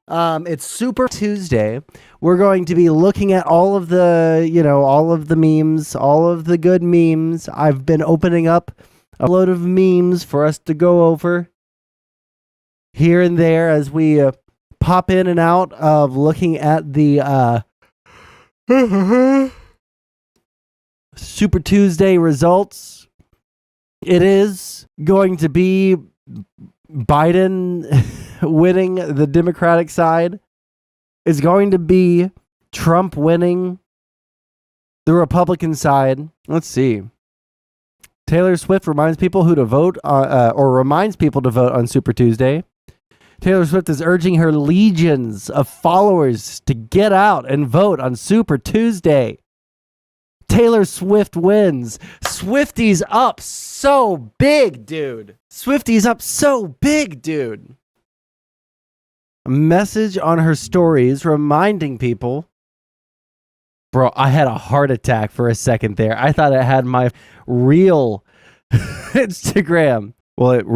It's Super Tuesday. We're going to be looking at all of the, all of the memes, all of the good memes. I've been opening up a load of memes for us to go over here and there as we pop in and out of looking at the Super Tuesday results. It is going to be Biden winning the Democratic side. Is going to be Trump winning the Republican side. Let's see. Taylor Swift reminds people who to vote, or reminds people to vote on Super Tuesday. Taylor Swift is urging her legions of followers to get out and vote on Super Tuesday. Taylor Swift wins. Swifties up so big, dude. Swifties up so big, dude. A message on her stories reminding people. Bro, I had a heart attack for a second there. I thought I had my real Instagram. Will it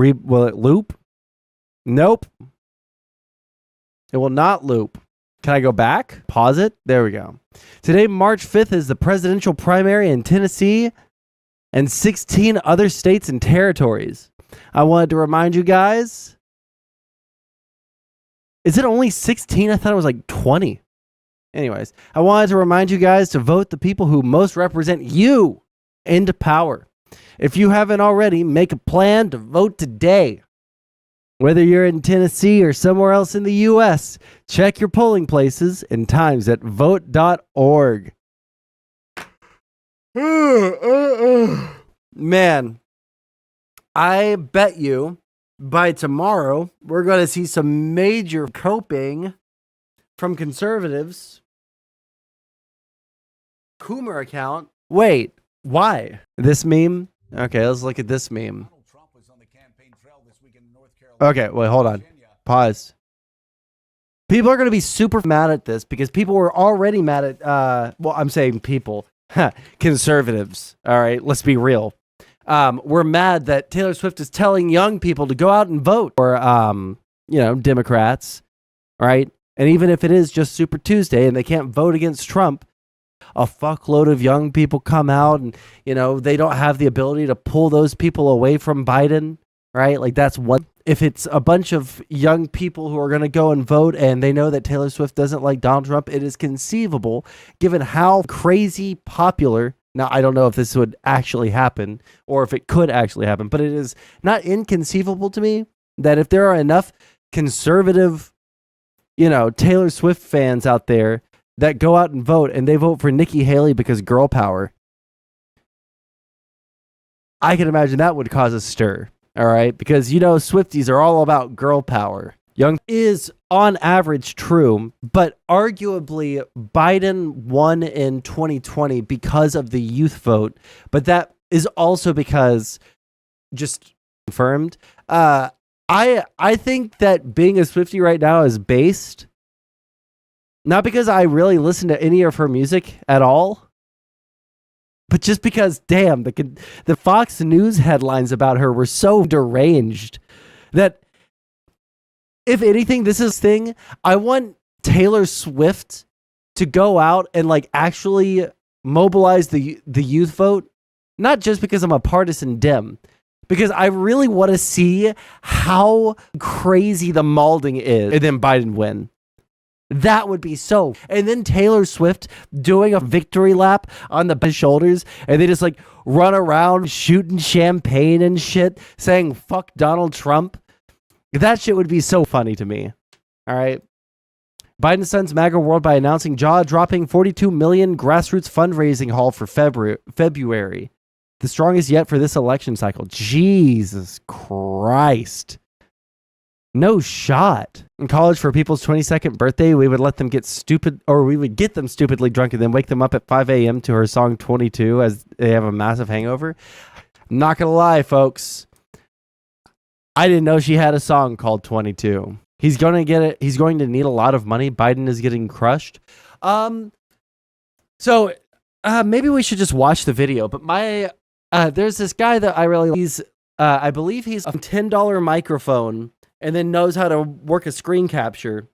loop? Nope. It will not loop. Can I go back? Pause it. There we go. Today, March 5th, is the presidential primary in Tennessee and 16 other states and territories. I wanted to remind you guys. Is it only 16? I thought it was like 20. Anyways, I wanted to remind you guys to vote the people who most represent you into power. If you haven't already, make a plan to vote today. Whether you're in Tennessee or somewhere else in the U.S., check your polling places and times at vote.org. Man, I bet you by tomorrow we're going to see some major coping from conservatives. Coomer account. Wait, why? This meme? Okay, let's look at this meme. Okay, wait, hold on. Pause. People are going to be super mad at this because people were already mad at, well, I'm saying people, conservatives. All right, let's be real. We're mad that Taylor Swift is telling young people to go out and vote for, Democrats, right? And even if it is just Super Tuesday and they can't vote against Trump, a fuckload of young people come out and, they don't have the ability to pull those people away from Biden, right? Like that's what. If it's a bunch of young people who are going to go and vote and they know that Taylor Swift doesn't like Donald Trump, it is conceivable, given how crazy popular. Now, I don't know if this would actually happen or if it could actually happen, but it is not inconceivable to me that if there are enough conservative, Taylor Swift fans out there that go out and vote and they vote for Nikki Haley because girl power, I can imagine that would cause a stir. All right, because Swifties are all about girl power. Young is on average true, but arguably Biden won in 2020 because of the youth vote. But that is also because, just confirmed, I think that being a Swiftie right now is based, not because I really listen to any of her music at all, but just because, damn, the Fox News headlines about her were so deranged that, if anything, this is thing. I want Taylor Swift to go out and actually mobilize the youth vote, not just because I'm a partisan Dem, because I really want to see how crazy the malding is, and then Biden win. That would be so. And then Taylor Swift doing a victory lap on the shoulders, and they just run around shooting champagne and shit, saying fuck Donald Trump. That shit would be so funny to me. All right. Biden stuns MAGA world by announcing jaw-dropping $42 million grassroots fundraising haul for February. The strongest yet for this election cycle. Jesus Christ. No shot. In college, for people's 22nd birthday, we would let them get them stupidly drunk and then wake them up at 5 a.m. to her song 22 as they have a massive hangover. I'm not going to lie, folks. I didn't know she had a song called 22. He's going to get it. He's going to need a lot of money. Biden is getting crushed. So maybe we should just watch the video. But there's this guy that I really, I believe he's a $10 microphone and then knows how to work a screen capture.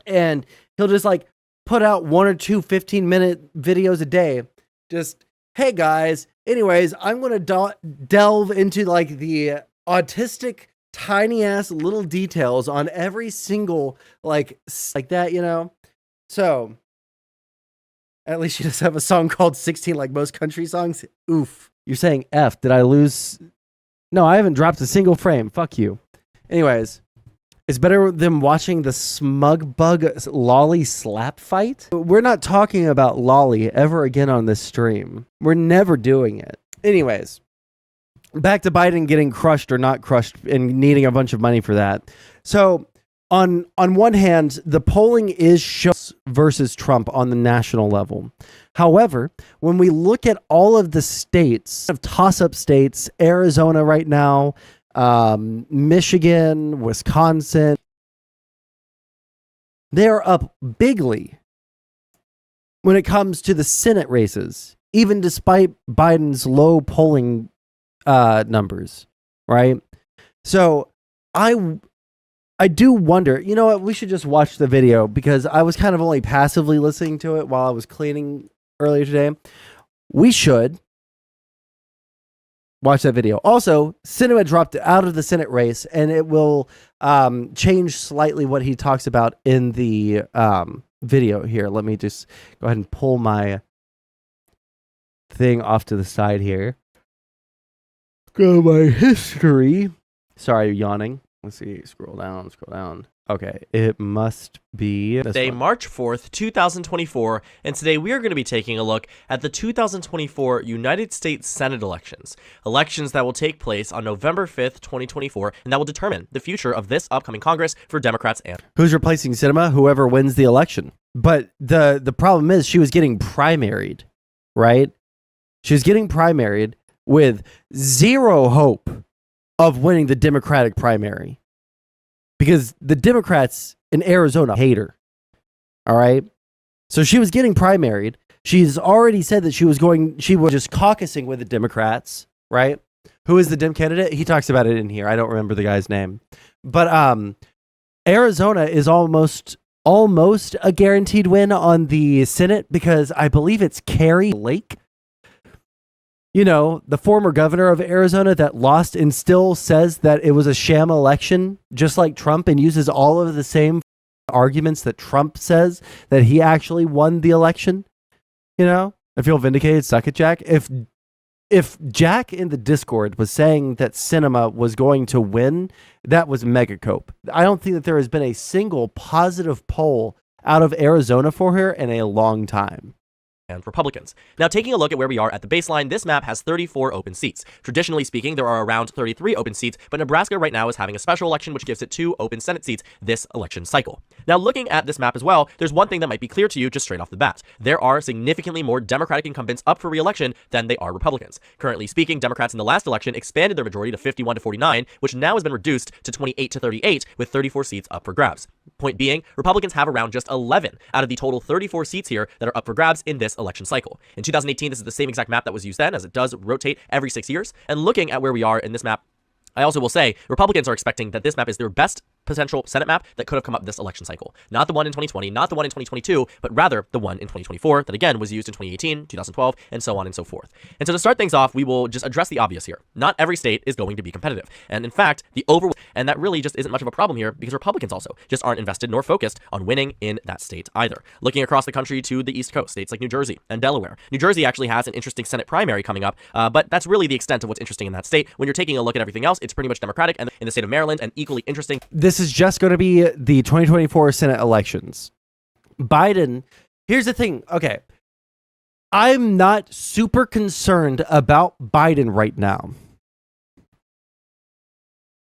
and he'll just like put out 1 or 2 15-minute videos a day. Just, hey guys, anyways, I'm going to delve into like the autistic tiny ass little details on every single like that, you know? So at least she does have a song called 16 like most country songs. Oof. You're saying F. Did I lose? No, I haven't dropped a single frame. Fuck you. Anyways, it's better than watching the smug bug lolly slap fight. We're not talking about lolly ever again on this stream. We're never doing it. Anyways, back to Biden getting crushed or not crushed and needing a bunch of money for that. So on one hand, the polling is versus Trump on the national level. However, when we look at all of the states, of toss-up states, Arizona right now, Michigan, Wisconsin, they're up bigly when it comes to the Senate races, even despite Biden's low polling numbers, right? So I do wonder, you know what, we should just watch the video because I was kind of only passively listening to it while I was cleaning earlier today. We should watch that video. Also, Sinema dropped out of the Senate race, and it will change slightly what he talks about in the video here. Let me just go ahead and pull my thing off to the side here. Go to my history. Sorry, yawning. Let's see. Scroll down. Okay, it must be Today, March 4th, 2024, and today we are going to be taking a look at the 2024 United States Senate elections. Elections that will take place on November 5th, 2024, and that will determine the future of this upcoming Congress for Democrats and... Who's replacing Sinema? Whoever wins the election. But the problem is she was getting primaried, right? She was getting primaried with zero hope of winning the Democratic primary. Because the Democrats in Arizona hate her. All right. So she was getting primaried. She's already said that she was just caucusing with the Democrats, right? Who is the Dem candidate? He talks about it in here. I don't remember the guy's name. But Arizona is almost a guaranteed win on the Senate because I believe it's Kari Lake. You know, the former governor of Arizona that lost and still says that it was a sham election, just like Trump, and uses all of the same arguments that Trump says that he actually won the election. You know, I feel vindicated. Suck it, Jack. If Jack in the Discord was saying that Sinema was going to win, that was mega cope. I don't think that there has been a single positive poll out of Arizona for her in a long time. And Republicans. Now, taking a look at where we are at the baseline, this map has 34 open seats. Traditionally speaking, there are around 33 open seats, but Nebraska right now is having a special election, which gives it 2 open Senate seats this election cycle. Now, looking at this map as well, there's one thing that might be clear to you just straight off the bat. There are significantly more Democratic incumbents up for re-election than they are Republicans. Currently speaking, Democrats in the last election expanded their majority to 51 to 49, which now has been reduced to 28 to 38, with 34 seats up for grabs. Point being, Republicans have around just 11 out of the total 34 seats here that are up for grabs in this election cycle. In 2018, this is the same exact map that was used then, as it does rotate every 6 years. And looking at where we are in this map, I also will say Republicans are expecting that this map is their best potential Senate map that could have come up this election cycle. Not the one in 2020, not the one in 2022, but rather the one in 2024 that again was used in 2018, 2012, and so on and so forth. And so to start things off, we will just address the obvious here. Not every state is going to be competitive. And in fact, and that really just isn't much of a problem here because Republicans also just aren't invested nor focused on winning in that state either. Looking across the country to the East Coast, states like New Jersey and Delaware. New Jersey actually has an interesting Senate primary coming up, but that's really the extent of what's interesting in that state. When you're taking a look at everything else, it's pretty much Democratic, and in the state of Maryland, and equally interesting. This is just going to be the 2024 Senate elections. Biden, here's the thing. Okay. I'm not super concerned about Biden right now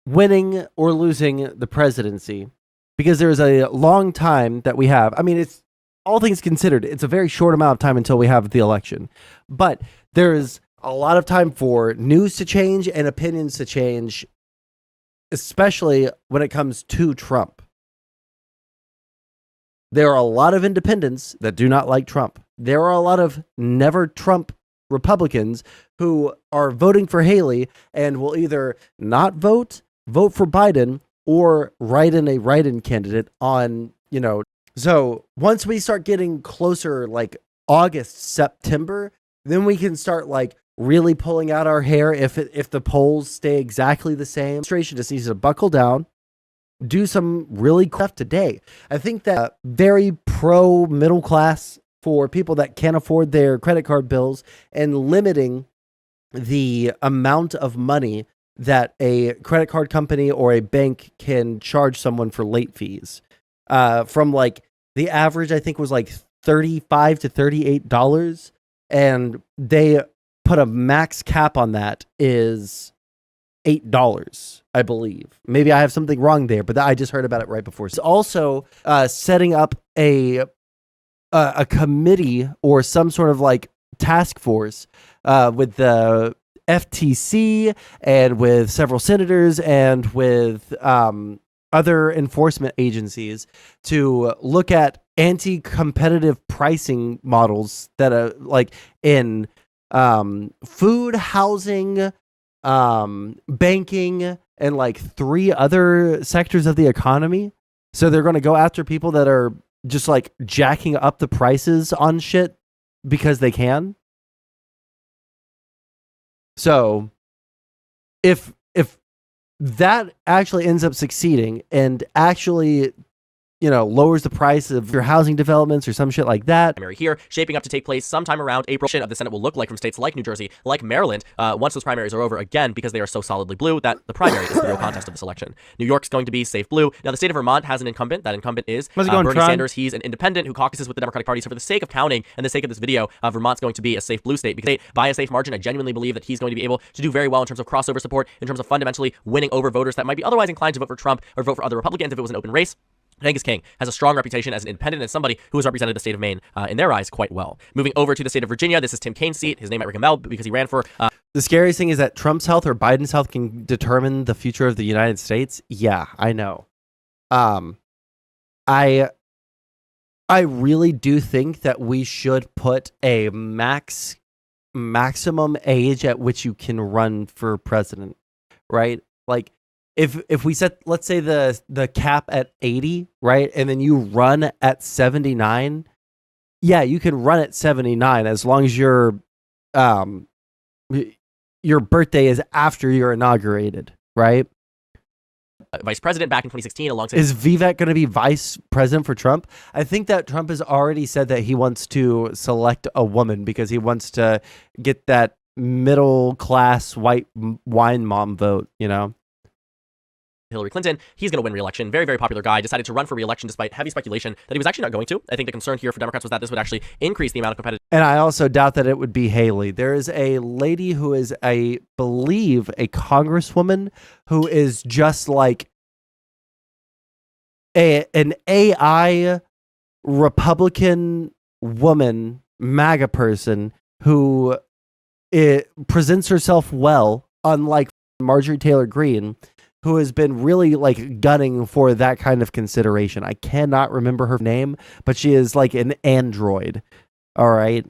winning or losing the presidency because there's a long time that we have. I mean, it's all things considered, it's a very short amount of time until we have the election, but there's a lot of time for news to change and opinions to change, especially when it comes to Trump. There are a lot of independents that do not like Trump. There are a lot of never Trump Republicans who are voting for Haley and will either not vote for Biden, or write in a write-in candidate on, So once we start getting closer, like August, September, then we can start like really pulling out our hair if the polls stay exactly the same. Administration just needs to buckle down, do some really cool stuff today. I think that very pro middle class for people that can't afford their credit card bills and limiting the amount of money that a credit card company or a bank can charge someone for late fees. From like the average, I think was like $35 to $38, and they put a max cap on that is $8, I believe. Maybe I have something wrong there, but I just heard about it right before. It's also setting up a committee or some sort of like task force with the FTC and with several senators and with other enforcement agencies to look at anti-competitive pricing models that are like in food, housing, banking, and like 3 other sectors of the economy. So they're going to go after people that are just like jacking up the prices on shit because they can. So if that actually ends up succeeding and actually, you know, lowers the price of your housing developments or some shit like that. Primary here, shaping up to take place sometime around April. Of the Senate will look like from states like New Jersey, like Maryland, once those primaries are over, again, because they are so solidly blue that the primary is the real contest of this election. New York's going to be safe blue. Now, the state of Vermont has an incumbent. That incumbent is Bernie Sanders. He's an independent who caucuses with the Democratic Party. So for the sake of counting and the sake of this video, Vermont's going to be a safe blue state because by a safe margin, I genuinely believe that he's going to be able to do very well in terms of crossover support, in terms of fundamentally winning over voters that might be otherwise inclined to vote for Trump or vote for other Republicans if it was an open race. Angus King has a strong reputation as an independent and somebody who has represented the state of Maine in their eyes quite well. Moving over to the state of Virginia, this is Tim Kaine's seat. His name might ring a bell because he ran for... The scariest thing is that Trump's health or Biden's health can determine the future of the United States. Yeah, I know. I really do think that we should put a maximum age at which you can run for president, right? Like, if we set, let's say the cap at 80, right, and then you run at 79, yeah, you can run at 79 as long as your birthday is after you're inaugurated, right? Vice president back in 2016 alongside... Is Vivek going to be vice president for Trump? I think that Trump has already said that he wants to select a woman because he wants to get that middle class white wine mom vote, you know? Hillary Clinton, he's going to win re-election. Very, very popular guy. Decided to run for re-election despite heavy speculation that he was actually not going to. I think the concern here for Democrats was that this would actually increase the amount of competitive... And I also doubt that it would be Haley. There is a lady who is, I believe, a congresswoman who is just like an AI Republican woman, MAGA person who presents herself well, unlike Marjorie Taylor Greene, who has been really like gunning for that kind of consideration. I cannot remember her name, but she is like an android. All right.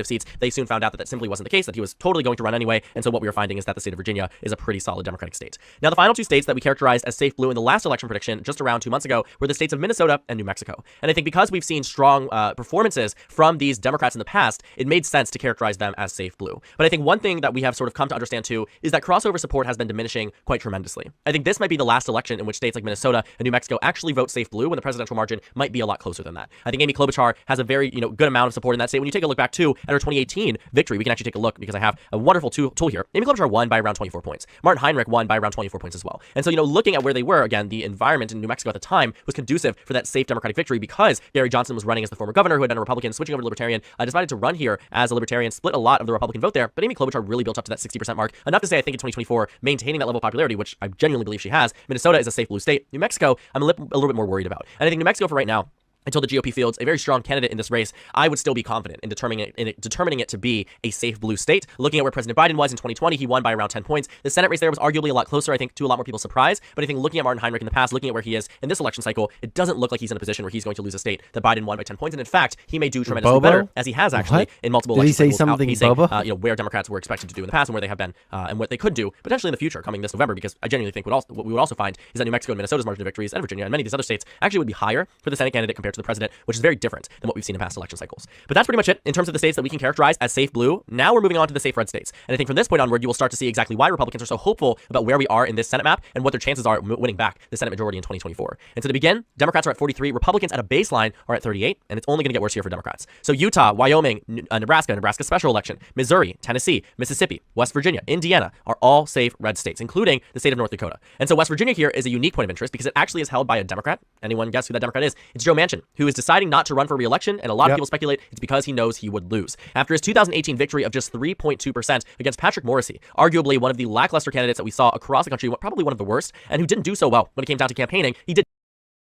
Seats. They soon found out that that simply wasn't the case, that he was totally going to run anyway. And so what we were finding is that the state of Virginia is a pretty solid Democratic state. Now, the final 2 states that we characterized as safe blue in the last election prediction just around 2 months ago were the states of Minnesota and New Mexico. And I think because we've seen strong performances from these Democrats in the past, it made sense to characterize them as safe blue. But I think one thing that we have sort of come to understand too is that crossover support has been diminishing quite tremendously. I think this might be the last election in which states like Minnesota and New Mexico actually vote safe blue when the presidential margin might be a lot closer than that. I think Amy Klobuchar has a very good amount of support in that state. When you take a look back too at her 2018 victory, we can actually take a look because I have a wonderful tool here. Amy Klobuchar won by around 24 points. Martin Heinrich won by around 24 points as well. And so, looking at where they were, again, the environment in New Mexico at the time was conducive for that safe Democratic victory because Gary Johnson was running as the former governor who had been a Republican, switching over to Libertarian, decided to run here as a Libertarian, split a lot of the Republican vote there, but Amy Klobuchar really built up to that 60% mark, enough to say I think in 2024, maintaining that level of popularity, which I genuinely believe she has. Minnesota is a safe blue state. New Mexico, I'm a little bit more worried about. And I think New Mexico for right now, until the GOP fields a very strong candidate in this race, I would still be confident in determining it to be a safe blue state. Looking at where President Biden was in 2020, he won by around 10 points. The Senate race there was arguably a lot closer, I think, to a lot more people's surprise. But I think looking at Martin Heinrich in the past, looking at where he is in this election cycle, it doesn't look like he's in a position where he's going to lose a state that Biden won by 10 points. And in fact, he may do tremendously better, as he has actually in multiple election cycles. Did he say something, Boba? Where Democrats were expected to do in the past and where they have been and what they could do potentially in the future coming this November, because I genuinely think what we would also find is that New Mexico and Minnesota's margin of victories and Virginia and many of these other states actually would be higher for the Senate candidate compared to to the president, which is very different than what we've seen in past election cycles. But that's pretty much it in terms of the states that we can characterize as safe blue. Now we're moving on to the safe red states. And I think from this point onward, you will start to see exactly why Republicans are so hopeful about where we are in this Senate map and what their chances are winning back the Senate majority in 2024. And so to begin, Democrats are at 43, Republicans at a baseline are at 38, and it's only going to get worse here for Democrats. So Utah, Wyoming, Nebraska special election, Missouri, Tennessee, Mississippi, West Virginia, Indiana are all safe red states, including the state of North Dakota. And so West Virginia here is a unique point of interest because it actually is held by a Democrat. Anyone guess who that Democrat is? It's Joe Manchin, who is deciding not to run for re-election, and a lot of people speculate it's because he knows he would lose. After his 2018 victory of just 3.2% against Patrick Morrisey, arguably one of the lackluster candidates that we saw across the country, probably one of the worst, and who didn't do so well when it came down to campaigning. He did.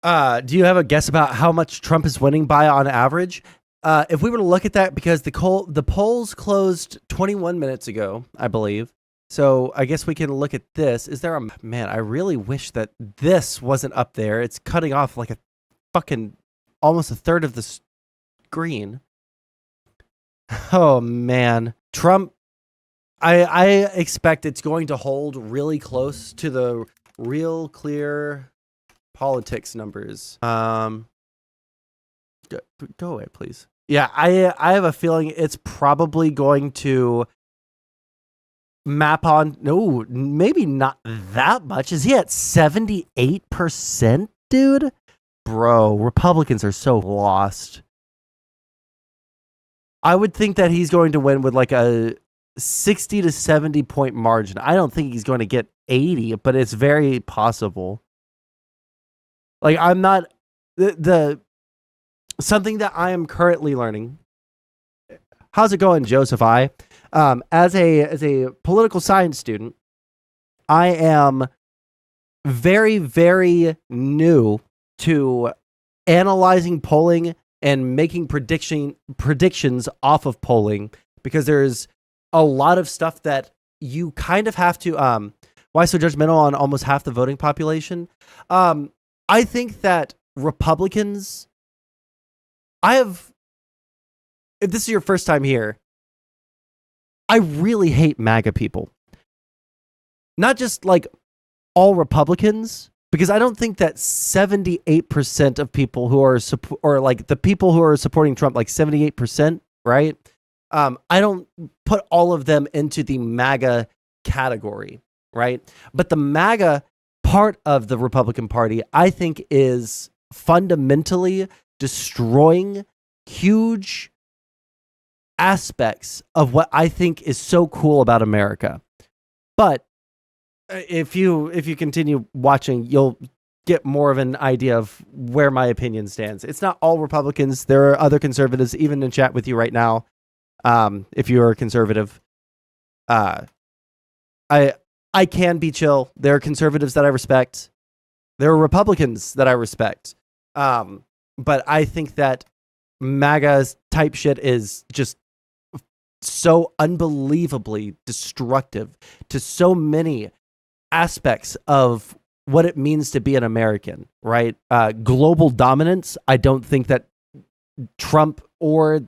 Do you have a guess about how much Trump is winning by on average? If we were to look at that, because the polls closed 21 minutes ago, I believe. So I guess we can look at this. Is there a man? I really wish that this wasn't up there. It's cutting off like a fucking almost a third of the screen. Oh man, Trump. I expect it's going to hold really close to the Real Clear Politics numbers. Go away, please. Yeah, I have a feeling it's probably going to map on. No, maybe not that much. Is he at 78%, dude? Bro, Republicans are so lost. I would think that he's going to win with like a 60 to 70 point margin. I don't think he's going to get 80, but it's very possible. Like, I'm not the something that I am currently learning. How's it going, Joseph? As a political science student, I am very, very new to analyzing polling and making predictions off of polling, because there's a lot of stuff that you kind of have to why so judgmental on almost half the voting population? I think that Republicans, if this is your first time here, I really hate MAGA people. Not just like all Republicans, because I don't think that 78% of people who are or like the people who are supporting Trump, like 78%, right? I don't put all of them into the MAGA category, right? But the MAGA part of the Republican Party, I think, is fundamentally destroying huge aspects of what I think is so cool about America. But if you continue watching, you'll get more of an idea of where my opinion stands. It's not all Republicans. There are other conservatives, even in chat with you right now. If you're a conservative, I can be chill. There are conservatives that I respect. There are Republicans that I respect. But I think that MAGA type shit is just so unbelievably destructive to so many aspects of what it means to be an American, right? Global dominance. I don't think that Trump or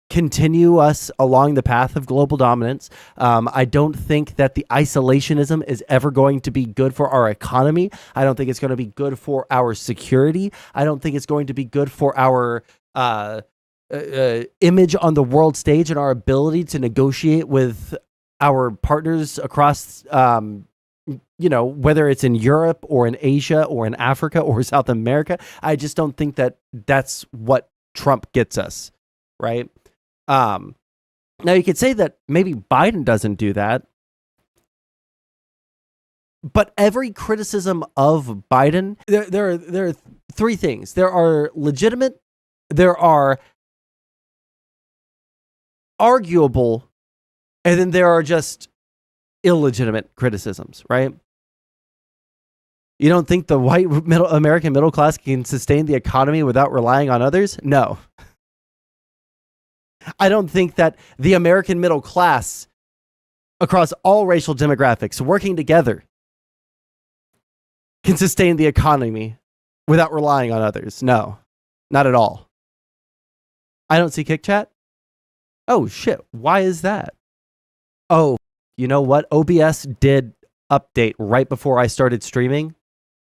continue us along the path of global dominance. I don't think that the isolationism is ever going to be good for our economy. I don't think it's going to be good for our security. I don't think it's going to be good for our image on the world stage and our ability to negotiate with our partners across, whether it's in Europe or in Asia or in Africa or South America. I just don't think that that's what Trump gets us, right? Now you could say that maybe Biden doesn't do that, but every criticism of Biden, there are three things. There are legitimate, there are arguable, and then there are just illegitimate criticisms, right? You don't think the white American middle class can sustain the economy without relying on others? No. I don't think that the American middle class, across all racial demographics, working together, can sustain the economy without relying on others. No, not at all. I don't see Kick Chat. Oh, shit. Why is that? Oh, you know what? OBS did update right before I started streaming.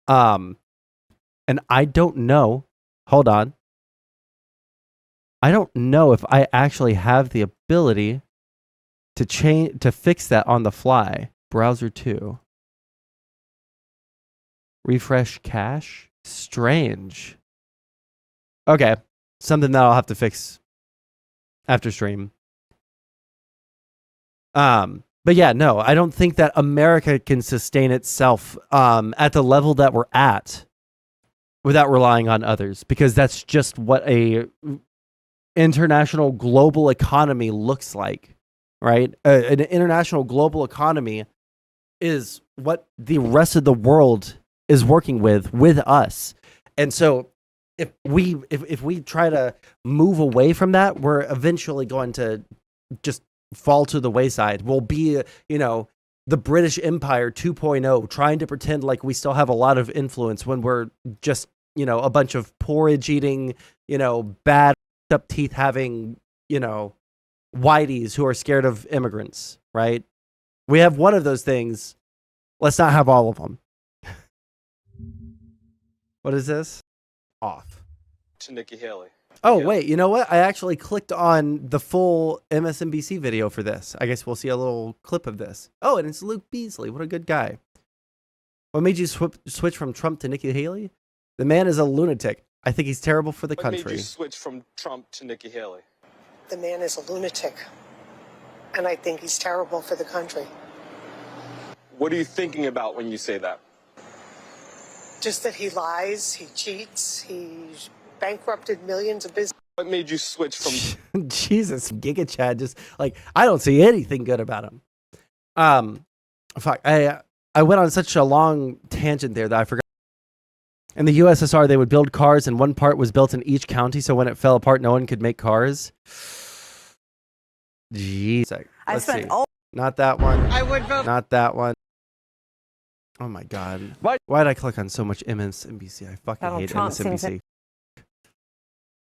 And I don't know Hold on. I don't know if I actually have the ability to fix that on the fly. Browser 2. Refresh cache? Strange. Okay. Something that I'll have to fix after stream. But yeah, no, I don't think that America can sustain itself at the level that we're at without relying on others, because that's just what a international global economy looks like, right? An international global economy is what the rest of the world is working with us. And so if we try to move away from that, we're eventually going to just fall to the wayside. We'll be, the British Empire 2.0, trying to pretend like we still have a lot of influence when we're just, a bunch of porridge eating, bad up teeth having, whiteys who are scared of immigrants, right? We have one of those things. Let's not have all of them. What is this? Off. To Nikki Haley. Oh, wait, you know what? I actually clicked on the full MSNBC video for this. I guess we'll see a little clip of this. Oh, and it's Luke Beasley. What a good guy. What made you switch from Trump to Nikki Haley? The man is a lunatic. I think he's terrible for the country. What made you switch from Trump to Nikki Haley? The man is a lunatic, and I think he's terrible for the country. What are you thinking about when you say that? Just that he lies, he cheats, he's bankrupted millions of businesses. What made you switch from... Jesus, Giga Chad, just like, I don't see anything good about him. Fuck, I went on such a long tangent there that I forgot. In the USSR, they would build cars, and one part was built in each county, so when it fell apart, no one could make cars. Jeez. Let's see. Not that one. I would vote. Not that one. Oh my God. Why did I click on so much MSNBC? I fucking hate MSNBC.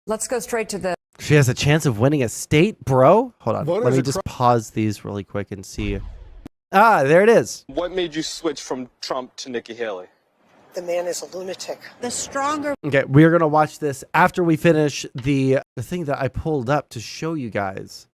Let's go straight to the... She has a chance of winning a state, bro? Hold on. Let me just pause these really quick and see. Ah, there it is. What made you switch from Trump to Nikki Haley? The man is a lunatic. The stronger... Okay, we're going to watch this after we finish the thing that I pulled up to show you guys.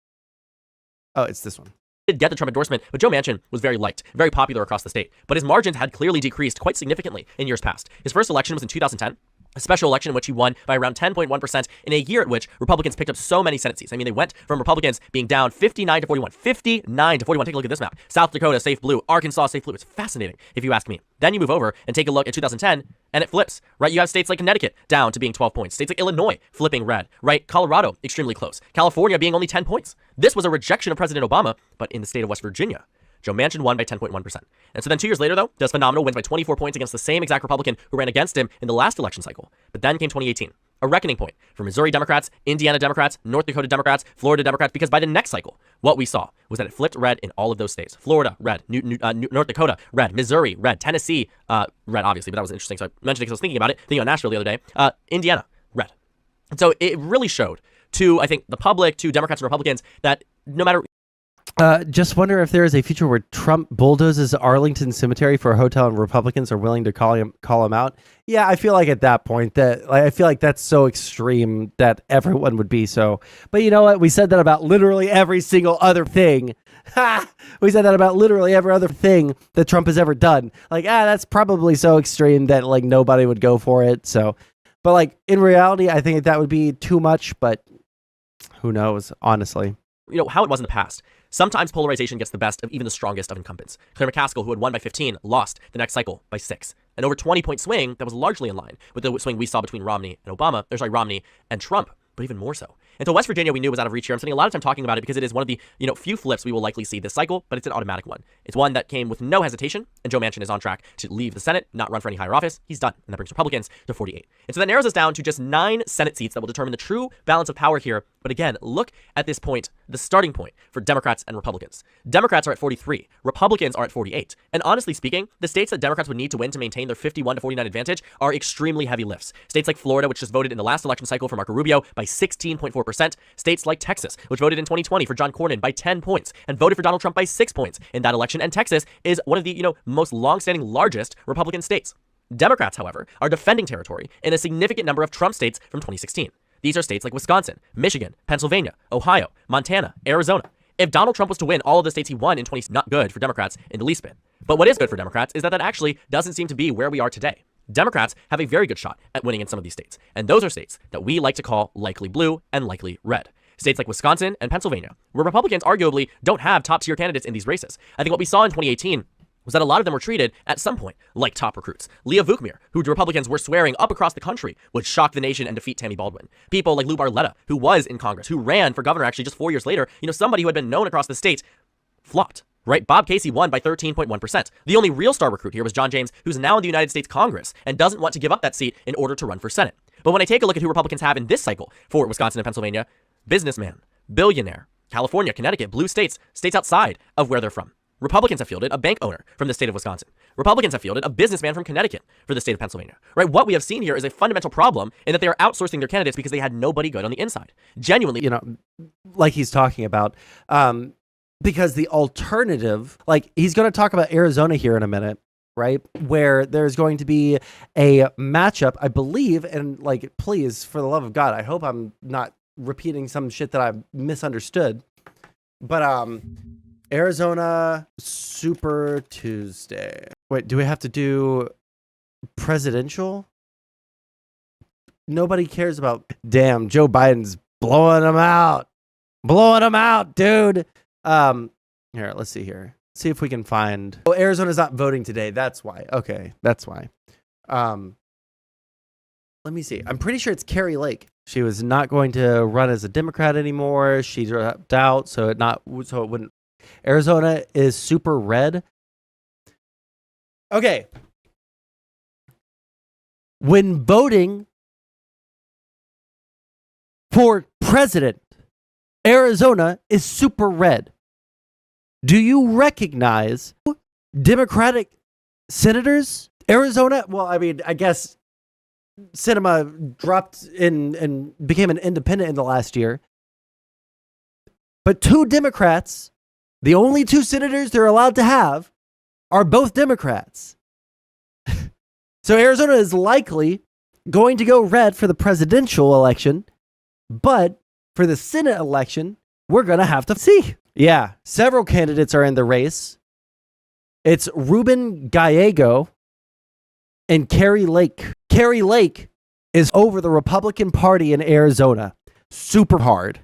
Oh, it's this one. Did get the Trump endorsement, but Joe Manchin was very liked, very popular across the state. But his margins had clearly decreased quite significantly in years past. His first election was in 2010. A special election in which he won by around 10.1% in a year at which Republicans picked up so many Senate seats. I mean, they went from Republicans being down 59 to 41. 59 to 41. Take a look at this map. South Dakota, safe blue. Arkansas, safe blue. It's fascinating, if you ask me. Then you move over and take a look at 2010, and it flips, right? You have states like Connecticut down to being 12 points. States like Illinois flipping red, right? Colorado, extremely close. California being only 10 points. This was a rejection of President Obama, but in the state of West Virginia, Joe Manchin won by 10.1%. And so then 2 years later, though, does phenomenal, wins by 24 points against the same exact Republican who ran against him in the last election cycle. But then came 2018, a reckoning point for Missouri Democrats, Indiana Democrats, North Dakota Democrats, Florida Democrats, because by the next cycle, what we saw was that it flipped red in all of those states. Florida, red. North Dakota, red. Missouri, red. Tennessee, red, obviously, but that was interesting, so I mentioned it because I was thinking about it, thinking about Nashville the other day. Indiana, red. And so it really showed to, I think, the public, to Democrats and Republicans, that no matter... Just wonder if there is a future where Trump bulldozes Arlington Cemetery for a hotel and Republicans are willing to call him out. Yeah, I feel like at that point I feel like that's so extreme that everyone would be so. But you know what? We said that about literally every single other thing. We said that about literally every other thing that Trump has ever done. Like, that's probably so extreme that like nobody would go for it. So, but like in reality, I think that would be too much. But who knows? Honestly, how it was in the past. Sometimes polarization gets the best of even the strongest of incumbents. Claire McCaskill, who had won by 15, lost the next cycle by 6. An over 20-point swing that was largely in line with the swing we saw between Romney and Trump, but even more so. And so West Virginia we knew was out of reach here. I'm spending a lot of time talking about it because it is one of the few flips we will likely see this cycle, but it's an automatic one. It's one that came with no hesitation, and Joe Manchin is on track to leave the Senate, not run for any higher office. He's done, and that brings Republicans to 48. And so that narrows us down to just 9 Senate seats that will determine the true balance of power here. But again, look at this point, the starting point for Democrats and Republicans. Democrats are at 43. Republicans are at 48. And honestly speaking, the states that Democrats would need to win to maintain their 51 to 49 advantage are extremely heavy lifts. States like Florida, which just voted in the last election cycle for Marco Rubio by 16.4%. States like Texas, which voted in 2020 for John Cornyn by 10 points and voted for Donald Trump by 6 points in that election. And Texas is one of the, most long-standing, largest Republican states. Democrats, however, are defending territory in a significant number of Trump states from 2016. These are states like Wisconsin, Michigan, Pennsylvania, Ohio, Montana, Arizona. If Donald Trump was to win all of the states he won in 20, not good for Democrats in the least bit. But what is good for Democrats is that actually doesn't seem to be where we are today. Democrats have a very good shot at winning in some of these states, and those are states that we like to call likely blue and likely red. States like Wisconsin and Pennsylvania, where Republicans arguably don't have top-tier candidates in these races. I think what we saw in 2018 was that a lot of them were treated at some point like top recruits. Leah Vukmir, who the Republicans were swearing up across the country would shock the nation and defeat Tammy Baldwin. People like Lou Barletta, who was in Congress, who ran for governor actually just 4 years later, somebody who had been known across the state, flopped. Right? Bob Casey won by 13.1%. The only real star recruit here was John James, who's now in the United States Congress and doesn't want to give up that seat in order to run for Senate. But when I take a look at who Republicans have in this cycle for Wisconsin and Pennsylvania, businessman, billionaire, California, Connecticut, blue states, states outside of where they're from. Republicans have fielded a bank owner from the state of Wisconsin. Republicans have fielded a businessman from Connecticut for the state of Pennsylvania. Right? What we have seen here is a fundamental problem in that they are outsourcing their candidates because they had nobody good on the inside. Genuinely, like he's talking about, because the alternative, like he's going to talk about Arizona here in a minute, right? Where there's going to be a matchup, I believe, and like, please, for the love of God, I hope I'm not repeating some shit that I misunderstood. But Arizona Super Tuesday. Wait, do we have to do presidential? Nobody cares about. Damn, Joe Biden's blowing them out. Blowing them out, dude. Here, let's see here. See if we can find. Oh, Arizona's not voting today. That's why. Okay, that's why. Let me see. I'm pretty sure it's Carrie Lake. She was not going to run as a Democrat anymore. She dropped out, so it wouldn't. Arizona is super red. Okay. When voting for president, Arizona is super red. Do you recognize Democratic senators? Arizona, well, I mean, I guess Sinema dropped in and became an independent in the last year. But two Democrats, the only two senators they're allowed to have, are both Democrats. So Arizona is likely going to go red for the presidential election, but for the Senate election, we're going to have to see. Yeah, several candidates are in the race. It's Ruben Gallego and Carrie Lake. Carrie Lake is over the Republican Party in Arizona. Super hard.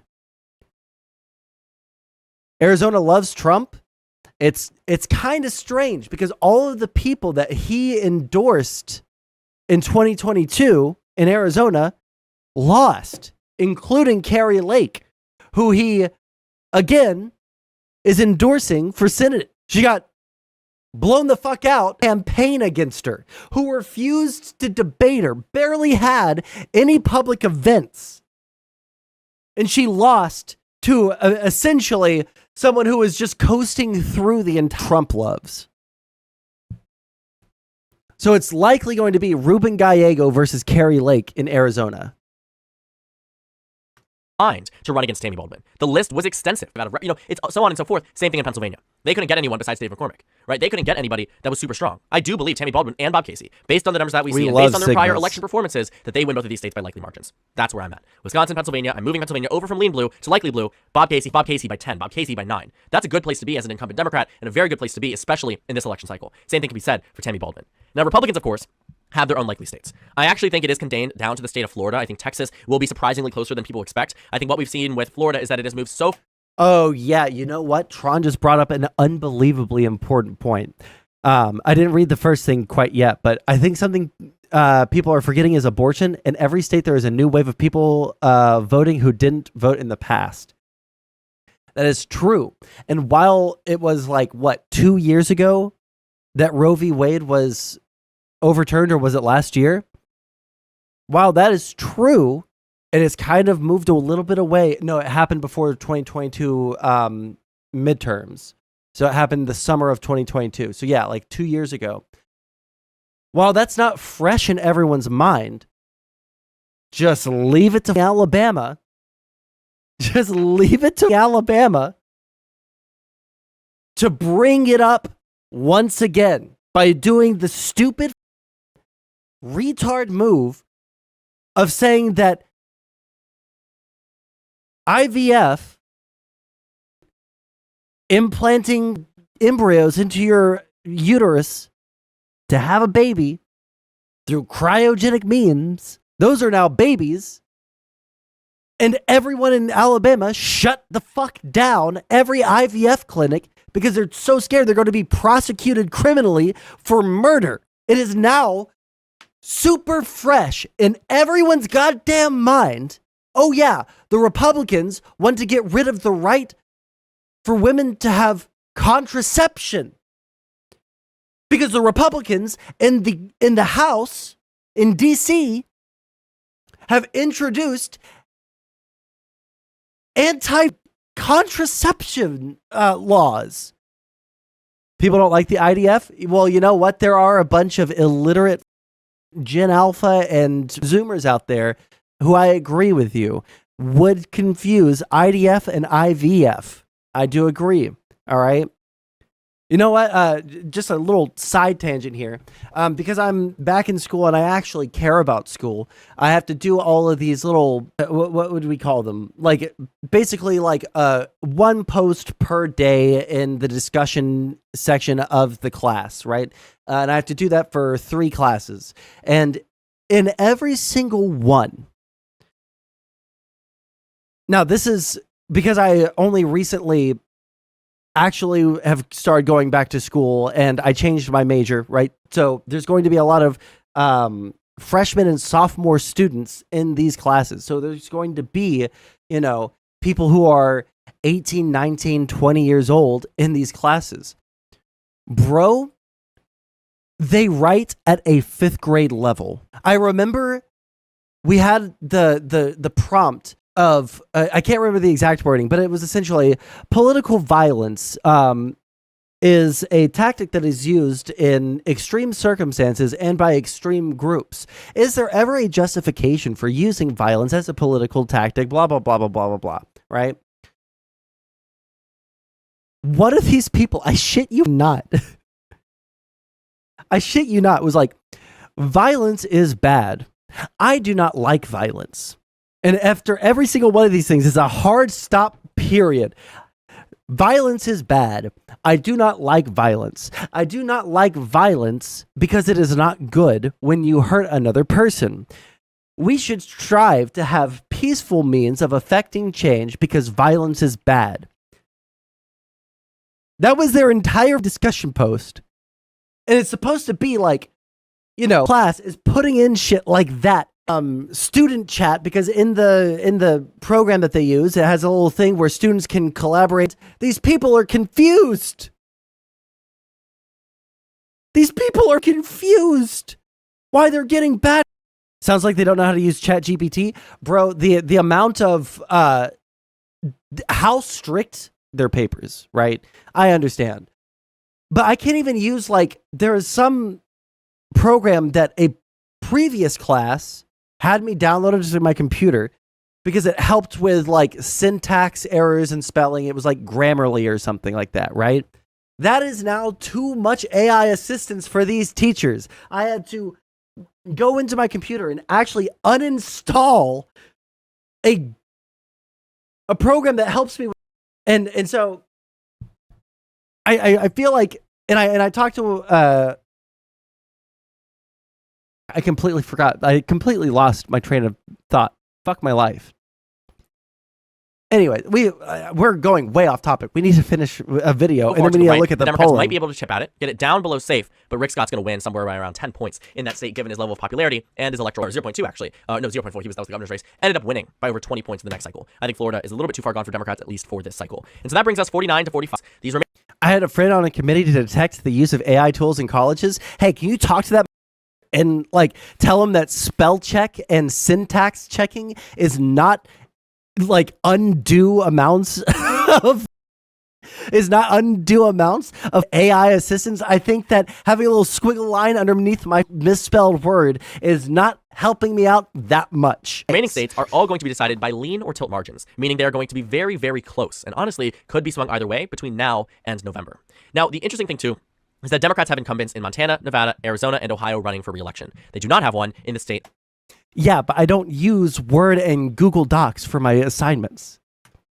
Arizona loves Trump. It's kind of strange because all of the people that he endorsed in 2022 in Arizona lost, including Carrie Lake, who he, again, is endorsing for Senate. She got blown the fuck out. Campaign against her, who refused to debate her, barely had any public events. And she lost to essentially someone who was just coasting through the entire Trump loves. So it's likely going to be Ruben Gallego versus Carrie Lake in Arizona. To run against Tammy Baldwin. The list was extensive. It's so on and so forth. Same thing in Pennsylvania. They couldn't get anyone besides Dave McCormick, right? They couldn't get anybody that was super strong. I do believe Tammy Baldwin and Bob Casey, based on the numbers that we see and based on their prior election performances, that they win both of these states by likely margins. That's where I'm at. Wisconsin, Pennsylvania. I'm moving Pennsylvania over from lean blue to likely blue. Bob Casey by 10. Bob Casey by 9. That's a good place to be as an incumbent Democrat and a very good place to be, especially in this election cycle. Same thing can be said for Tammy Baldwin. Now, Republicans, of course, have their own likely states. I actually think it is contained down to the state of Florida. I think Texas will be surprisingly closer than people expect. I think what we've seen with Florida is that it has moved so. Oh, yeah. You know what? Tron just brought up an unbelievably important point. I didn't read the first thing quite yet, but I think something people are forgetting is abortion. In every state, there is a new wave of people voting who didn't vote in the past. That is true. And while it was 2 years ago that Roe v. Wade was overturned, or was it last year? While that is true, it has kind of moved a little bit away. No, it happened before 2022 midterms. So it happened the summer of 2022. So yeah, 2 years ago. While that's not fresh in everyone's mind, just leave it to Alabama. Just leave it to Alabama to bring it up once again by doing the stupid retard move of saying that IVF, implanting embryos into your uterus to have a baby through cryogenic means, those are now babies. And everyone in Alabama shut the fuck down every IVF clinic because they're so scared they're going to be prosecuted criminally for murder. It is now super fresh in everyone's goddamn mind. Oh yeah, the Republicans want to get rid of the right for women to have contraception. Because the Republicans in the House in DC have introduced anti-contraception laws. People don't like the IDF. Well, you know what? There are a bunch of illiterate Gen Alpha and Zoomers out there who, I agree with you, would confuse IDF and IVF. I do agree. All right. You know what? Just a little side tangent here. Because I'm back in school and I actually care about school, I have to do all of these little, what would we call them? Like, basically like one post per day in the discussion section of the class, right? And I have to do that for 3 classes. And in every single one, now this is because I only recently actually have started going back to school and I changed my major, right? So there's going to be a lot of freshmen and sophomore students in these classes. So there's going to be, you know, people who are 18, 19, 20 years old in these classes. Bro, they write at a 5th grade level. I remember we had the prompt of, I can't remember the exact wording, but it was essentially political violence is a tactic that is used in extreme circumstances and by extreme groups. Is there ever a justification for using violence as a political tactic? Blah, blah, blah, blah, blah, blah, blah, right? One of these people, I shit you not, was like, violence is bad. I do not like violence. And after every single one of these things is a hard stop, period. Violence is bad. I do not like violence. I do not like violence because it is not good when you hurt another person. We should strive to have peaceful means of affecting change because violence is bad. That was their entire discussion post. And it's supposed to be like, you know, class is putting in shit like that. Student chat, because in the program that they use, it has a little thing where students can collaborate. These people are confused. These people are confused why they're getting bad. Sounds like they don't know how to use ChatGPT. Bro, the amount of how strict their papers, right? I understand. But I can't even use, like, there is some program that a previous class had me downloaded to my computer because it helped with like syntax errors and spelling. It was like Grammarly or something like that, right? That is now too much AI assistance for these teachers. I had to go into my computer and actually uninstall a program that helps me with, and so I feel like, and I talked to I completely forgot. I completely lost my train of thought. Fuck my life. Anyway, we're going way off topic. We need to finish a video, and then we need to look at the Democrats polling. might be able to chip at it, get it down below safe, but Rick Scott's going to win somewhere around 10 points in that state, given his level of popularity and his electoral, or 0.2 actually. No, 0.4. That was the governor's race. Ended up winning by over 20 points in the next cycle. I think Florida is a little bit too far gone for Democrats, at least for this cycle. And so that brings us 49 to 45. I had a friend on a committee to detect the use of AI tools in colleges. Hey, can you talk to that and like tell them that spell check and syntax checking is not like undue amounts of AI assistance? I think that having a little squiggle line underneath my misspelled word is not helping me out that much. Remaining states are all going to be decided by lean or tilt margins, meaning they are going to be very, very close, and honestly could be swung either way between now and November. Now, the interesting thing too is that Democrats have incumbents in Montana, Nevada, Arizona, and Ohio running for re-election. They do not have one in the state Yeah, but I don't use Word and Google Docs for my assignments.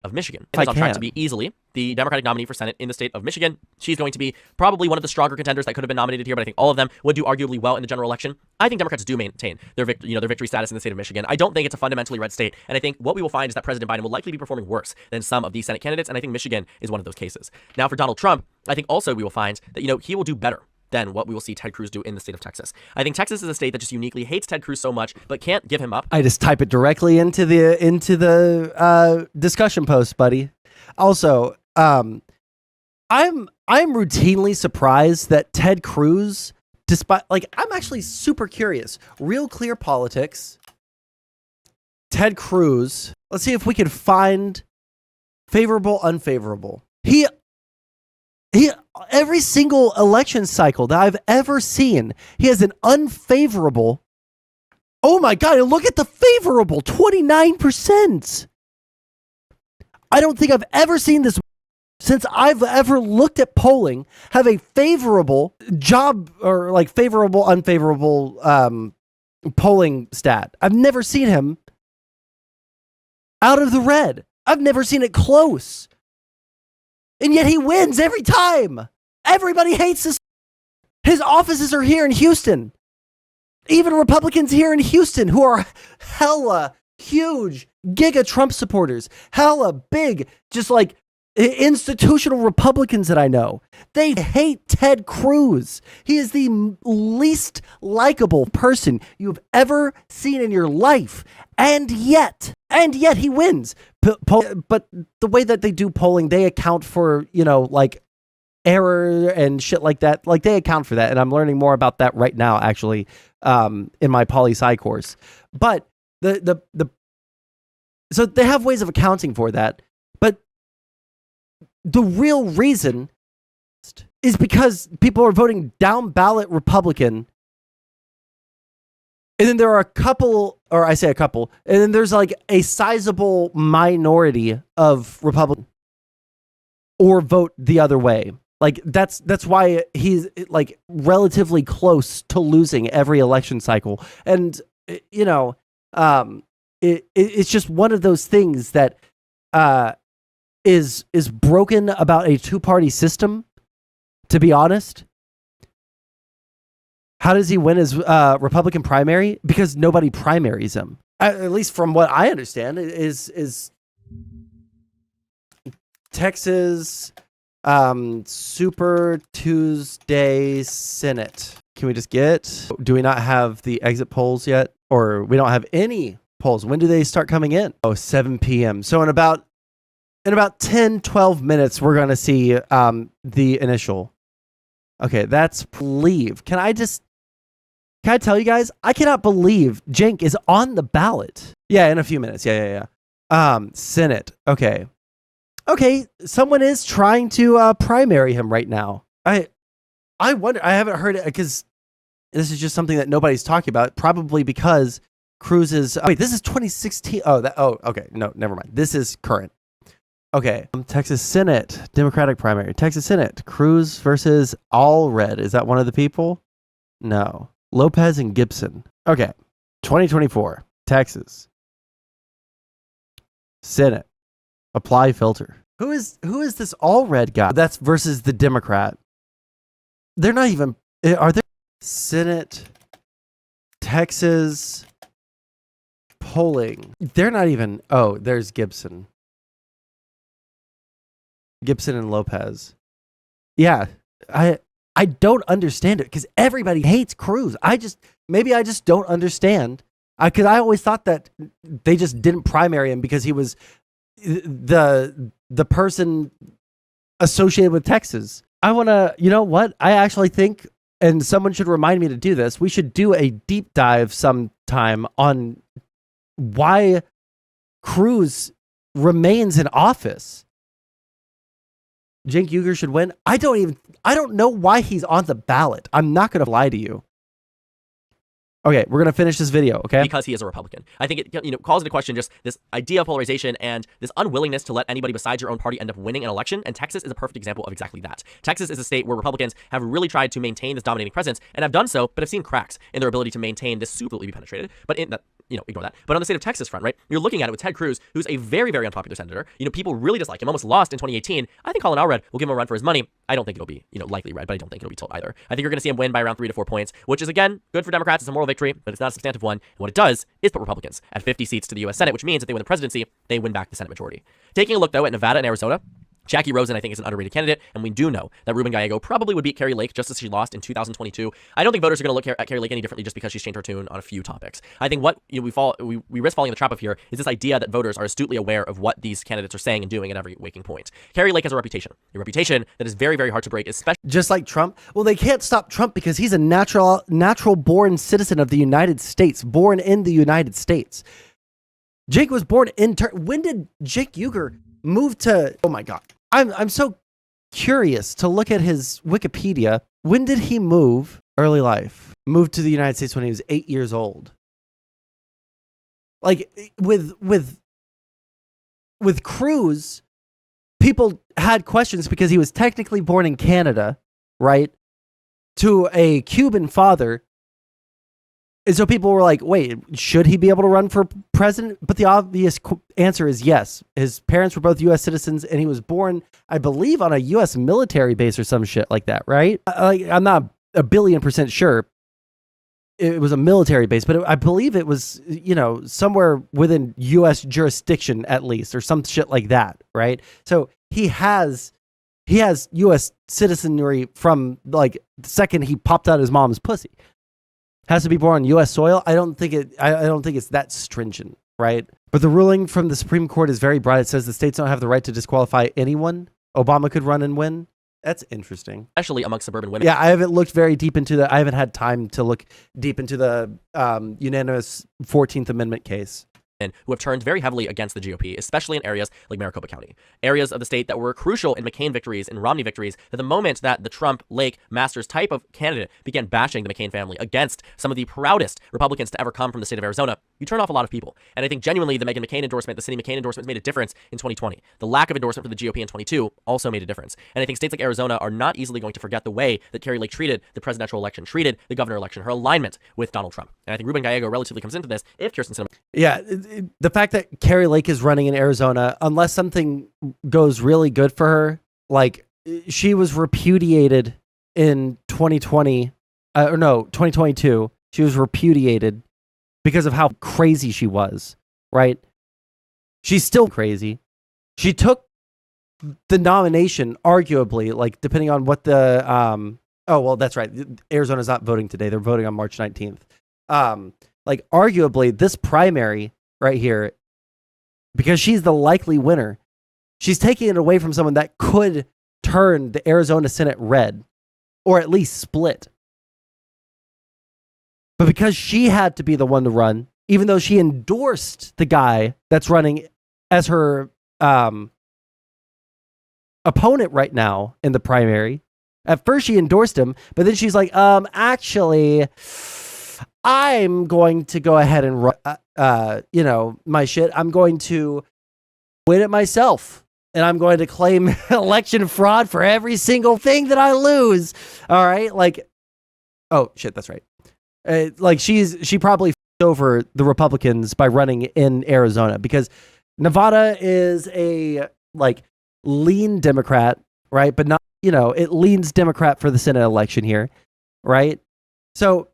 of Michigan. If I Is on track can. to be easily the Democratic nominee for Senate in the state of Michigan. She's going to be probably one of the stronger contenders that could have been nominated here, but I think all of them would do arguably well in the general election. I think Democrats do maintain their victory status in the state of Michigan. I don't think it's a fundamentally red state, and I think what we will find is that President Biden will likely be performing worse than some of these Senate candidates, and I think Michigan is one of those cases. Now, for Donald Trump, I think also we will find that he will do better than what we will see Ted Cruz do in the state of Texas. I think Texas is a state that just uniquely hates Ted Cruz so much, but can't give him up. I just type it directly into the discussion post, buddy. Also, I'm routinely surprised that Ted Cruz, despite I'm actually super curious. Real Clear Politics, Ted Cruz. Let's see if we can find favorable, unfavorable. He every single election cycle that I've ever seen, he has an unfavorable. Oh my God, look at the favorable, 29%. I don't think I've ever seen this since I've ever looked at polling have a favorable job or favorable, unfavorable polling stat. I've never seen him out of the red. I've never seen it close. And yet he wins every time. Everybody hates this. His offices are here in Houston. Even Republicans here in Houston who are hella huge giga Trump supporters, hella big, just institutional Republicans that I know. They hate Ted Cruz. He is the least likable person you've ever seen in your life. And yet he wins. But the way that they do polling, they account for, error and shit like that. They account for that. And I'm learning more about that right now, actually, in my poli-sci course. But so they have ways of accounting for that. But the real reason is because people are voting down ballot Republican. And then there are a couple, or I say a couple, and then there's a sizable minority of Republican or vote the other way. That's why he's relatively close to losing every election cycle. And it's just one of those things that is broken about a two-party system, to be honest. How does he win his Republican primary? Because nobody primaries him. At least from what I understand, is Texas Super Tuesday Senate. Can we just get? Do we not have the exit polls yet? Or we don't have any polls? When do they start coming in? 7 p.m. So in about 10, 12 minutes, we're going to see the initial. Okay, that's believe. Can I tell you guys? I cannot believe Cenk is on the ballot. Yeah, in a few minutes. Yeah. Senate. Okay, someone is trying to primary him right now. I wonder. I haven't heard it because this is just something that nobody's talking about. Probably because Cruz is. Wait, this is 2016. Okay. No, never mind. This is current. Okay. Texas Senate Democratic primary. Texas Senate Cruz versus Allred. Is that one of the people? No. Lopez and Gibson. Okay. 2024. Texas Senate. Apply filter. Who is this Allred guy? That's versus the Democrat. They're not even. Are they? Senate. Texas. Polling. They're not even. Oh, there's Gibson. Gibson and Lopez. Yeah. I don't understand it because everybody hates Cruz. Maybe I just don't understand. Because I always thought that they just didn't primary him because he was the person associated with Texas. I want to, you know what? I actually think, and someone should remind me to do this, we should do a deep dive sometime on why Cruz remains in office. Cenk Uygur should win. I don't know why he's on the ballot. I'm not going to lie to you. Okay, we're gonna finish this video, okay? because he is a Republican. I think it calls into question just this idea of polarization and this unwillingness to let anybody besides your own party end up winning an election. And Texas is a perfect example of exactly that. Texas is a state where Republicans have really tried to maintain this dominating presence and have done so, but have seen cracks in their ability to maintain this super be penetrated. But in that, ignore that. But on the state of Texas front, right, you're looking at it with Ted Cruz, who's a very, very unpopular senator. People really dislike him, almost lost in 2018. I think Colin Allred will give him a run for his money. I don't think it'll be, likely red, but I don't think it'll be tilt either. I think you're going to see him win by around 3 to 4 points, which is, again, good for Democrats. It's a moral victory, but it's not a substantive one. And what it does is put Republicans at 50 seats to the U.S. Senate, which means if they win the presidency, they win back the Senate majority. Taking a look, though, at Nevada and Arizona, Jackie Rosen, I think, is an underrated candidate, and we do know that Ruben Gallego probably would beat Carrie Lake just as she lost in 2022. I don't think voters are going to look at Carrie Lake any differently just because she's changed her tune on a few topics. I think what we risk falling in the trap of here is this idea that voters are astutely aware of what these candidates are saying and doing at every waking point. Carrie Lake has a reputation that is very, very hard to break, especially just like Trump. Well, they can't stop Trump because he's a natural born citizen of the United States, born in the United States. Jake was born in when did Jake Uger move to? Oh my God. I'm so curious to look at his Wikipedia. When did he move? Early life. Moved to the United States when he was 8 years old. Like with Cruz, people had questions because he was technically born in Canada, right? To a Cuban father. And so people were like, wait, should he be able to run for president? But the obvious answer is yes. His parents were both U.S. citizens, and he was born, I believe, on a U.S. military base or some shit like that, right? I'm not 1,000,000,000% sure it was a military base, but I believe it was, somewhere within U.S. jurisdiction at least, or some shit like that, right? So he has U.S. citizenry from, like, the second he popped out his mom's pussy. Has to be born on U.S. soil. I don't think it's that stringent, right? But the ruling from the Supreme Court is very broad. It says the states don't have the right to disqualify anyone. Obama could run and win. That's interesting, especially amongst suburban women. Yeah, I haven't looked very deep into that. I haven't had time to look deep into the unanimous 14th Amendment case. Who have turned very heavily against the GOP, especially in areas like Maricopa County, areas of the state that were crucial in McCain victories and Romney victories, that the moment that the Trump, Lake, Masters type of candidate began bashing the McCain family against some of the proudest Republicans to ever come from the state of Arizona, you turn off a lot of people. And I think genuinely the Meghan McCain endorsement, the Cindy McCain endorsements made a difference in 2020. The lack of endorsement for the GOP in 22 also made a difference. And I think states like Arizona are not easily going to forget the way that Carrie Lake treated the presidential election, treated the governor election, her alignment with Donald Trump. And I think Ruben Gallego relatively comes into this if Kirsten Sinema. Yeah, the fact that Carrie Lake is running in Arizona, unless something goes really good for her, like she was repudiated in 2022. She was repudiated because of how crazy she was, right? She's still crazy. She took the nomination, arguably, like depending on what the, oh, well, that's right. Arizona's not voting today. They're voting on March 19th. Like arguably this primary right here, because she's the likely winner, she's taking it away from someone that could turn the Arizona Senate red, or at least split. But because she had to be the one to run, even though she endorsed the guy that's running as her opponent right now in the primary, at first she endorsed him, but then she's like, actually, I'm going to go ahead and run, my shit. I'm going to win it myself. And I'm going to claim election fraud for every single thing that I lose. All right. Like, oh shit, that's right. Like she probably f***ed over the Republicans by running in Arizona, because Nevada is a like lean Democrat, right? But not, it leans Democrat for the Senate election here, right? So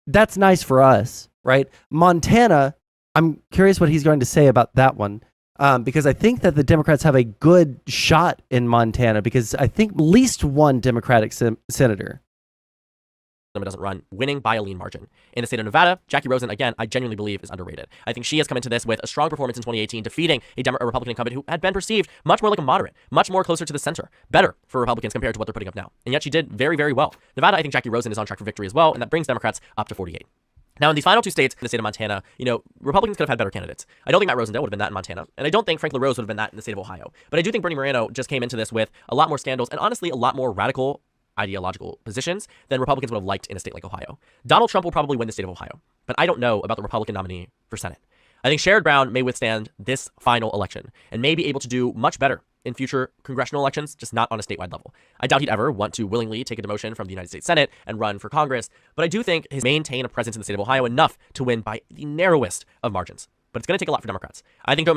that's nice for us, right? Montana, I'm curious what he's going to say about that one. Because I think that the Democrats have a good shot in Montana, because I think at least one Democratic senator doesn't run, winning by a lean margin. In the state of Nevada, Jackie Rosen, again, I genuinely believe is underrated. I think she has come into this with a strong performance in 2018, defeating a Republican incumbent who had been perceived much more like a moderate, much more closer to the center, better for Republicans compared to what they're putting up now. And yet she did very, very well. Nevada, I think Jackie Rosen is on track for victory as well, and that brings Democrats up to 48. Now, in these final two states, in the state of Montana, Republicans could have had better candidates. I don't think Matt Rosendale would have been that in Montana, and I don't think Frank LaRose would have been that in the state of Ohio. But I do think Bernie Moreno just came into this with a lot more scandals and honestly a lot more radical ideological positions than Republicans would have liked in a state like Ohio. Donald Trump will probably win the state of Ohio, but I don't know about the Republican nominee for Senate. I think Sherrod Brown may withstand this final election and may be able to do much better in future congressional elections, just not on a statewide level. I doubt he'd ever want to willingly take a demotion from the United States Senate and run for Congress, but I do think he'll maintain a presence in the state of Ohio enough to win by the narrowest of margins. But it's going to take a lot for Democrats. I think I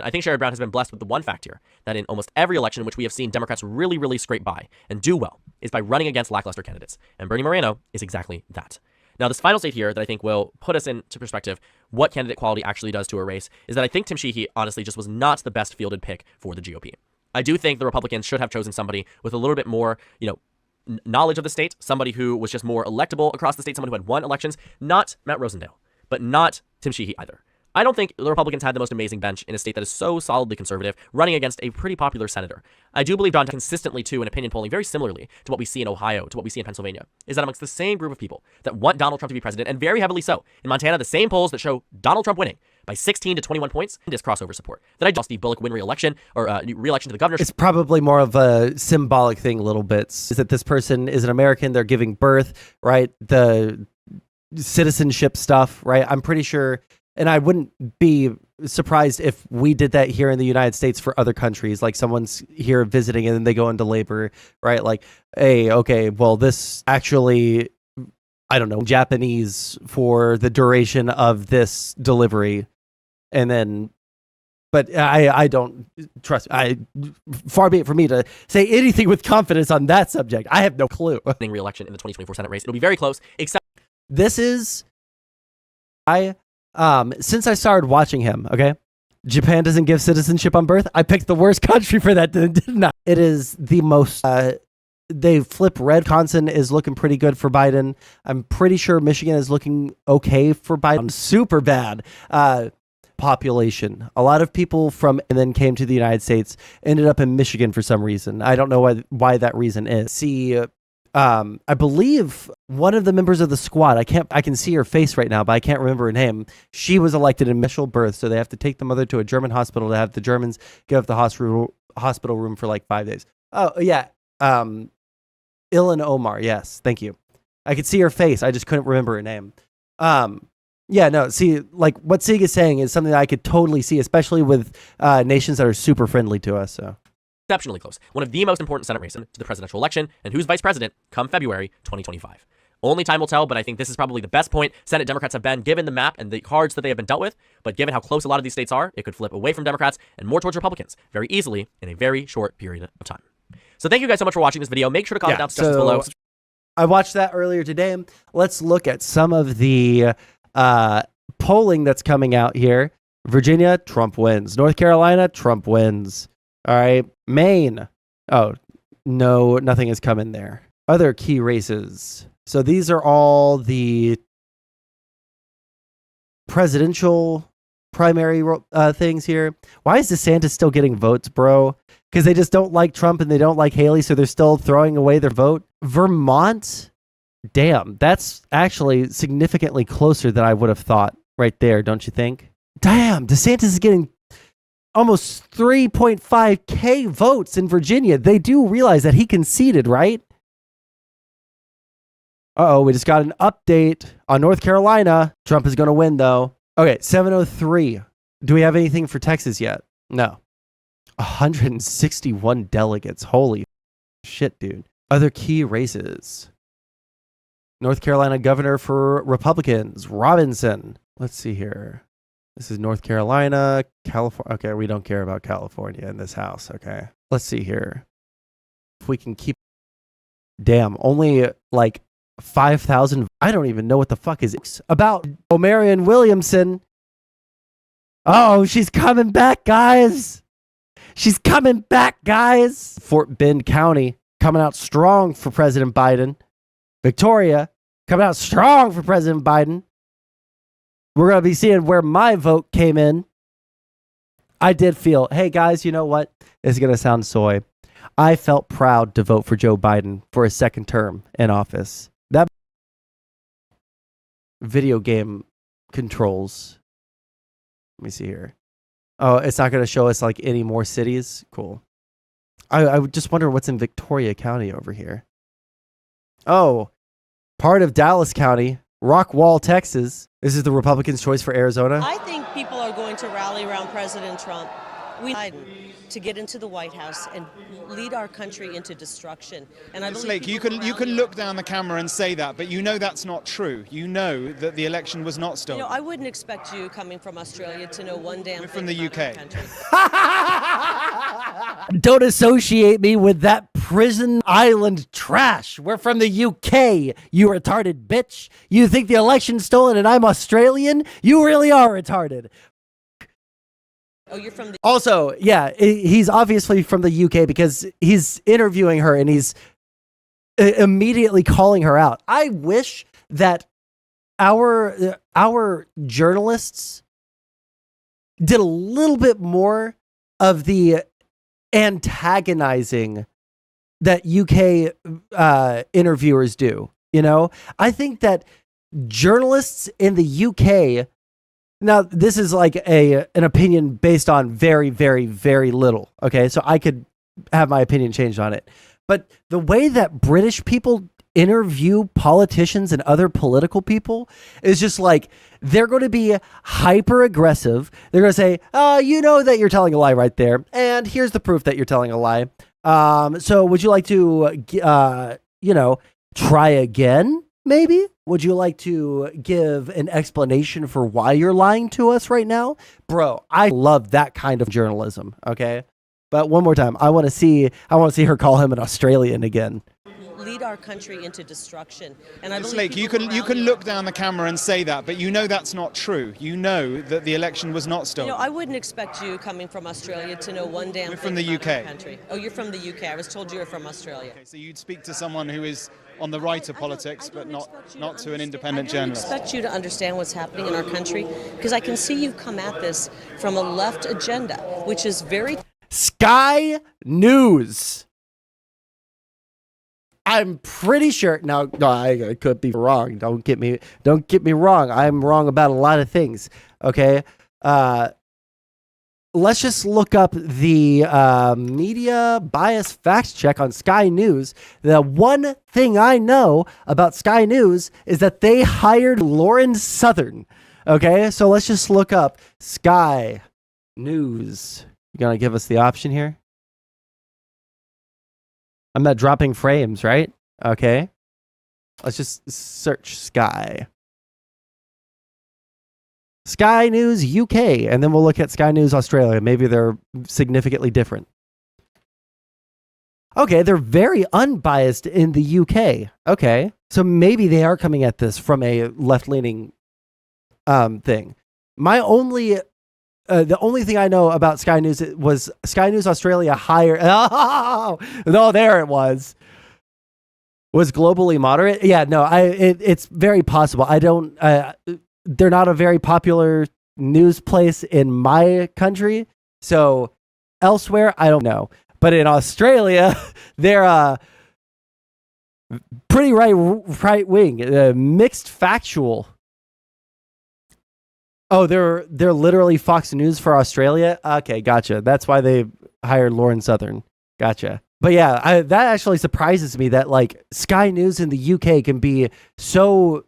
think Sherrod Brown has been blessed with the one fact here that in almost every election in which we have seen Democrats really, really scrape by and do well is by running against lackluster candidates. And Bernie Moreno is exactly that. Now, this final state here that I think will put us into perspective what candidate quality actually does to a race is that I think Tim Sheehy honestly just was not the best fielded pick for the GOP. I do think the Republicans should have chosen somebody with a little bit more, knowledge of the state, somebody who was just more electable across the state, someone who had won elections, not Matt Rosendale, but not Tim Sheehy either. I don't think the Republicans had the most amazing bench in a state that is so solidly conservative, running against a pretty popular senator. I do believe Don consistently, too, in opinion polling, very similarly to what we see in Ohio, to what we see in Pennsylvania, is that amongst the same group of people that want Donald Trump to be president, and very heavily so. In Montana, the same polls that show Donald Trump winning by 16 to 21 points, this crossover support. That I just Steve Bullock win re-election, or re-election to the governorship. It's probably more of a symbolic thing, little bits. Is that this person is an American, they're giving birth, right? The citizenship stuff, right? I'm pretty sure, and I wouldn't be surprised if we did that here in the United States for other countries, like someone's here visiting and then they go into labor, right? Like, hey, okay, well, this actually, I don't know, Japanese for the duration of this delivery. And then, but I don't trust, far be it for me to say anything with confidence on that subject. I have no clue. Re-election in the 2024 Senate race. It'll be very close, except this is, since I started watching him, okay, Japan doesn't give citizenship on birth. I picked the worst country for that, didn't I? It is the most, they flip red. Wisconsin is looking pretty good for Biden. I'm pretty sure Michigan is looking okay for Biden. Super bad. Population. A lot of people from and then came to the United States, ended up in Michigan for some reason. I don't know why that reason is. See, I believe one of the members of the squad, I can see her face right now, but I can't remember her name. She was elected in initial birth, so they have to take the mother to a German hospital to have the Germans give up the hospital room for like 5 days. Oh, yeah. Ilhan Omar. Yes. Thank you. I could see her face. I just couldn't remember her name. Yeah, no, see, like what Sig is saying is something that I could totally see, especially with nations that are super friendly to us. So exceptionally close. One of the most important Senate races to the presidential election and who's vice president come February 2025. Only time will tell, but I think this is probably the best point Senate Democrats have been given the map and the cards that they have been dealt with. But given how close a lot of these states are, it could flip away from Democrats and more towards Republicans very easily in a very short period of time. So thank you guys so much for watching this video. Make sure to comment down suggestions below. I watched that earlier today. Let's look at some of the polling that's coming out here. Virginia, Trump wins. North Carolina, Trump wins. All right. Maine. Oh, no, nothing has come in there. Other key races. So these are all the presidential primary things here. Why is DeSantis still getting votes, bro? Because they just don't like Trump and they don't like Haley, so they're still throwing away their vote. Vermont, damn, that's actually significantly closer than I would have thought right there, don't you think? Damn, DeSantis is getting almost 3.5K votes in Virginia. They do realize that he conceded, right? Uh-oh, we just got an update on North Carolina. Trump is going to win, though. Okay, 703. Do we have anything for Texas yet? No. 161 delegates. Holy shit, dude. Other key races. North Carolina governor for Republicans, Robinson. Let's see here. This is North Carolina, California. Okay, we don't care about California in this house. Okay, let's see here. If we can keep. Damn, only like 5,000. I don't even know what the fuck is about. O'Marion Williamson. Oh, she's coming back, guys. She's coming back, guys. Fort Bend County coming out strong for President Biden. Victoria coming out strong for President Biden. We're going to be seeing where my vote came in. I did feel, hey guys, you know what? It's going to sound soy. I felt proud to vote for Joe Biden for a second term in office. That video game controls. Let me see here. Oh, it's not going to show us like any more cities. Cool. I would just wonder what's in Victoria County over here. Oh, part of Dallas County, Rockwall, Texas. This is the Republicans' choice for Arizona. I think people are going to rally around President Trump. We Biden to get into the White House and lead our country into destruction. And I Ms. believe Lake, you can look down the camera and say that, but you know that's not true. You know that the election was not stolen. I wouldn't expect you coming from Australia to know one damn We're thing from the about our UK. country. Don't associate me with that prison island trash. We're from the UK, you retarded bitch. You think the election's stolen and I'm Australian? You really are retarded. Oh, you're from the Also, yeah, he's obviously from the UK because he's interviewing her and he's immediately calling her out. I wish that our journalists did a little bit more of the antagonizing that UK interviewers do. You know, I think that journalists in the UK. Now, this is like an opinion based on very, very, very little. Okay, so I could have my opinion changed on it. But the way that British people interview politicians and other political people is just like, they're going to be hyper aggressive. They're going to say, you know that you're telling a lie right there. And here's the proof that you're telling a lie. So would you like to, try again? Maybe? Would you like to give an explanation for why you're lying to us right now? Bro, I love that kind of journalism, okay? But one more time, I want to see her call him an Australian again. lead our country into destruction. And I Ms. believe Lake, you can look down the camera and say that, but you know that's not true. You know that the election was not stolen. I wouldn't expect you coming from Australia to know one damn We're thing from the about our UK. country. Oh, you're from the UK. I was told you were from Australia. Okay, so you'd speak to someone who is on the right of politics, but not to an independent I journalist. don't expect you to understand what's happening in our country because I can see you come at this from a left agenda, which is very Sky News. I'm pretty sure. Now, no, I could be wrong. Don't get me wrong. I'm wrong about a lot of things. Okay. Let's just look up the media bias fact check on Sky News. The one thing I know about Sky News is that they hired Lauren Southern. Okay, so let's just look up Sky News. You gonna give us the option here? I'm not dropping frames, right? Okay. Let's just search Sky. Sky News UK, and then we'll look at Sky News Australia. Maybe they're significantly different. Okay, they're very unbiased in the UK. Okay, so maybe they are coming at this from a left-leaning thing. The only thing I know about Sky News was Sky News Australia hired. Oh no, there it was. Was globally moderate? Yeah, no, it's very possible. I don't. They're not a very popular news place in my country. So elsewhere, I don't know. But in Australia, they're pretty right wing, mixed factual. Oh, they're literally Fox News for Australia. Okay, gotcha. That's why they hired Lauren Southern. Gotcha. But yeah, that actually surprises me that like Sky News in the UK can be so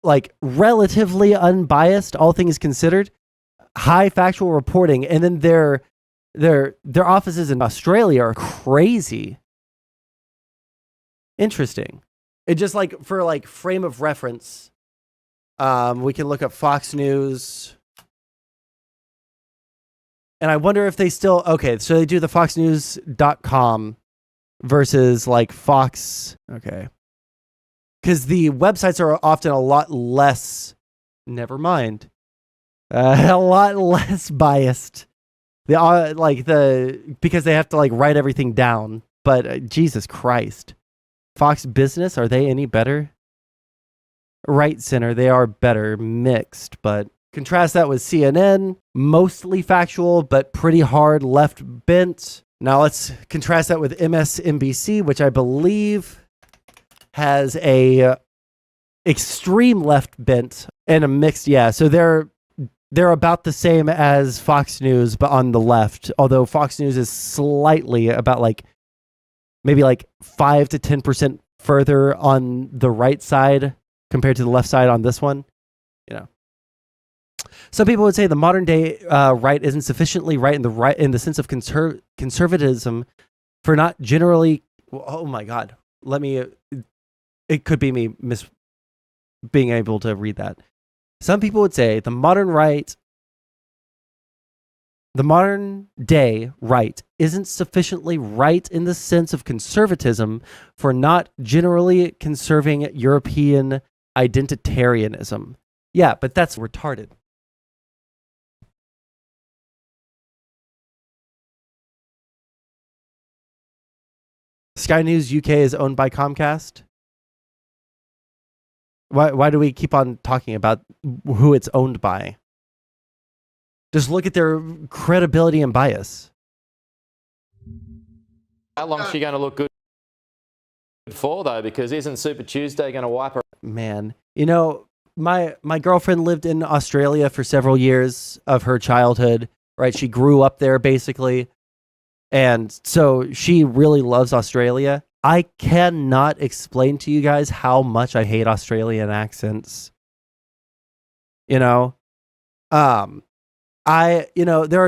like relatively unbiased, all things considered, high factual reporting, and then their offices in Australia are crazy. Interesting. It just like for like frame of reference, we can look up Fox News. And I wonder if they still okay, so they do the foxnews.com versus like Fox. Okay. Because the websites are often a lot less, never mind, a lot less biased. Because they have to like write everything down. But Jesus Christ, Fox Business, are they any better? Right Center, they are better, mixed. But contrast that with CNN, mostly factual but pretty hard left bent. Now let's contrast that with MSNBC, which I believe has a extreme left bent and a mixed, yeah. So they're about the same as Fox News, but on the left. Although Fox News is slightly about like maybe like 5 to 10% further on the right side compared to the left side on this one. Some people would say the modern day right isn't sufficiently right in the sense of conservatism for not generally. Oh my God! It could be me being able to read that. Some people would say the modern day right isn't sufficiently right in the sense of conservatism for not generally conserving European identitarianism. Yeah, but that's retarded. Sky News UK is owned by Comcast. Why do we keep on talking about who it's owned by? Just look at their credibility and bias. How long is she going to look good for, though? Because isn't Super Tuesday going to wipe her? Man, my girlfriend lived in Australia for several years of her childhood, right? She grew up there, basically. And so she really loves Australia. I cannot explain to you guys how much I hate Australian accents. There are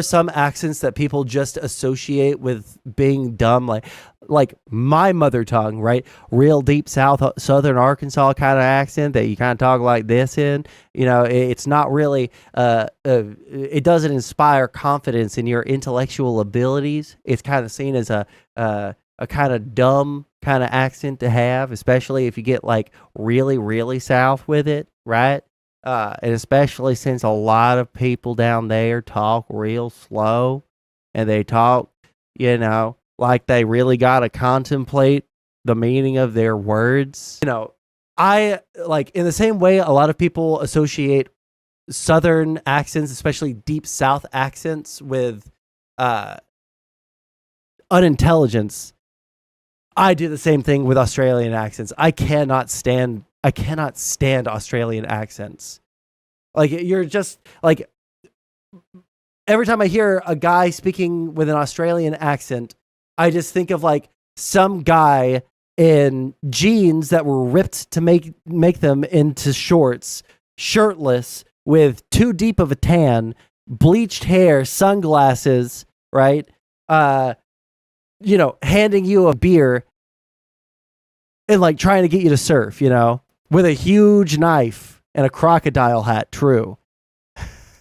some accents that people just associate with being dumb, like my mother tongue, right? Real deep southern Arkansas kind of accent that you kind of talk like this in. It's not really it doesn't inspire confidence in your intellectual abilities. It's kind of seen as a kind of dumb kind of accent to have, especially if you get like really, really south with it, right? And especially since a lot of people down there talk real slow and they talk, like they really got to contemplate the meaning of their words. I like in the same way a lot of people associate Southern accents, especially deep South accents, with unintelligence. I do the same thing with Australian accents. I cannot stand Australian accents. Like, you're just like, every time I hear a guy speaking with an Australian accent, I just think of like some guy in jeans that were ripped to make them into shorts, shirtless, with too deep of a tan, bleached hair, sunglasses, right? Handing you a beer and like trying to get you to surf, with a huge knife and a crocodile hat. True.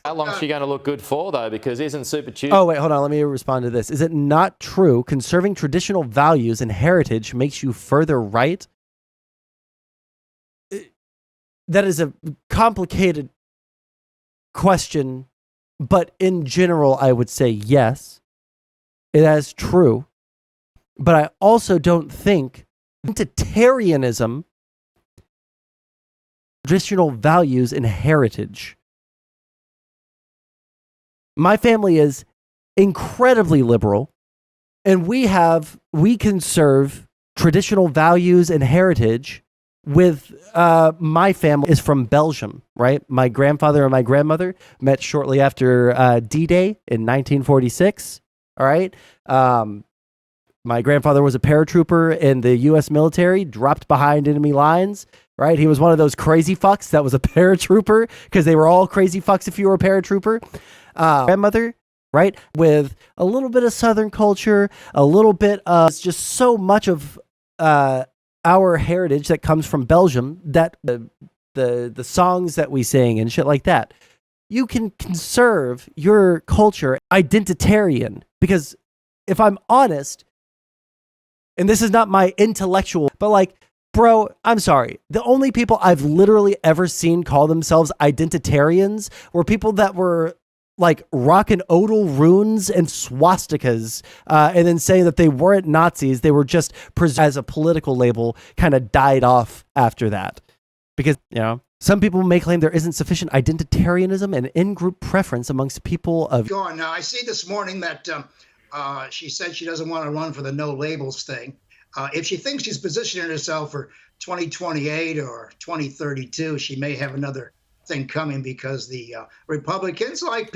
How long is she going to look good for, though? Because isn't Super Tuesday... Oh, wait, hold on. Let me respond to this. Is it not true conserving traditional values and heritage makes you further right? That is a complicated question, but in general, I would say yes, it is true. But I also don't think identitarianism, traditional values and heritage. My family is incredibly liberal, and we conserve traditional values and heritage with my family is from Belgium, right? My grandfather and my grandmother met shortly after D-Day in 1946, all right? My grandfather was a paratrooper in the U.S. military, dropped behind enemy lines, right? He was one of those crazy fucks that was a paratrooper, because they were all crazy fucks if you were a paratrooper. Grandmother, right? With a little bit of Southern culture, a little bit of just so much of our heritage that comes from Belgium, that the songs that we sing and shit like that. You can conserve your culture identitarian, because if I'm honest, and this is not my intellectual, but like, bro, I'm sorry. The only people I've literally ever seen call themselves identitarians were people that were like rocking odal runes and swastikas, and then saying that they weren't Nazis. They were just as a political label, kind of died off after that. Because, some people may claim there isn't sufficient identitarianism and in-group preference amongst people of... Gone. Now, I see this morning that she said she doesn't want to run for the no labels thing. If she thinks she's positioning herself for 2028 or 2032, she may have another thing coming, because the Republicans, like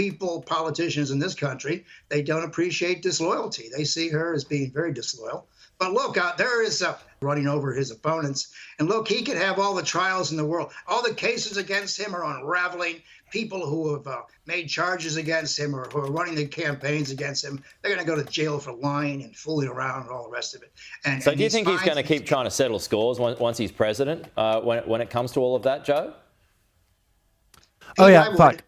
politicians in this country, they don't appreciate disloyalty. They see her as being very disloyal. But look, there is running over his opponents. And look, he can have all the trials in the world. All the cases against him are unraveling. People who have made charges against him or who are running the campaigns against him, they're going to go to jail for lying and fooling around and all the rest of it. And, so do you think he's going to keep trying to settle scores once he's president when it comes to all of that, Joe? Oh yeah, fuck.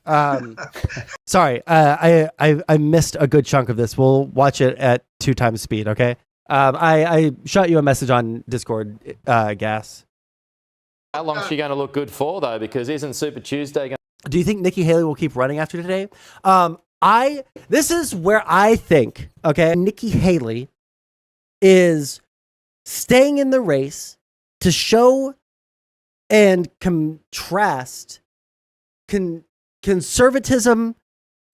Sorry, I missed a good chunk of this. We'll watch it at 2 times speed, okay? I shot you a message on Discord, Gas. How long is she going to look good for, though? Because isn't Super Tuesday going? Do you think Nikki Haley will keep running after today? This is where I think, okay, Nikki Haley is staying in the race to show and contrast conservatism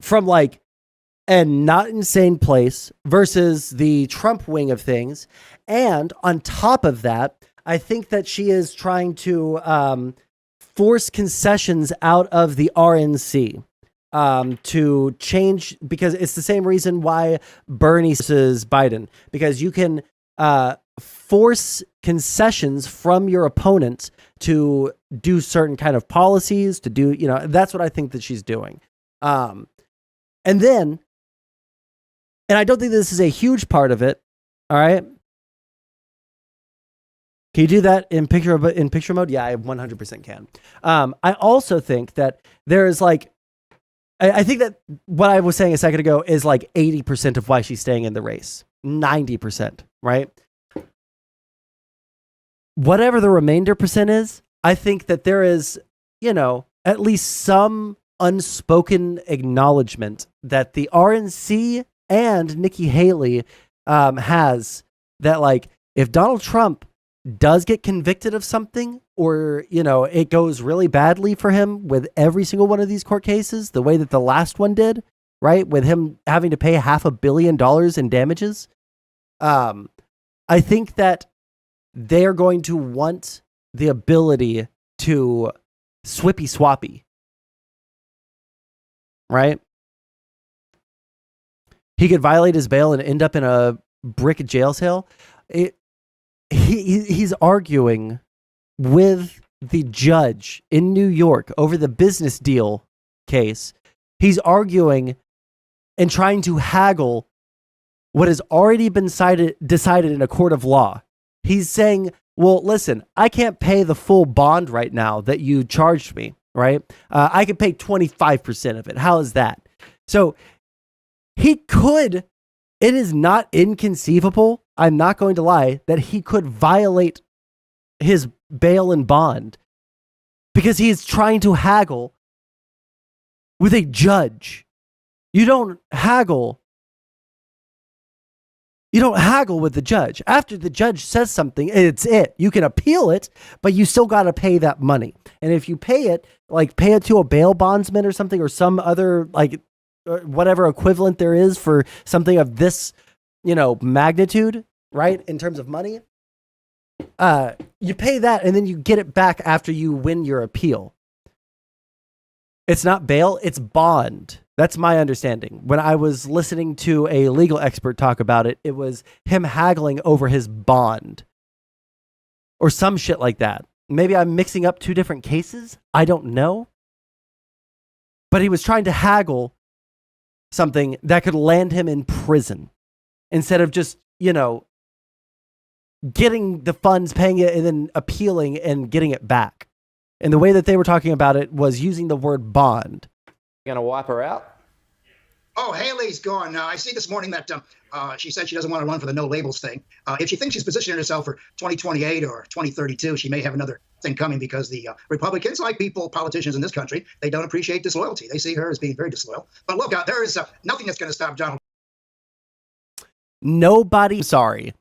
from like a not insane place versus the Trump wing of things. And on top of that, I think that she is trying to force concessions out of the RNC to change, because it's the same reason why Bernie versus Biden, because you can force concessions from your opponents to do certain kind of policies, to do, that's what I think that she's doing. And I don't think this is a huge part of it. All right. Can you do that in picture mode? Yeah, I 100% can. I also think that there is like, I think that what I was saying a second ago is like 80% of why she's staying in the race. 90%, right? Whatever the remainder percent is, I think that there is, at least some unspoken acknowledgement that the RNC and Nikki Haley has, that like, if Donald Trump does get convicted of something, or, it goes really badly for him with every single one of these court cases, the way that the last one did, right? With him having to pay $500 million in damages. I think that they're going to want the ability to swippy swappy, right? He could violate his bail and end up in a brick jail cell. He's arguing with the judge in New York over the business deal case. He's arguing and trying to haggle what has already been decided in a court of law. He's saying, well, listen, I can't pay the full bond right now that you charged me, right? I can pay 25% of it. How is that? So he could, it is not inconceivable, I'm not going to lie, that he could violate his bail and bond because he is trying to haggle with a judge. You don't haggle with the judge. After the judge says something, it's it. You can appeal it, but you still got to pay that money. And if you pay it to a bail bondsman or something, or some other whatever equivalent there is for something of this, magnitude, right? In terms of money, you pay that and then you get it back after you win your appeal. It's not bail, it's bond. That's my understanding. When I was listening to a legal expert talk about it, it was him haggling over his bond or some shit like that. Maybe I'm mixing up 2 different cases. I don't know. But he was trying to haggle something that could land him in prison instead of just, getting the funds, paying it, and then appealing and getting it back. And the way that they were talking about it was using the word bond. Going to wipe her out? Oh, Haley's gone now. I see this morning that she said she doesn't want to run for the no labels thing. If she thinks she's positioning herself for 2028 or 2032, she may have another thing coming, because the Republicans, like politicians in this country, they don't appreciate disloyalty. They see her as being very disloyal. But look, there is nothing that's going to stop Donald. Nobody, sorry.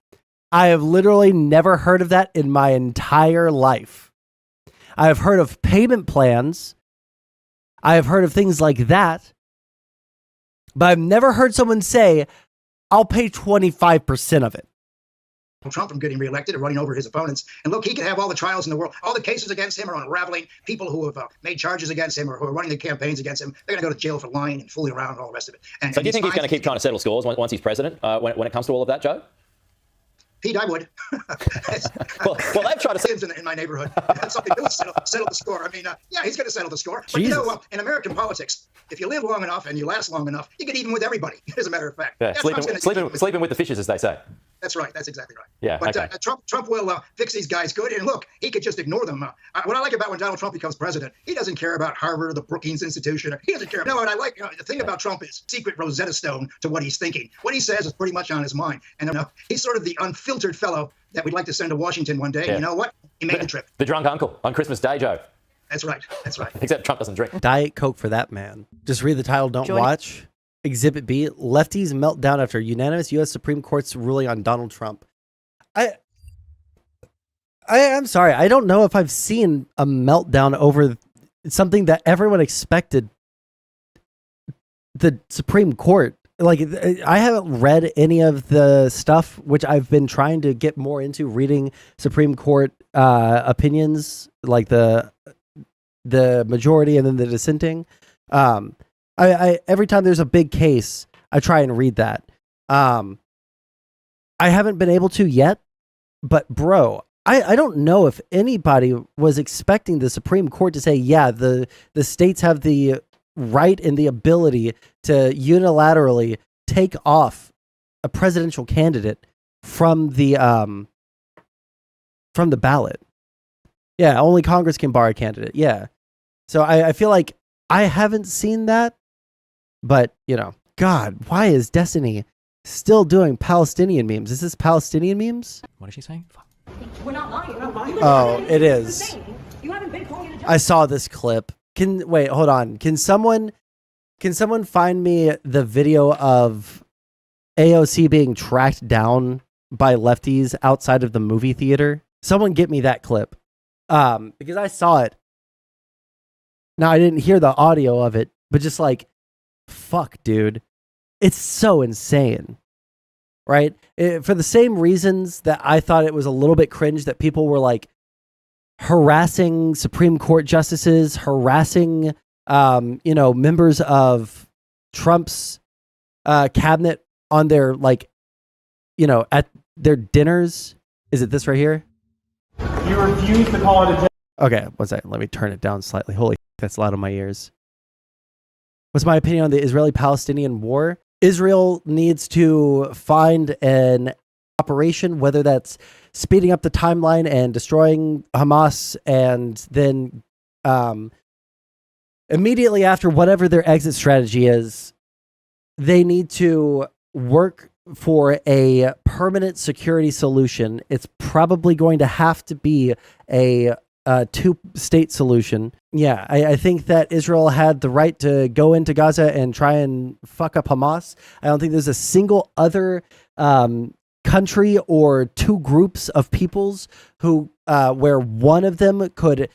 I have literally never heard of that in my entire life. I have heard of payment plans. I have heard of things like that. But I've never heard someone say, I'll pay 25% of it. Trump from getting reelected and running over his opponents. And look, he can have all the trials in the world. All the cases against him are unraveling. People who have made charges against him or who are running the campaigns against him, they're going to go to jail for lying and fooling around and all the rest of it. So do you think he's going to keep trying to settle scores once he's president when it comes to all of that, Joe? Pete, I would. well, they've tried to say Sins in my neighborhood. That's something to do with settle the score. I mean, yeah, he's going to settle the score. But you know, in American politics, if you live long enough and you last long enough, you get even with everybody. As a matter of fact, yeah, sleeping with the fishes, as they say. That's right. That's exactly right. Yeah, but okay. Trump will fix these guys good. And look, he could just ignore them. What I like about when Donald Trump becomes president, he doesn't care about Harvard or the Brookings Institution. He doesn't care. No, what I like, the thing about Trump is secret Rosetta Stone to what he's thinking. What he says is pretty much on his mind. And he's sort of the unfiltered fellow that we'd like to send to Washington one day. Yeah. You know what? He made the trip. The drunk uncle on Christmas Day, Joe. That's right. That's right. Except Trump doesn't drink. Diet Coke for that man. Just read the title, don't watch. Exhibit B, lefties melt down after unanimous U.S. Supreme Court's ruling on Donald Trump. I'm sorry. I don't know if I've seen a meltdown over something that everyone expected the Supreme Court. Like, I haven't read any of the stuff, which I've been trying to get more into, reading Supreme Court opinions, like the majority and then the dissenting. I every time there's a big case, I try and read that. I haven't been able to yet, but bro, I don't know if anybody was expecting the Supreme Court to say, yeah, the states have the right and the ability to unilaterally take off a presidential candidate from the ballot. Yeah, only Congress can bar a candidate. Yeah. So I feel like I haven't seen that, but God, why is Destiny still doing Palestinian memes? Is this Palestinian memes? What is she saying? We're not lying. We're not lying. Oh, it is. You haven't been calling it a joke. I saw this clip. Wait, hold on. Can someone find me the video of AOC being tracked down by lefties outside of the movie theater? Someone get me that clip. Because I saw it. Now, I didn't hear the audio of it, but just like, fuck, dude. It's so insane. Right? For the same reasons that I thought it was a little bit cringe that people were like harassing Supreme Court justices, harassing, members of Trump's cabinet on their, at their dinners. Is it this right here? You refuse to call it a joke. Okay, one second. Let me turn it down slightly. Holy, that's loud in my ears. What's my opinion on the Israeli-Palestinian war? Israel needs to find an operation, whether that's speeding up the timeline and destroying Hamas, and then immediately after whatever their exit strategy is, they need to work for a permanent security solution. It's probably going to have to be a two-state solution. Yeah, I think that Israel had the right to go into Gaza and try and fuck up Hamas. I don't think there's a single other country or two groups of peoples who where one of them could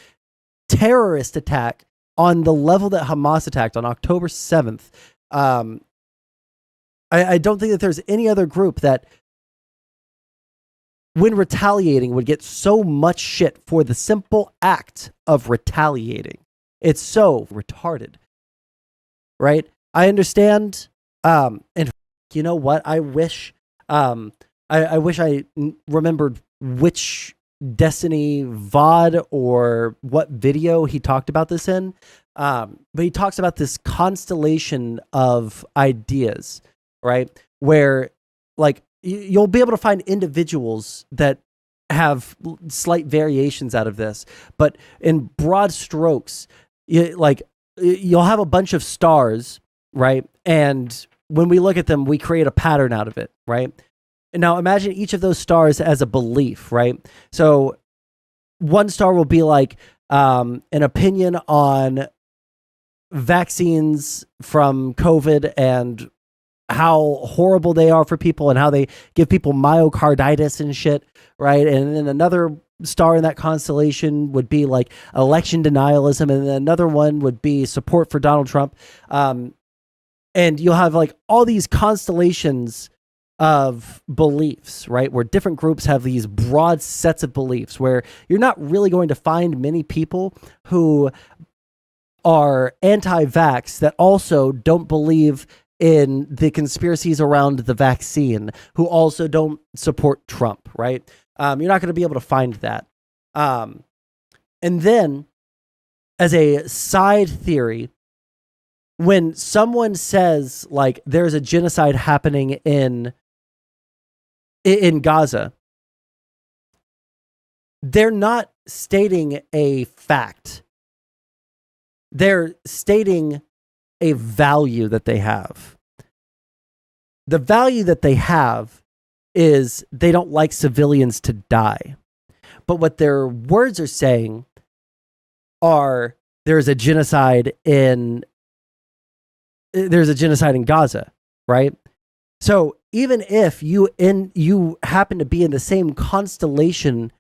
terrorist attack on the level that Hamas attacked on October 7th. I don't think that there's any other group that, when retaliating, would get so much shit for the simple act of retaliating. It's so retarded, right? I understand, and you know what? I wish I remembered which Destiny VOD or what video he talked about this in, but he talks about this constellation of ideas, right? Where, like, you'll be able to find individuals that have slight variations out of this, but in broad strokes, you'll have a bunch of stars, right? And when we look at them, we create a pattern out of it, right? And now imagine each of those stars as a belief, right? So one star will be like an opinion on vaccines from COVID and how horrible they are for people and how they give people myocarditis and shit, right? And then another star in that constellation would be like election denialism, and then another one would be support for Donald Trump. And you'll have like all these constellations of beliefs, right? Where different groups have these broad sets of beliefs where you're not really going to find many people who are anti-vax that also don't believe in the conspiracies around the vaccine who also don't support Trump, right? You're not going to be able to find that. And then, as a side theory, when someone says like there's a genocide happening in Gaza, they're not stating a fact. They're stating a value that they have. The value that they have is they don't like civilians to die. But what their words are saying are there's a genocide in Gaza, right? So even if you happen to be in the same constellation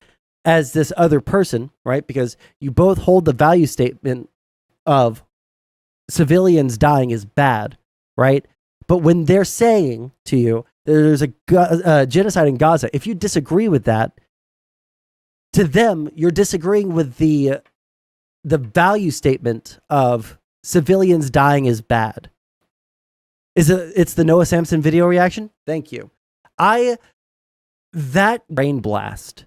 as this other person, right? Because you both hold the value statement of civilians dying is bad, right? But when they're saying to you there's a genocide in Gaza, if you disagree with that, to them you're disagreeing with the value statement of civilians dying is bad. It's the Noah Samson video reaction? Thank you. That brain blast.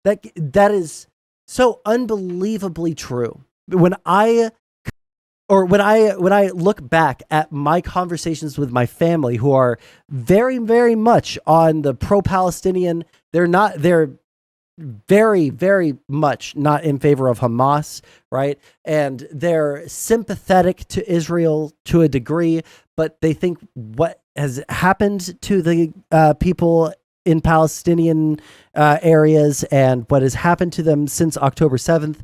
That is so unbelievably true. When I look back at my conversations with my family who are very, very much on the pro-Palestinian, they're very, very much not in favor of Hamas, right? And they're sympathetic to Israel to a degree, but they think what has happened to the people in Palestinian areas and what has happened to them since October 7th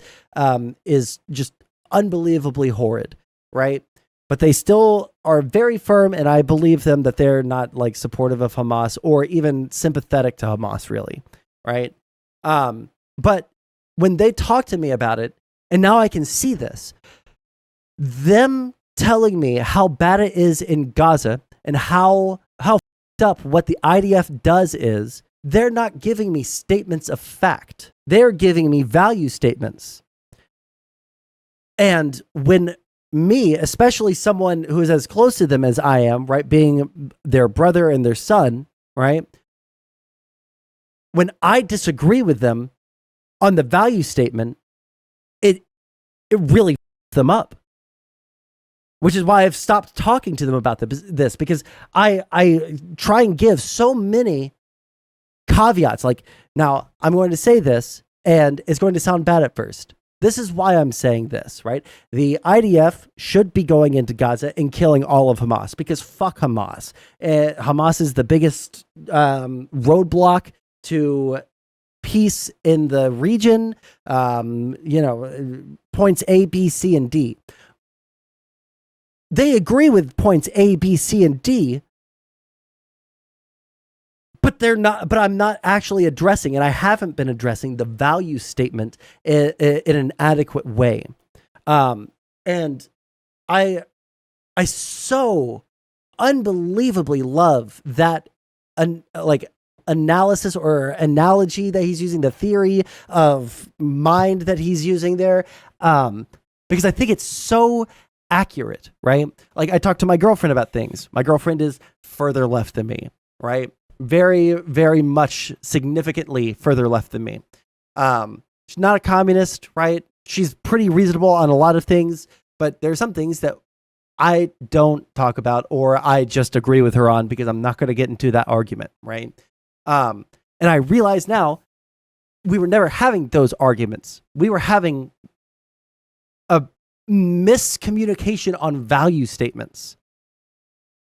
is just unbelievably horrid, right? But they still are very firm, and I believe them that they're not like supportive of Hamas or even sympathetic to Hamas, really, right? But when they talk to me about it, and now I can see this, them telling me how bad it is in Gaza and how fucked up what the IDF does is, they're not giving me statements of fact. They're giving me value statements. And when me, especially someone who is as close to them as I am, right, being their brother and their son, right, when I disagree with them on the value statement, it really f***s them up. Which is why I've stopped talking to them about this, because I try and give so many caveats. Like, now I'm going to say this, and it's going to sound bad at first. This is why I'm saying this, right? The IDF should be going into Gaza and killing all of Hamas, because fuck Hamas. Hamas is the biggest roadblock to peace in the region. Points A, B, C, and D. They agree with points A, B, C, and D, but they're not. But I'm not actually addressing, and I haven't been addressing the value statement in an adequate way. And I so unbelievably love that analysis or analogy that he's using, the theory of mind that he's using there, because I think it's so accurate, right? Like, I talk to my girlfriend about things. My girlfriend is further left than me, right? Very, very much significantly further left than me. She's not a communist, right? She's pretty reasonable on a lot of things, but there's some things that I don't talk about or I just agree with her on because I'm not going to get into that argument, right? And I realize now we were never having those arguments. We were having a miscommunication on value statements.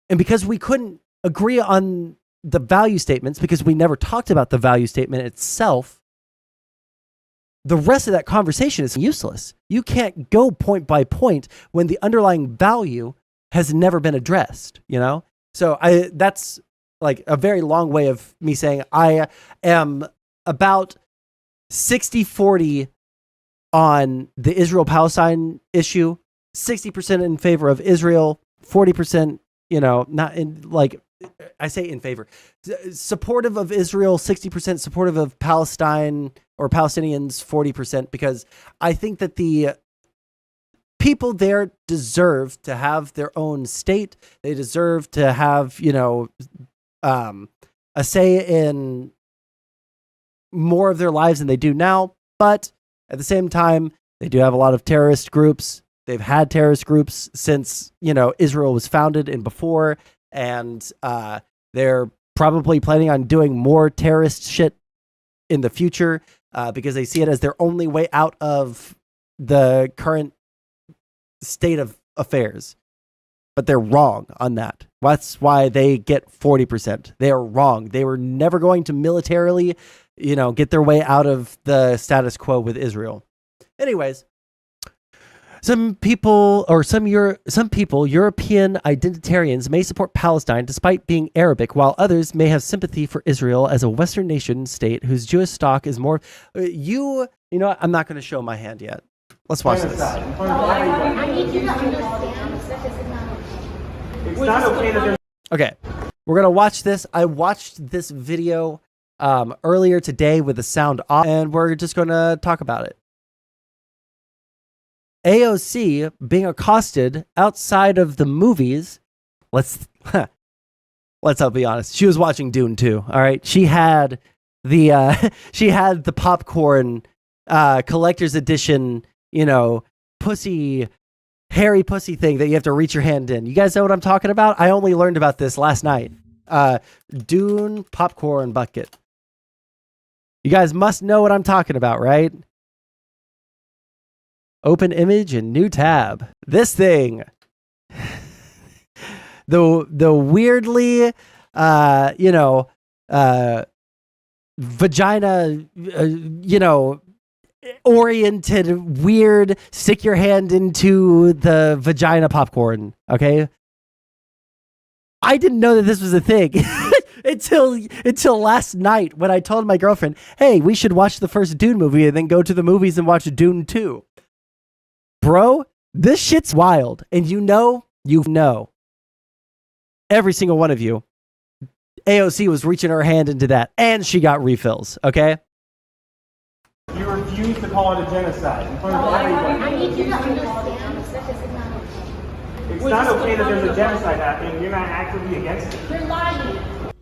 And because we couldn't agree on the value statements, because we never talked about the value statement itself, the rest of that conversation is useless. You can't go point by point when the underlying value has never been addressed, you know? So that's like a very long way of me saying I am about 60-40 on the Israel-Palestine issue, 60% in favor of Israel, 40%, not in, like, I say in favor, supportive of Israel, 60% supportive of Palestine or Palestinians, 40%, because I think that the people there deserve to have their own state. They deserve to have, a say in more of their lives than they do now. But at the same time, they do have a lot of terrorist groups. They've had terrorist groups since, Israel was founded and before. And they're probably planning on doing more terrorist shit in the future because they see it as their only way out of the current state of affairs. But they're wrong on that. That's why they get 40%. They are wrong. They were never going to militarily, get their way out of the status quo with Israel. Anyways, some people, European identitarians may support Palestine despite being Arabic, while others may have sympathy for Israel as a Western nation state whose Jewish stock is more. I'm not going to show my hand yet. Let's watch this. I need you to understand that it's not okay that there's... Okay, we're going to watch this. I watched this video earlier today with the sound off, and we're just going to talk about it. AOC being accosted outside of the movies. Let's be honest. She was watching Dune 2. All right. She had the popcorn collector's edition, hairy pussy thing that you have to reach your hand in. You guys know what I'm talking about? I only learned about this last night. Dune popcorn bucket. You guys must know what I'm talking about, right? Open image and new tab. This thing. The weirdly, vagina, oriented, weird, stick your hand into the vagina popcorn. Okay. I didn't know that this was a thing until last night when I told my girlfriend, hey, we should watch the first Dune movie and then go to the movies and watch Dune 2. Bro, this shit's wild. And you know, every single one of you, AOC was reaching her hand into that and she got refills. Okay. You refuse to call it a genocide in front of everybody. I need you to understand that this is not okay. It's not okay that there's a genocide happening. You're not actively against it. You're lying.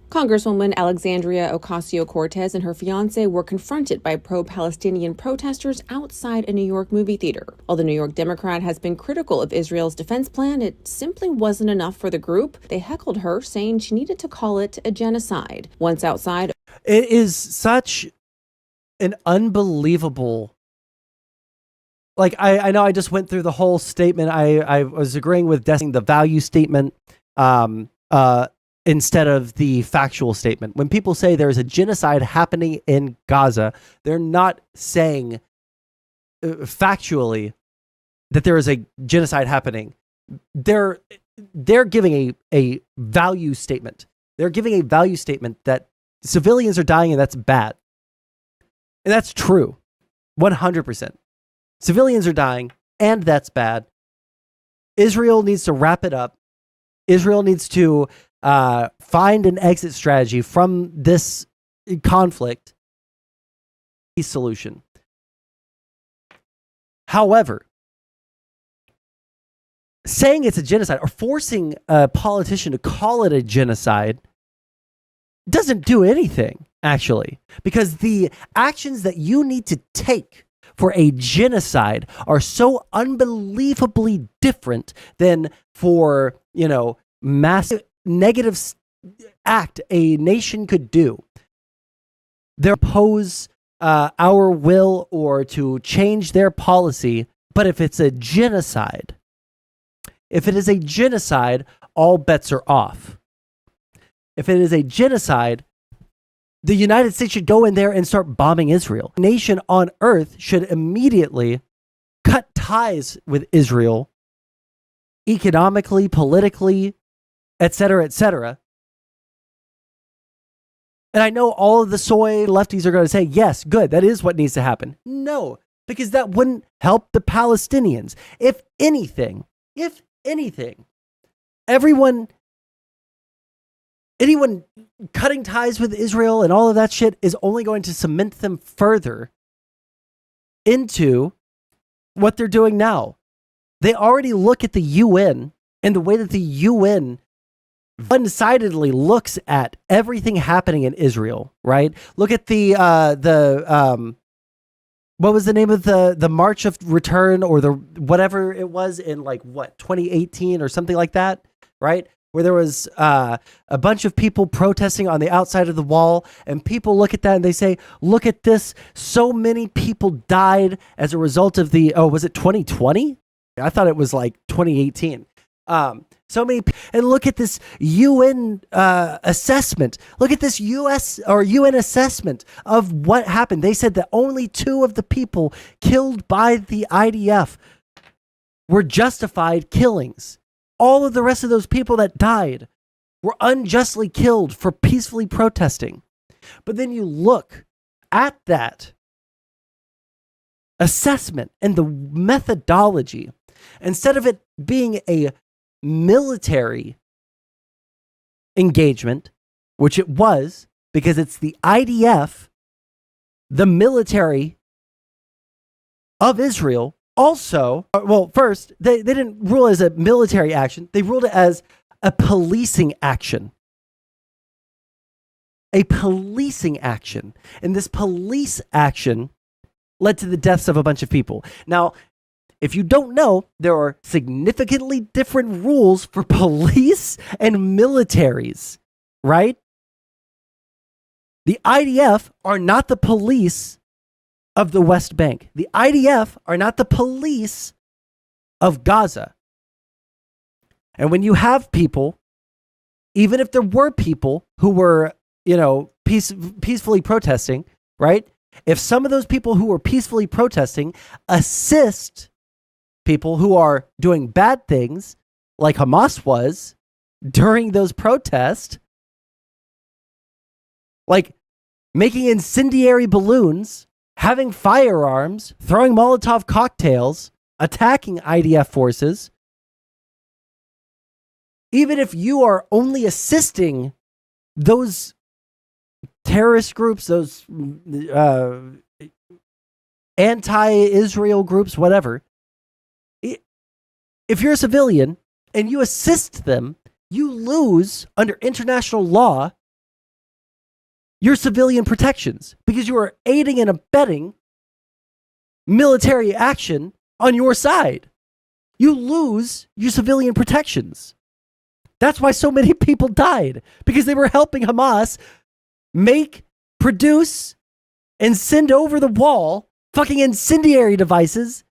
Congresswoman Alexandria Ocasio-Cortez and her fiancé were confronted by pro-Palestinian protesters outside a New York movie theater. While the New York Democrat has been critical of Israel's defense plan, it simply wasn't enough for the group. They heckled her, saying she needed to call it a genocide. Once outside, it is such an unbelievable... I know I just went through the whole statement. I was agreeing with the value statement instead of the factual statement. When people say there is a genocide happening in Gaza, they're not saying factually that there is a genocide happening. They're giving a value statement. They're giving a value statement that civilians are dying and that's bad. And that's true. 100%. Civilians are dying and that's bad. Israel needs to wrap it up. Israel needs to find an exit strategy from this conflict. Solution. However, saying it's a genocide or forcing a politician to call it a genocide doesn't do anything, actually, because the actions that you need to take for a genocide are so unbelievably different than for, massive negative act a nation could do. They oppose our will or to change their policy, but if it's a genocide, all bets are off. If it is a genocide, the United States should go in there and start bombing Israel. A nation on earth should immediately cut ties with Israel economically, politically, etc., etc. And I know all of the soy lefties are going to say, yes, good, that is what needs to happen. No, because that wouldn't help the Palestinians. If anything, anyone cutting ties with Israel and all of that shit is only going to cement them further into what they're doing now. They already look at the UN and the way that the UN one-sidedly looks at everything happening in Israel, right? Look at the what was the name of the March of Return, or the whatever it was in 2018 or something like that, right? Where there was a bunch of people protesting on the outside of the wall, and people look at that and they say, look at this, so many people died as a result of was it 2020? I thought it was 2018. So many, and look at this UN assessment. Look at this UN assessment of what happened. They said that only 2 of the people killed by the IDF were justified killings. All of the rest of those people that died were unjustly killed for peacefully protesting. But then you look at that assessment and the methodology. Instead of it being a military engagement, which it was, because it's the IDF, the military of Israel. Also, first, they didn't rule it as a military action. They ruled it as a policing action. A policing action. And this police action led to the deaths of a bunch of people. Now, if you don't know, there are significantly different rules for police and militaries, right? The IDF are not the police of the West Bank. The IDF are not the police of Gaza. And when you have people, even if there were people who were, peacefully protesting, right? If some of those people who were peacefully protesting assist people who are doing bad things, like Hamas was during those protests, like making incendiary balloons, having firearms, throwing Molotov cocktails, attacking IDF forces, even if you are only assisting those terrorist groups, those anti-Israel groups, whatever, if you're a civilian and you assist them, you lose, under international law, your civilian protections, because you are aiding and abetting military action on your side. You lose your civilian protections. That's why so many people died, because they were helping Hamas make, produce, and send over the wall fucking incendiary devices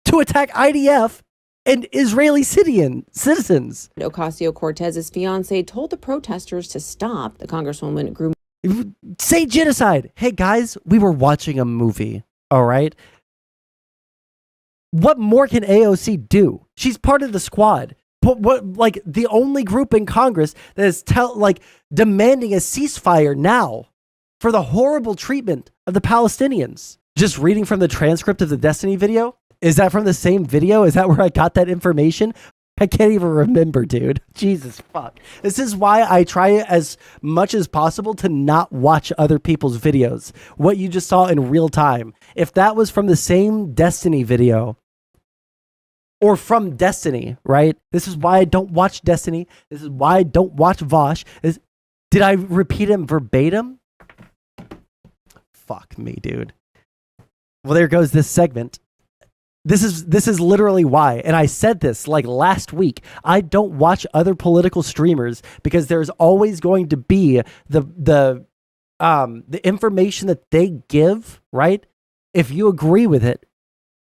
to attack IDF and Israeli citizens. Ocasio-Cortez's fiance told the protesters to stop. The congresswoman grew. Say genocide. Hey guys, we were watching a movie, all right? What more can AOC do? She's part of the squad. What the only group in Congress that is demanding a ceasefire now for the horrible treatment of the Palestinians. Just reading from the transcript of the Destiny video. Is that from the same video? Is that where I got that information? I can't even remember, dude. Jesus fuck. This is why I try as much as possible to not watch other people's videos. What you just saw in real time. If that was from the same Destiny video, or from Destiny, right? This is why I don't watch Destiny. This is why I don't watch Vosh. Did I repeat him verbatim? Fuck me, dude. Well, there goes this segment. This is literally why. And I said this last week. I don't watch other political streamers because there's always going to be the information that they give, right? If you agree with it,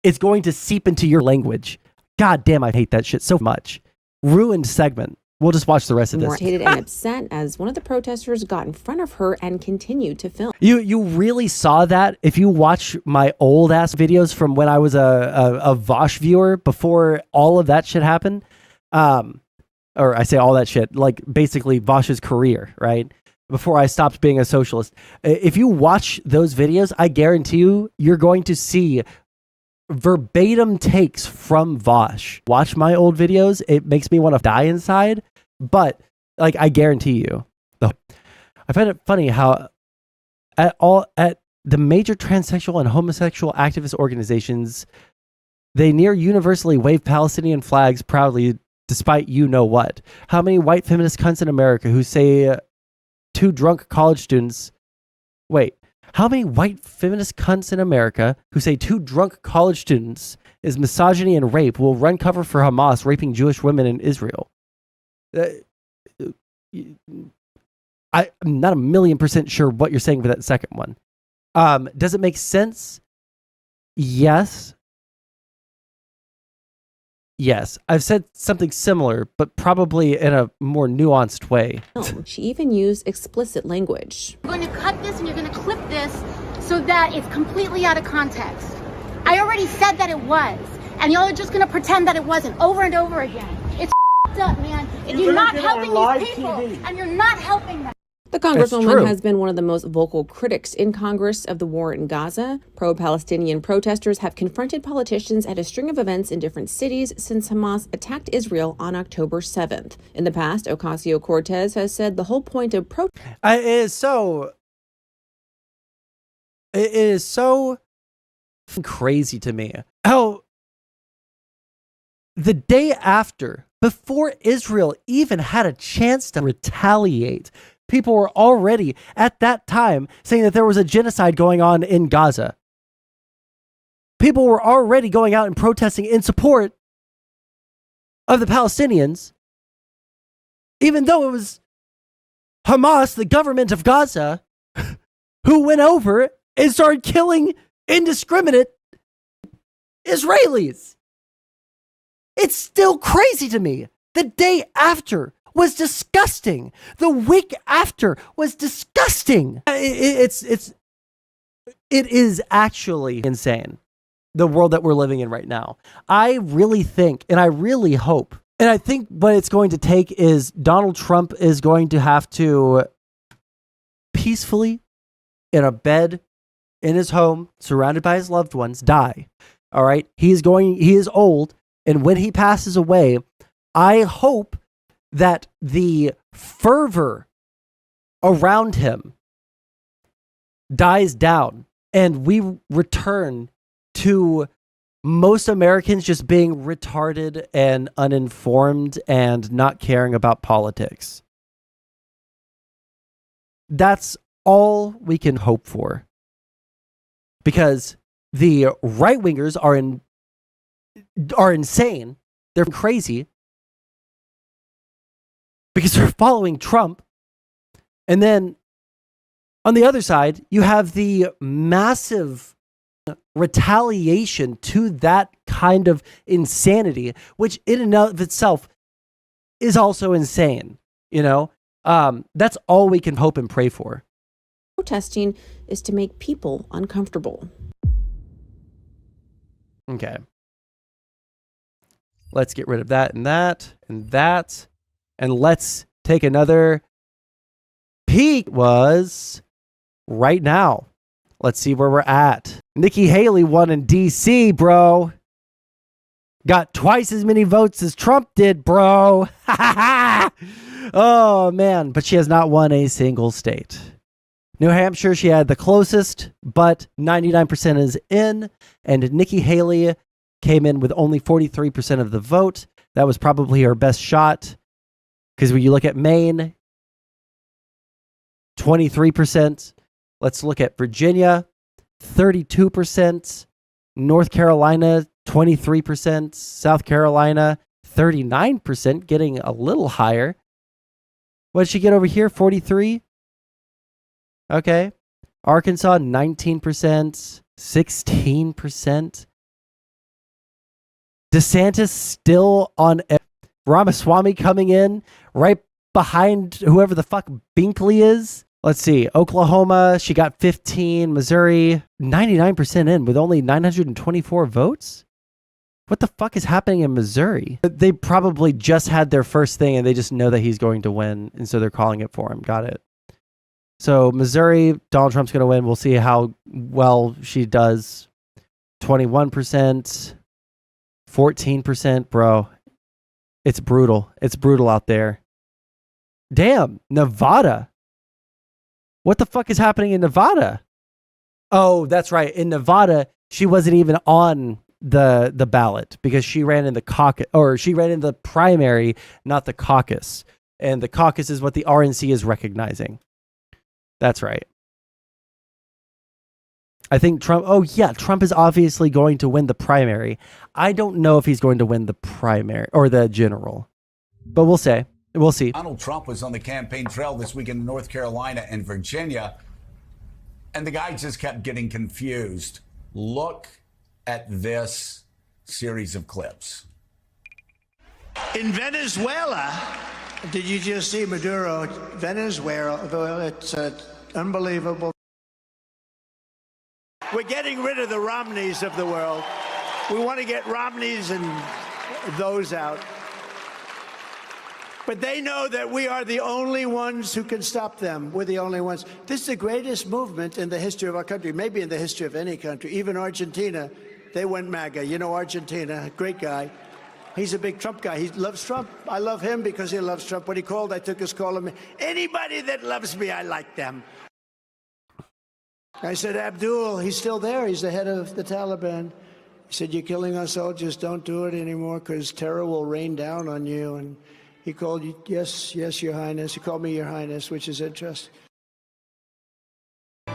it's going to seep into your language. God damn, I hate that shit so much. Ruined segment. We'll just watch the rest of this. Irritated and upset as one of the protesters got in front of her and continued to film. You really saw that if you watch my old ass videos from when I was a Vosh viewer before all of that shit happened. Or I say all that shit, basically Vosh's career, right? Before I stopped being a socialist. If you watch those videos, I guarantee you're going to see verbatim takes from Vosh. Watch my old videos. It makes me want to die inside, but I guarantee you. I find it funny how at the major transsexual and homosexual activist organizations, They near universally wave Palestinian flags proudly despite you know what. How many white feminist cunts in America who say two drunk college students... Wait. How many white feminist cunts in America who say two drunk college students is misogyny and rape will run cover for Hamas raping Jewish women in Israel? I'm not 1,000,000% sure what you're saying with that second one. Does it make sense? Yes. Yes. I've said something similar, but probably in a more nuanced way. She even used explicit language. You're going to cut this and you're going to clip this so that it's completely out of context. I already said that it was, and y'all are just going to pretend that it wasn't over and over again. It's up, man. And you're not helping these people, and you're not helping them. The Congresswoman has been one of the most vocal critics in Congress of the war in Gaza. Pro-Palestinian protesters have confronted politicians at a string of events in different cities since Hamas attacked Israel on October 7th. In the past, Ocasio-Cortez has said the whole point of it is so crazy to me how the day after, before Israel even had a chance to retaliate, people were already at that time saying that there was a genocide going on in Gaza. People were already going out and protesting in support of the Palestinians, even though it was Hamas, the government of Gaza, who went over and started killing indiscriminate Israelis. It's still crazy to me. The day after was disgusting. The week after was disgusting. It is actually insane, the world that we're living in right now. I really think, and I really hope, and I think what it's going to take is Donald Trump is going to have to peacefully, in a bed, in his home, surrounded by his loved ones, die. All right? He is old, and when he passes away, I hope that the fervor around him dies down and we return to most Americans just being retarded and uninformed and not caring about politics. That's all we can hope for. Because the right-wingers are insane. They're crazy. Because they're following Trump. And then on the other side, you have the massive retaliation to that kind of insanity, which in and of itself is also insane. You know, that's all we can hope and pray for. Protesting is to make people uncomfortable. Okay. Let's get rid of that and that and that. And let's take another peek. Was right now. Let's see where we're at. Nikki Haley won in DC, bro. Got twice as many votes as Trump did, bro. Oh, man. But she has not won a single state. New Hampshire, she had the closest, but 99% is in. And Nikki Haley came in with only 43% of the vote. That was probably her best shot. Because when you look at Maine, 23%. Let's look at Virginia, 32%. North Carolina, 23%. South Carolina, 39%, getting a little higher. What did she get over here? 43? Okay. Arkansas, 19%. 16%. DeSantis still on. Ramaswamy coming in right behind whoever the fuck Binkley is. Let's see. Oklahoma, she got 15. Missouri, 99% in with only 924 votes. What the fuck is happening in Missouri? They probably just had their first thing and they just know that he's going to win. And so they're calling it for him. Got it. So Missouri, Donald Trump's going to win. We'll see how well she does. 21%, 14%, bro. It's brutal. It's brutal out there. Damn, Nevada. What the fuck is happening in Nevada? Oh, that's right. In Nevada, she wasn't even on the ballot because she ran in the caucus, or she ran in the primary, not the caucus. And the caucus is what the RNC is recognizing. That's right. I think Trump is obviously going to win the primary. I don't know if he's going to win the primary or the general, but we'll see. We'll see. Donald Trump was on the campaign trail this week in North Carolina and Virginia, and the guy just kept getting confused. Look at this series of clips. In Venezuela, did you just see Maduro? Venezuela, it's unbelievable. We're getting rid of the Romneys of the world. We want to get Romneys and those out. But they know that we are the only ones who can stop them. We're the only ones. This is the greatest movement in the history of our country, maybe in the history of any country. Even Argentina, they went MAGA. You know Argentina, great guy. He's a big Trump guy. He loves Trump. I love him because he loves Trump. When he called, I took his call. Anybody that loves me, I like them. I said, Abdul, he's still there. He's the head of the Taliban. He said, you're killing our soldiers. Don't do it anymore because terror will rain down on you. And he called you, yes, Your Highness. He called me Your Highness, which is interesting.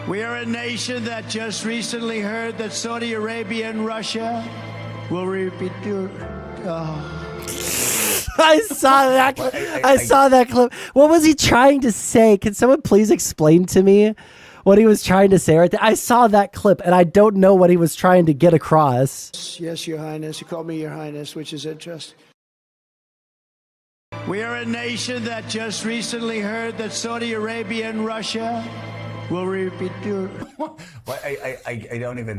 We are a nation that just recently heard that Saudi Arabia and Russia will repeat your... I saw that. I saw that clip. What was he trying to say? Can someone please explain to me what he was trying to say right there? I saw that clip, and I don't know what he was trying to get across. Yes, Your Highness. He called me Your Highness, which is interesting. We are a nation that just recently heard that Saudi Arabia and Russia will repeat your... I don't even...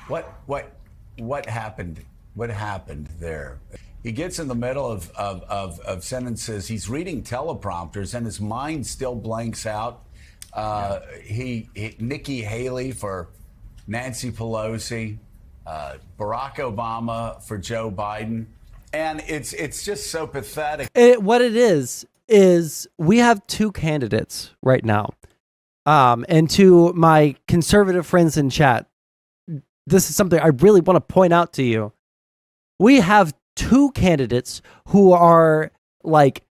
What happened? What happened there? He gets in the middle of sentences. He's reading teleprompters, and his mind still blanks out. Nikki Haley for Nancy Pelosi, Barack Obama for Joe Biden, and it's just so pathetic. What it is we have two candidates right now, and to my conservative friends in chat, this is something I really want to point out to you. We have two candidates who are like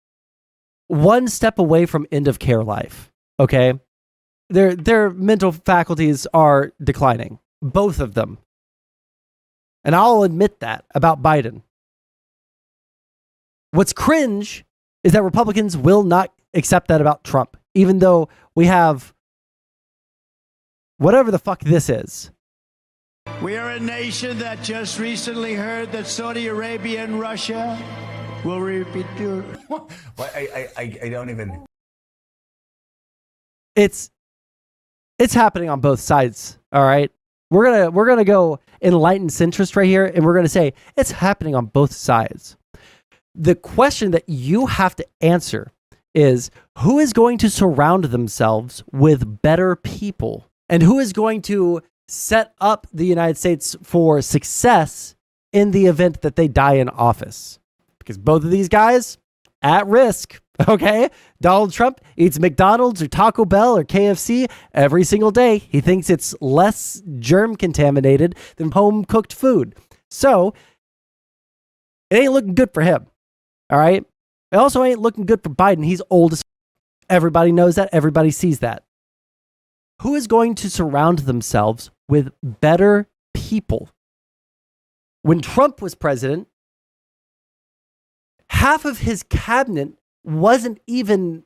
one step away from end of care life. Okay. Their mental faculties are declining, both of them. And I'll admit that about Biden. What's cringe is that Republicans will not accept that about Trump, even though we have whatever the fuck this is. We are a nation that just recently heard that Saudi Arabia and Russia will repeat your... I don't even... It's happening on both sides, all right? We're gonna go enlightened centrist right here, and we're gonna say it's happening on both sides. The question that you have to answer is who is going to surround themselves with better people, and who is going to set up the United States for success in the event that they die in office. Because both of these guys at risk, okay? Donald Trump eats McDonald's or Taco Bell or KFC every single day. He thinks it's less germ contaminated than home cooked food. So it ain't looking good for him. All right. It also ain't looking good for Biden. He's old as everybody knows that. Everybody sees that. Who is going to surround themselves with better people? When Trump was president, half of his cabinet wasn't even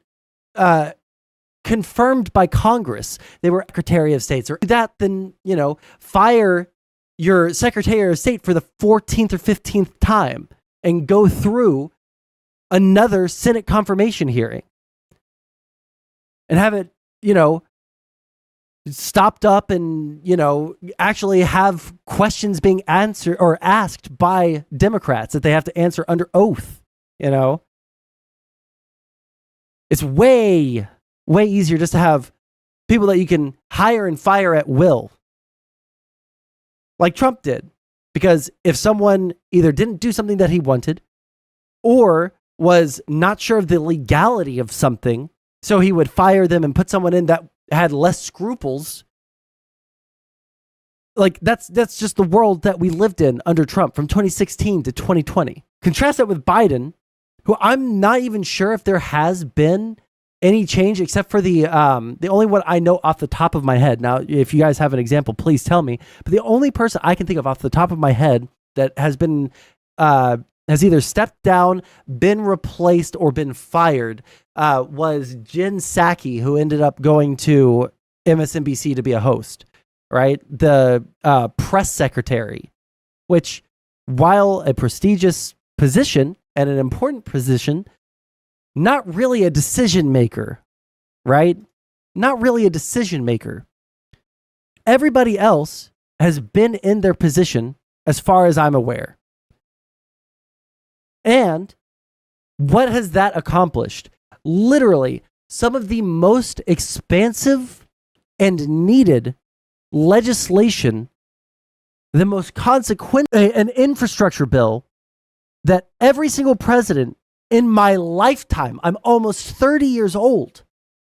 confirmed by Congress. They were Secretary of States, or that then, fire your Secretary of State for the 14th or 15th time and go through another Senate confirmation hearing and have it, stopped up and, actually have questions being answered or asked by Democrats that they have to answer under oath, It's way, way easier just to have people that you can hire and fire at will, like Trump did. Because if someone either didn't do something that he wanted or was not sure of the legality of something, so he would fire them and put someone in that had less scruples. Like, that's just the world that we lived in under Trump from 2016 to 2020. Contrast that with Biden, who I'm not even sure if there has been any change except for the only one I know off the top of my head. Now, if you guys have an example, please tell me. But the only person I can think of off the top of my head that has been has either stepped down, been replaced, or been fired was Jen Psaki, who ended up going to MSNBC to be a host, right? The press secretary, which, while a prestigious position and an important position, not really a decision maker, right? Not really a decision maker. Everybody else has been in their position as far as I'm aware. And what has that accomplished? Literally, some of the most expansive and needed legislation, the most consequent, an infrastructure bill that every single president in my lifetime, I'm almost 30 years old.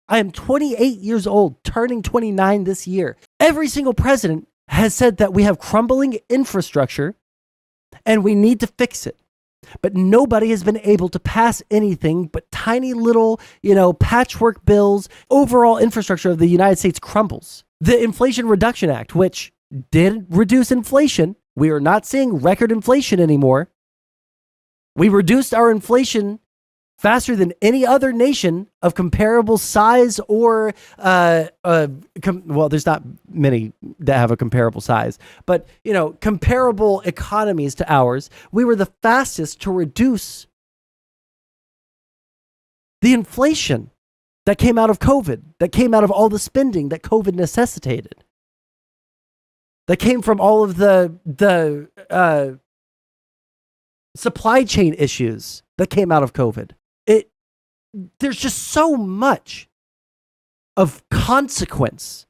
I am 28 years old, turning 29 this year. Every single president has said that we have crumbling infrastructure and we need to fix it. But nobody has been able to pass anything but tiny little, patchwork bills. Overall infrastructure of the United States crumbles. The Inflation Reduction Act, which did reduce inflation. We are not seeing record inflation anymore. We reduced our inflation faster than any other nation of comparable size or, well, there's not many that have a comparable size, but, comparable economies to ours. We were the fastest to reduce the inflation that came out of COVID, that came out of all the spending that COVID necessitated, that came from all of the supply chain issues that came out of COVID. There's just so much of consequence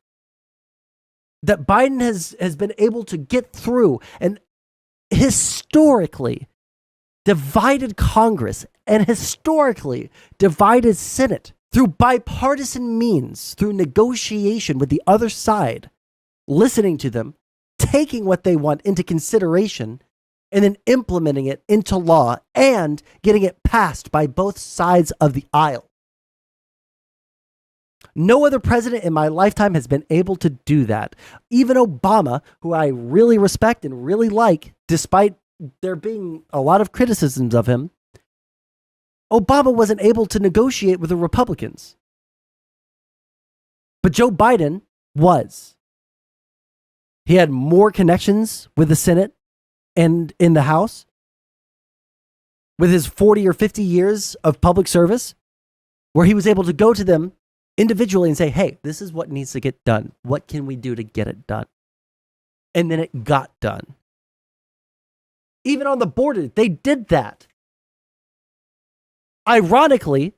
that Biden has been able to get through, and historically divided Congress and historically divided Senate through bipartisan means, through negotiation with the other side, listening to them, taking what they want into consideration, and then implementing it into law and getting it passed by both sides of the aisle. No other president in my lifetime has been able to do that. Even Obama, who I really respect and really like, despite there being a lot of criticisms of him, Obama wasn't able to negotiate with the Republicans. But Joe Biden was. He had more connections with the Senate and in the House, with his 40 or 50 years of public service, where he was able to go to them individually and say, hey, this is what needs to get done. What can we do to get it done? And then it got done. Even on the border, they did that. Ironically,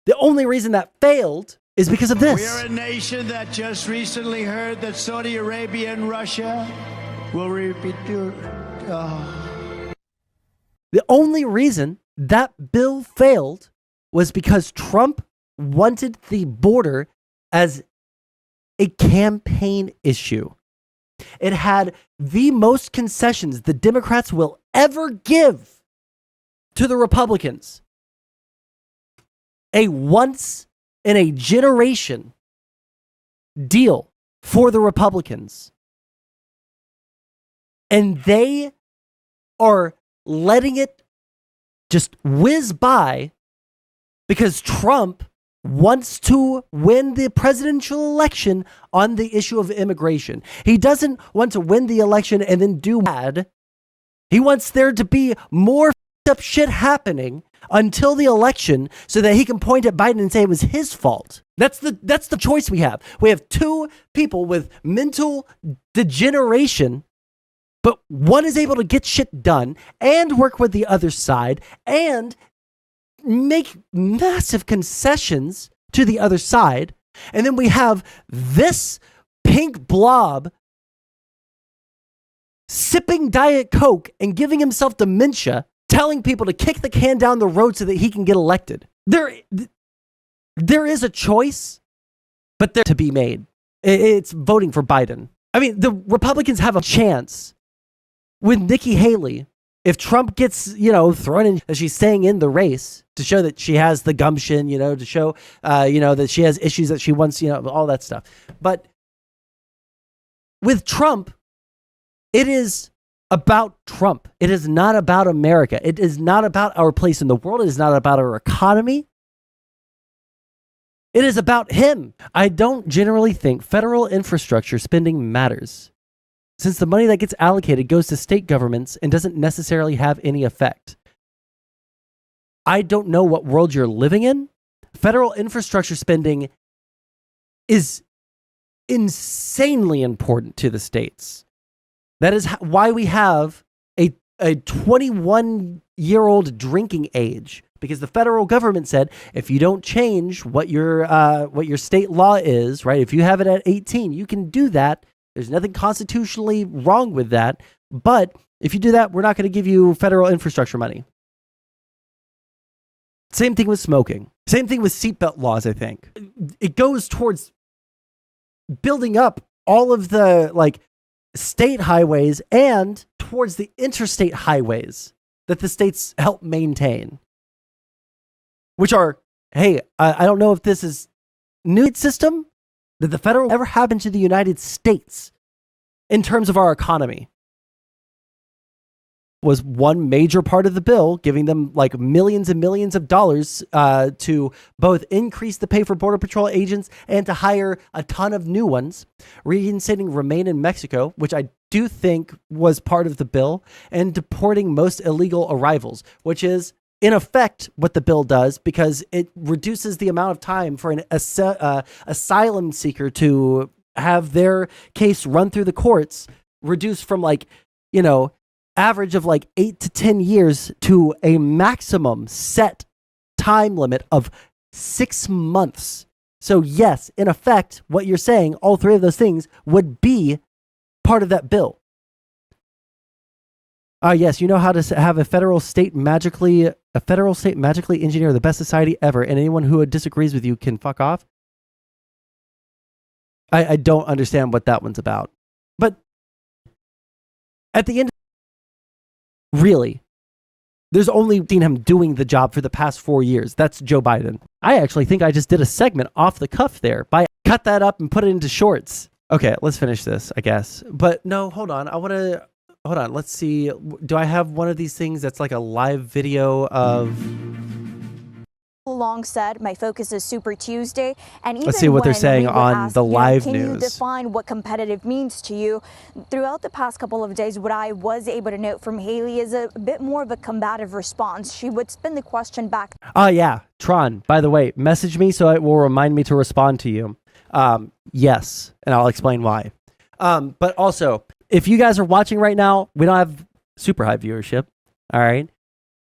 the only reason that failed is because of this. We are a nation that just recently heard that Saudi Arabia and Russia will repeat your... The only reason that bill failed was because Trump wanted the border as a campaign issue. It had the most concessions the Democrats will ever give to the Republicans. A once in a generation deal for the Republicans. And they are letting it just whiz by because Trump wants to win the presidential election on the issue of immigration. He doesn't want to win the election and then do bad. He wants there to be more up shit happening until the election so that he can point at Biden and say it was his fault. That's the choice we have. We have two people with mental degeneration, but one is able to get shit done and work with the other side and make massive concessions to the other side. And then we have this pink blob sipping Diet Coke and giving himself dementia, telling people to kick the can down the road so that he can get elected. There is a choice, but there to be made. It's voting for Biden. I mean, the Republicans have a chance with Nikki Haley. If Trump gets, thrown in, that she's staying in the race to show that she has the gumption, to show, that she has issues that she wants, all that stuff. But with Trump, it is about Trump. It is not about America. It is not about our place in the world. It is not about our economy. It is about him. I don't generally think federal infrastructure spending matters, since the money that gets allocated goes to state governments and doesn't necessarily have any effect. I don't know what world you're living in. Federal infrastructure spending is insanely important to the states. That is why we have a 21-year-old drinking age, because the federal government said if you don't change what your state law is, right? If you have it at 18, you can do that. There's nothing constitutionally wrong with that. But if you do that, we're not going to give you federal infrastructure money. Same thing with smoking. Same thing with seatbelt laws, I think. It goes towards building up all of the state highways and towards the interstate highways that the states help maintain. Which are, hey, I don't know if this is new system that the federal ever happened to the United States in terms of our economy. Was one major part of the bill, giving them millions and millions of dollars to both increase the pay for Border Patrol agents and to hire a ton of new ones, reinstating Remain in Mexico, which I do think was part of the bill, and deporting most illegal arrivals, which is in effect what the bill does, because it reduces the amount of time for an asylum seeker to have their case run through the courts, reduced from average of 8 to 10 years to a maximum set time limit of 6 months. So yes, in effect, what you're saying, all three of those things would be part of that bill. Yes, you know how to have a federal state magically engineer the best society ever, and anyone who disagrees with you can fuck off. I don't understand what that one's about. But at the end, really, there's only seen him doing the job for the past 4 years. That's Joe Biden. I actually think I just did a segment off the cuff there. Cut that up and put it into shorts. Okay, let's finish this, I guess. But no, hold on. Hold on, let's see. Do I have one of these things that's like a live video of... Long said, my focus is Super Tuesday, and even let's see what they're saying on the live can news. Can you define what competitive means to you? Throughout the past couple of days, what I was able to note from Haley is a bit more of a combative response. She would spin the question back. Oh yeah, Tron, by the way, message me so it will remind me to respond to you. Yes, and I'll explain why. But also, if you guys are watching right now, we don't have super high viewership, all right?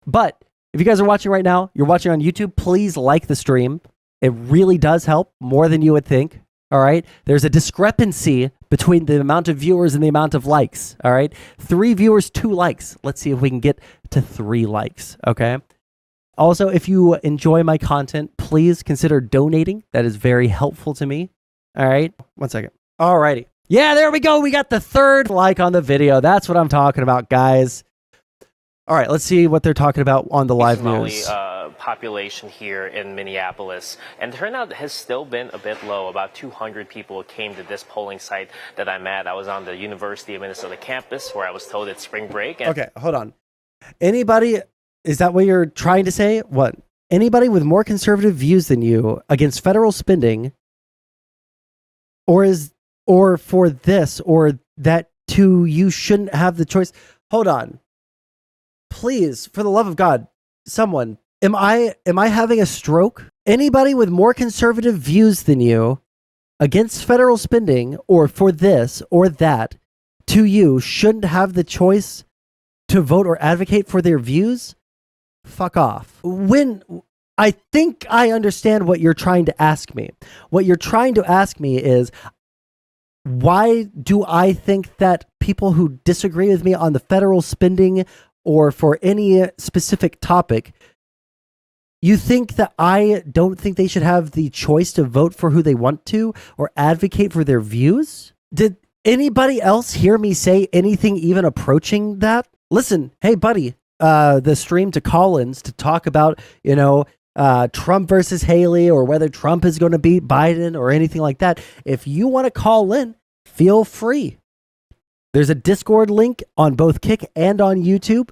But if you guys are watching right now, you're watching on YouTube, please like the stream. It really does help more than you would think, all right? There's a discrepancy between the amount of viewers and the amount of likes, all right? 3 viewers, 2 likes. Let's see if we can get to 3 likes, okay? Also, if you enjoy my content, please consider donating. That is very helpful to me, all right? 1 second. All righty. Yeah, there we go. We got the 3rd like on the video. That's what I'm talking about, guys. All right, let's see what they're talking about on the live news. Population here in Minneapolis, and the turnout has still been a bit low. About 200 people came to this polling site that I'm at. I was on the University of Minnesota campus where I was told it's spring break. Okay, hold on. Anybody, is that what you're trying to say? What? Anybody with more conservative views than you against federal spending, or for this or that too, you shouldn't have the choice. Hold on. Please, for the love of God, someone, am I having a stroke? Anybody with more conservative views than you against federal spending or for this or that to you shouldn't have the choice to vote or advocate for their views? Fuck off. When I think I understand what you're trying to ask me. What you're trying to ask me is, why do I think that people who disagree with me on the federal spending or for any specific topic, you think that I don't think they should have the choice to vote for who they want to or advocate for their views? Anybody else hear me say anything even approaching that? Listen, hey, buddy, the stream to Collins to talk about, Trump versus Haley or whether Trump is going to beat Biden or anything like that. If you want to call in, feel free. There's a Discord link on both Kick and on YouTube.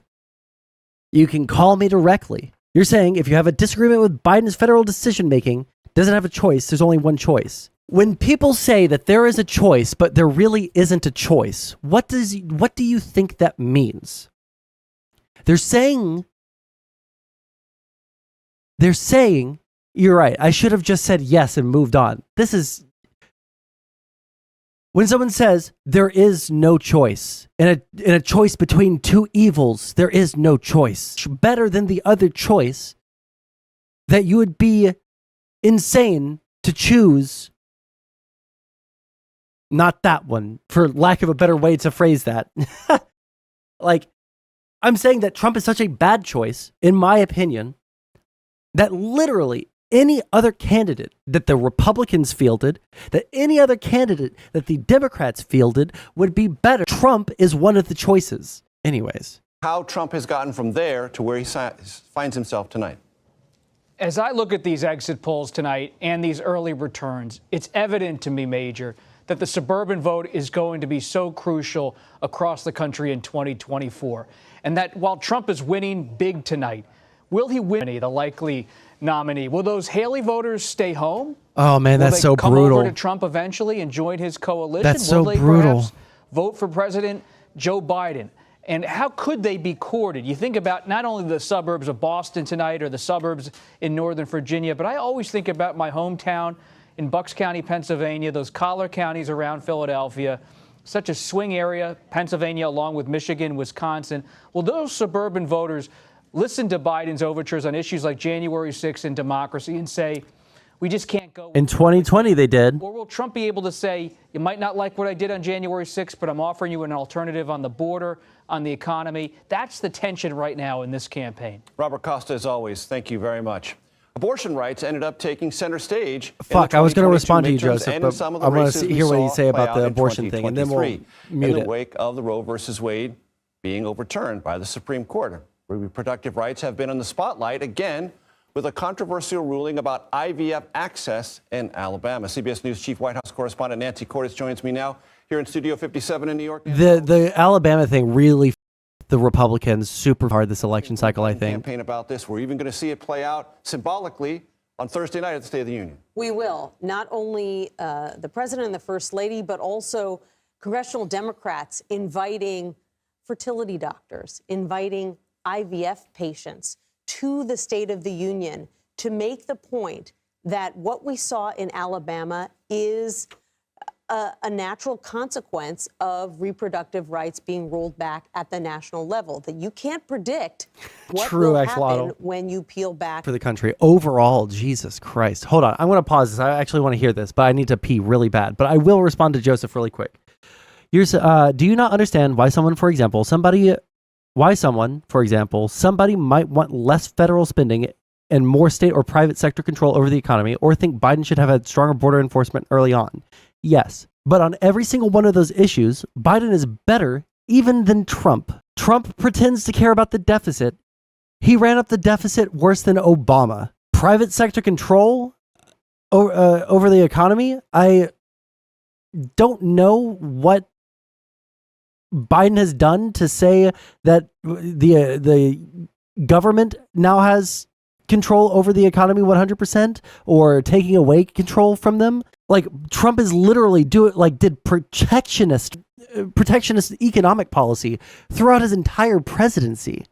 You can call me directly. You're saying if you have a disagreement with Biden's federal decision making, doesn't have a choice, there's only one choice. When people say that there is a choice, but there really isn't a choice, what do you think that means? They're saying, you're right, I should have just said yes and moved on. This is, when someone says there is no choice, in a choice between two evils, there is no choice. Better than the other choice, that you would be insane to choose not that one, for lack of a better way to phrase that. Like, I'm saying that Trump is such a bad choice, in my opinion, that literally any other candidate that the Republicans fielded, that any other candidate that the Democrats fielded would be better. Trump is one of the choices. Anyways. How Trump has gotten from there to where he finds himself tonight. As I look at these exit polls tonight and these early returns, it's evident to me, Major, that the suburban vote is going to be so crucial across the country in 2024. And that while Trump is winning big tonight, will he win the likely nominee? Will those Haley voters stay home? Oh, man, that's so brutal. Will they come over to Trump eventually and join his coalition? That's so will they brutal. Perhaps vote for President Joe Biden? And how could they be courted? You think about not only the suburbs of Boston tonight or the suburbs in Northern Virginia, but I always think about my hometown in Bucks County, Pennsylvania, those collar counties around Philadelphia, such a swing area, Pennsylvania, along with Michigan, Wisconsin. Will those suburban voters listen to Biden's overtures on issues like January 6th and democracy and say, we just can't go? In 2020, they did. Or will Trump be able to say, you might not like what I did on January 6th, but I'm offering you an alternative on the border, on the economy? That's the tension right now in this campaign. Robert Costa, as always, thank you very much. Abortion rights ended up taking center stage. Fuck, I was going to respond to you, Joseph, but I want to hear what you say about the abortion thing, and then we'll mute in the it. wake of the Roe versus Wade being overturned by the Supreme Court. Reproductive rights have been in the spotlight again with a controversial ruling about IVF access in Alabama. CBS News Chief White House Correspondent Nancy Cordes joins me now here in Studio 57 in New York. The Alabama thing really the Republicans super hard this election cycle, I think. Campaign about this. We're even going to see it play out symbolically on Thursday night at the State of the Union. We will. Not only the president and the first lady, but also congressional Democrats inviting fertility doctors, inviting IVF patients to the State of the Union to make the point that what we saw in Alabama is a natural consequence of reproductive rights being rolled back at the national level, that you can't predict what will happen when you peel back. For the country overall, Jesus Christ. Hold on. I'm going to pause this. I actually want to hear this, but I need to pee really bad. But I will respond to Joseph really quick. Do you not understand why somebody might want less federal spending and more state or private sector control over the economy, or think Biden should have had stronger border enforcement early on? Yes, but on every single one of those issues, Biden is better even than Trump. Trump pretends to care about the deficit. He ran up the deficit worse than Obama. Private sector control over the economy? I don't know what Biden has done to say that the government now has control over the economy 100% or taking away control from them. Like, Trump is literally did protectionist economic policy throughout his entire presidency.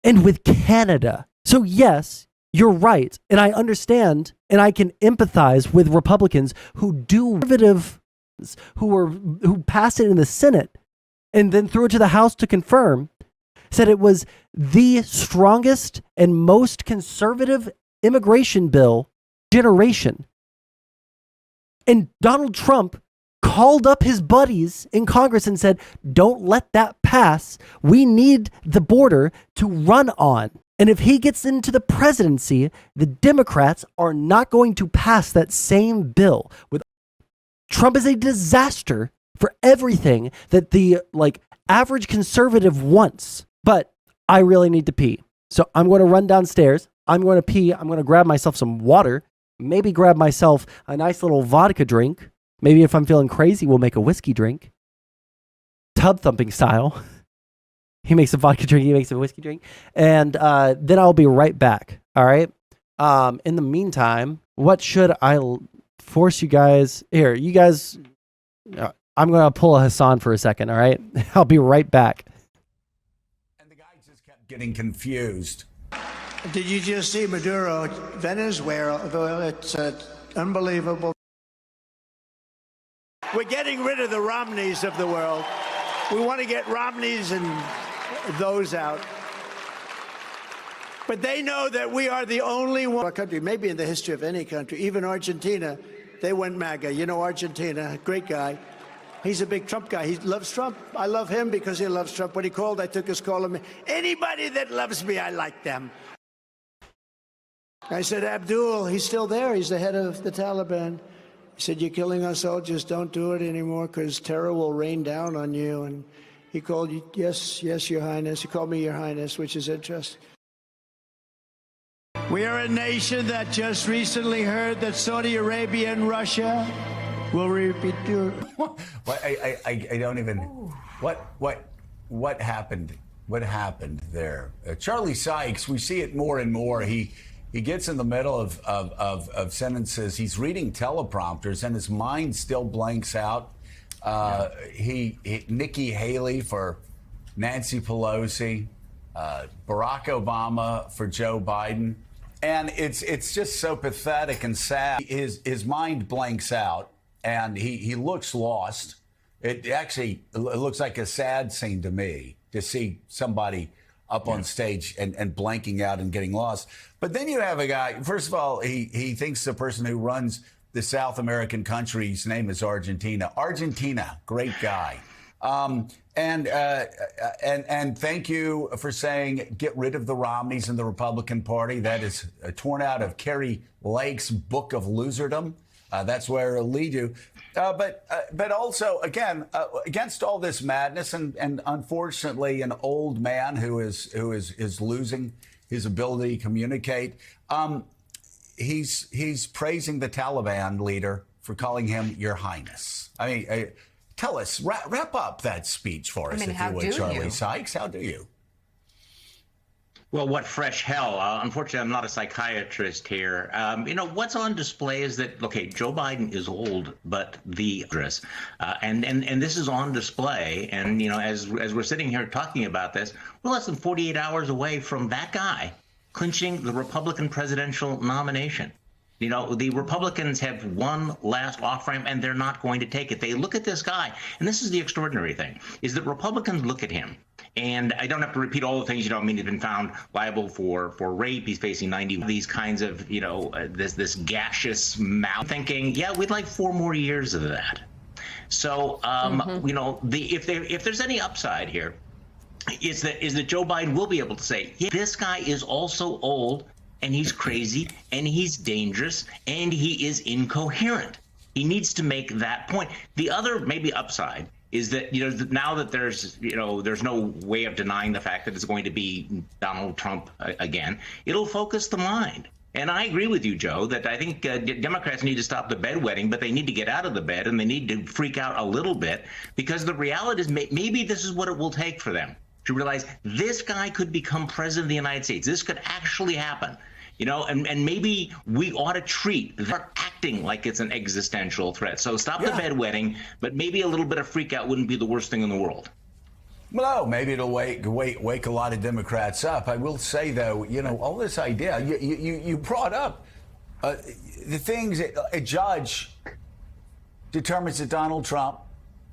And with Canada. So yes, you're right. And I understand and I can empathize with Republicans who who passed it in the Senate and then threw it to the House to confirm, said it was the strongest and most conservative immigration bill generation. And Donald Trump called up his buddies in Congress and said, don't let that pass. We need the border to run on. And if he gets into the presidency, the Democrats are not going to pass that same bill with Trump is a disaster for everything that the average conservative wants. But I really need to pee. So I'm going to run downstairs. I'm going to pee. I'm going to grab myself some water, maybe grab myself a nice little vodka drink. Maybe if I'm feeling crazy, we'll make a whiskey drink. Tub thumping style. He makes a vodka drink, he makes a whiskey drink. And then I'll be right back. All right. In the meantime, what should I force you guys? Here, you guys, I'm going to pull a Hassan for a second. All right. I'll be right back. And the guy just kept getting confused. Did you just see Maduro, Venezuela? It's unbelievable. We're getting rid of the Romneys of the world. We want to get Romneys and those out. But they know that we are the only one country, maybe in the history of any country, even Argentina, they went MAGA. You know Argentina, great guy. He's a big Trump guy. He loves Trump. I love him because he loves Trump. When he called, I took his call. Anybody that loves me, I like them. I said, Abdul, he's still there. He's the head of the Taliban. He said, you're killing our soldiers. Don't do it anymore because terror will rain down on you. And he called you, yes, Your Highness. He called me Your Highness, which is interesting. We are a nation that just recently heard that Saudi Arabia and Russia will repeat. Well, I don't even. What happened? What happened there? Charlie Sykes. We see it more and more. He gets in the middle of sentences. He's reading teleprompters, and his mind still blanks out. Nikki Haley for Nancy Pelosi, Barack Obama for Joe Biden. And it's just so pathetic and sad. His mind blanks out, and he looks lost. It looks like a sad scene to me to see somebody up on stage and blanking out and getting lost. But then you have a guy, first of all, he thinks the person who runs the South American country's name is Argentina. Argentina, great guy. And thank you for saying get rid of the Romneys in the Republican Party. That is torn out of Carrie Lake's book of loserdom. That's where it'll lead you. But also, again, against all this madness and unfortunately an old man who is losing his ability to communicate, he's praising the Taliban leader for calling him Your Highness. I mean, tell us, wrap up that speech for us, if you would, Charlie Sykes. How do you? Well, what fresh hell. Unfortunately, I'm not a psychiatrist here. What's on display is that, okay, Joe Biden is old, but the address, and this is on display. And, as we're sitting here talking about this, we're less than 48 hours away from that guy clinching the Republican presidential nomination. The Republicans have one last off-ramp, and they're not going to take it. They look at this guy, and this is the extraordinary thing, is that Republicans look at him. And I don't have to repeat all the things, he's been found liable for rape. He's facing 90, these kinds of, this gaseous mouth thinking, yeah, we'd like 4 more years of that. So, if there's any upside here, is that Joe Biden will be able to say, yeah, this guy is also old, and he's crazy, and he's dangerous, and he is incoherent. He needs to make that point. The other maybe upside is that, now that there's no way of denying the fact that it's going to be Donald Trump again, it'll focus the mind. And I agree with you, Joe, that I think Democrats need to stop the bedwetting, but they need to get out of the bed, and they need to freak out a little bit, because the reality is maybe this is what it will take for them to realize this guy could become president of the United States. This could actually happen. And maybe we ought to treat that acting like it's an existential threat. So stop the bedwetting, but maybe a little bit of freak out wouldn't be the worst thing in the world. Well, maybe it'll wake a lot of Democrats up. I will say, though, all this idea, you brought up the things that a judge determines that Donald Trump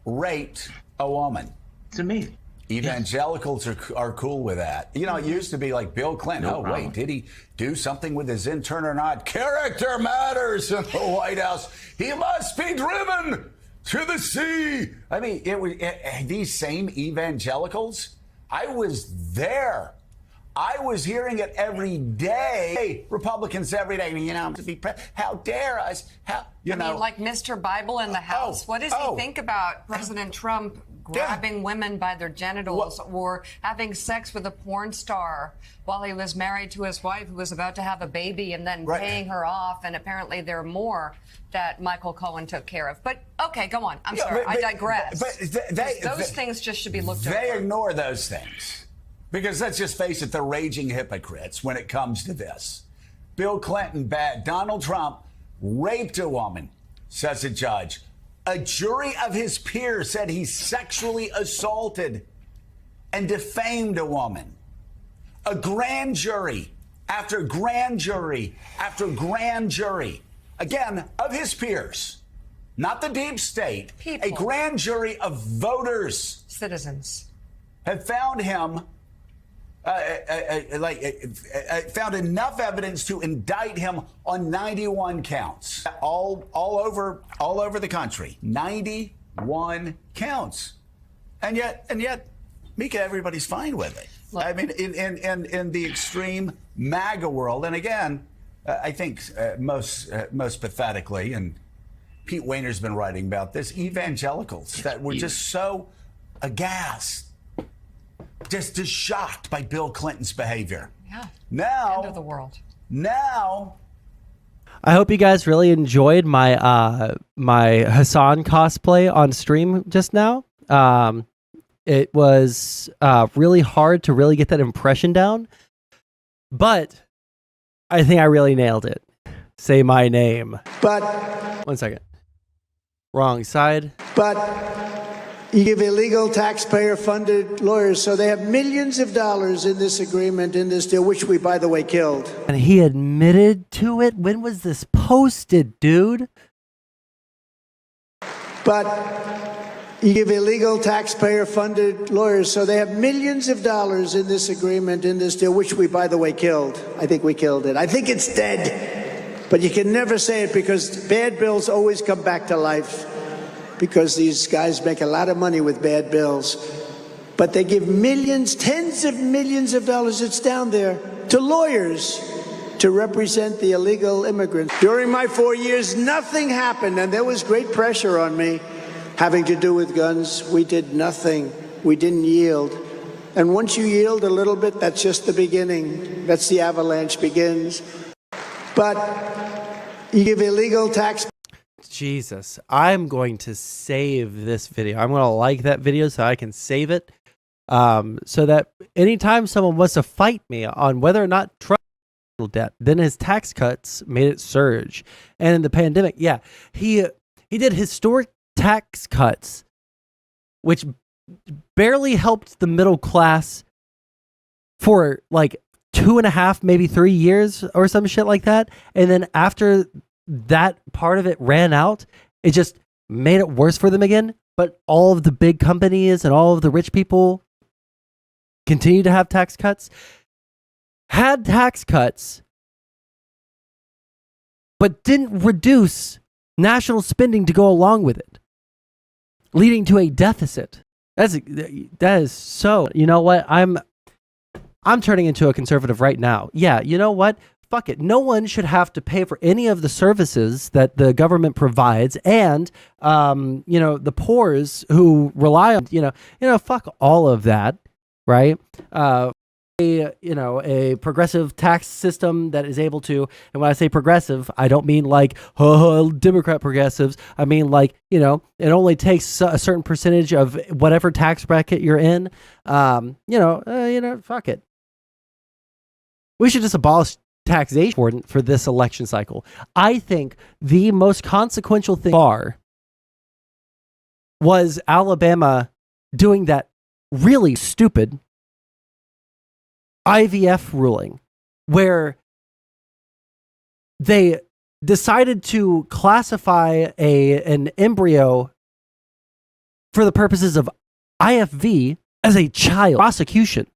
raped a woman. It's amazing. Evangelicals are cool with that. It used to be like Bill Clinton. No problem. Wait, did he do something with his intern or not? Character matters in the White House. He must be driven to the sea. I mean, it was these same evangelicals. I was there. I was hearing it every day. Republicans every day, to be how dare us? How I mean, like Mr. Bible in the House. What does he think about President Trump grabbing women by their genitals or having sex with a porn star while he was married to his wife who was about to have a baby and then paying her off? And apparently there are more that Michael Cohen took care of. But okay, go on. I'm sorry. I digress. But those things just should be looked over. They ignore those things. Because let's just face it, they're raging hypocrites when it comes to this. Bill Clinton bad. Donald Trump raped a woman, says a judge. A jury of his peers said he sexually assaulted and defamed a woman. A grand jury after grand jury after grand jury, again, of his peers, not the deep state, a grand jury of voters, citizens, have found him found enough evidence to indict him on 91 counts, all over the country. 91 counts, and yet, Mika, everybody's fine with it. Look, I mean, in the extreme MAGA world, and again, I think most pathetically, and Pete Wehner's been writing about this, evangelicals that were just so aghast. Just shocked by Bill Clinton's behavior. Yeah. Now, end of the world. Now, I hope you guys really enjoyed my my Hassan cosplay on stream just now. It was really hard to really get that impression down, but I think I really nailed it. Say my name. But 1 second. Wrong side. But you give illegal taxpayer-funded lawyers, so they have millions of dollars in this agreement, in this deal, which we, by the way, killed. And he admitted to it? When was this posted, dude? But you give illegal taxpayer-funded lawyers, so they have millions of dollars in this agreement, in this deal, which we, by the way, killed. I think we killed it. I think it's dead. But you can never say it because bad bills always come back to life. Because these guys make a lot of money with bad bills. But they give millions, tens of millions of dollars, it's down there, to lawyers to represent the illegal immigrants. During my 4 years, nothing happened, and there was great pressure on me having to do with guns. We did nothing. We didn't yield. And once you yield a little bit, that's just the beginning. That's the avalanche begins. But you give illegal tax. Jesus, I'm going to save this video. I'm going to like that video so I can save it. So that anytime someone wants to fight me on whether or not Trump debt, then his tax cuts made it surge. And in the pandemic, yeah, he did historic tax cuts, which barely helped the middle class for like 2.5, maybe 3 years or some shit like that. And then after that part of it ran out, it just made it worse for them again. But all of the big companies and all of the rich people continue to have tax cuts, had tax cuts, but didn't reduce national spending to go along with it, leading to a deficit. That is so, you know what? I'm turning into a conservative right now. Yeah, you know what? Fuck it. No one should have to pay for any of the services that the government provides, and the poors who rely on fuck all of that, right? A progressive tax system that is able to, and when I say progressive, I don't mean like Democrat progressives. I mean like, it only takes a certain percentage of whatever tax bracket you're in. Fuck it. We should just abolish taxation for this election cycle. I think the most consequential thing was Alabama doing that really stupid IVF ruling, where they decided to classify an embryo for the purposes of IFV as a child prosecution.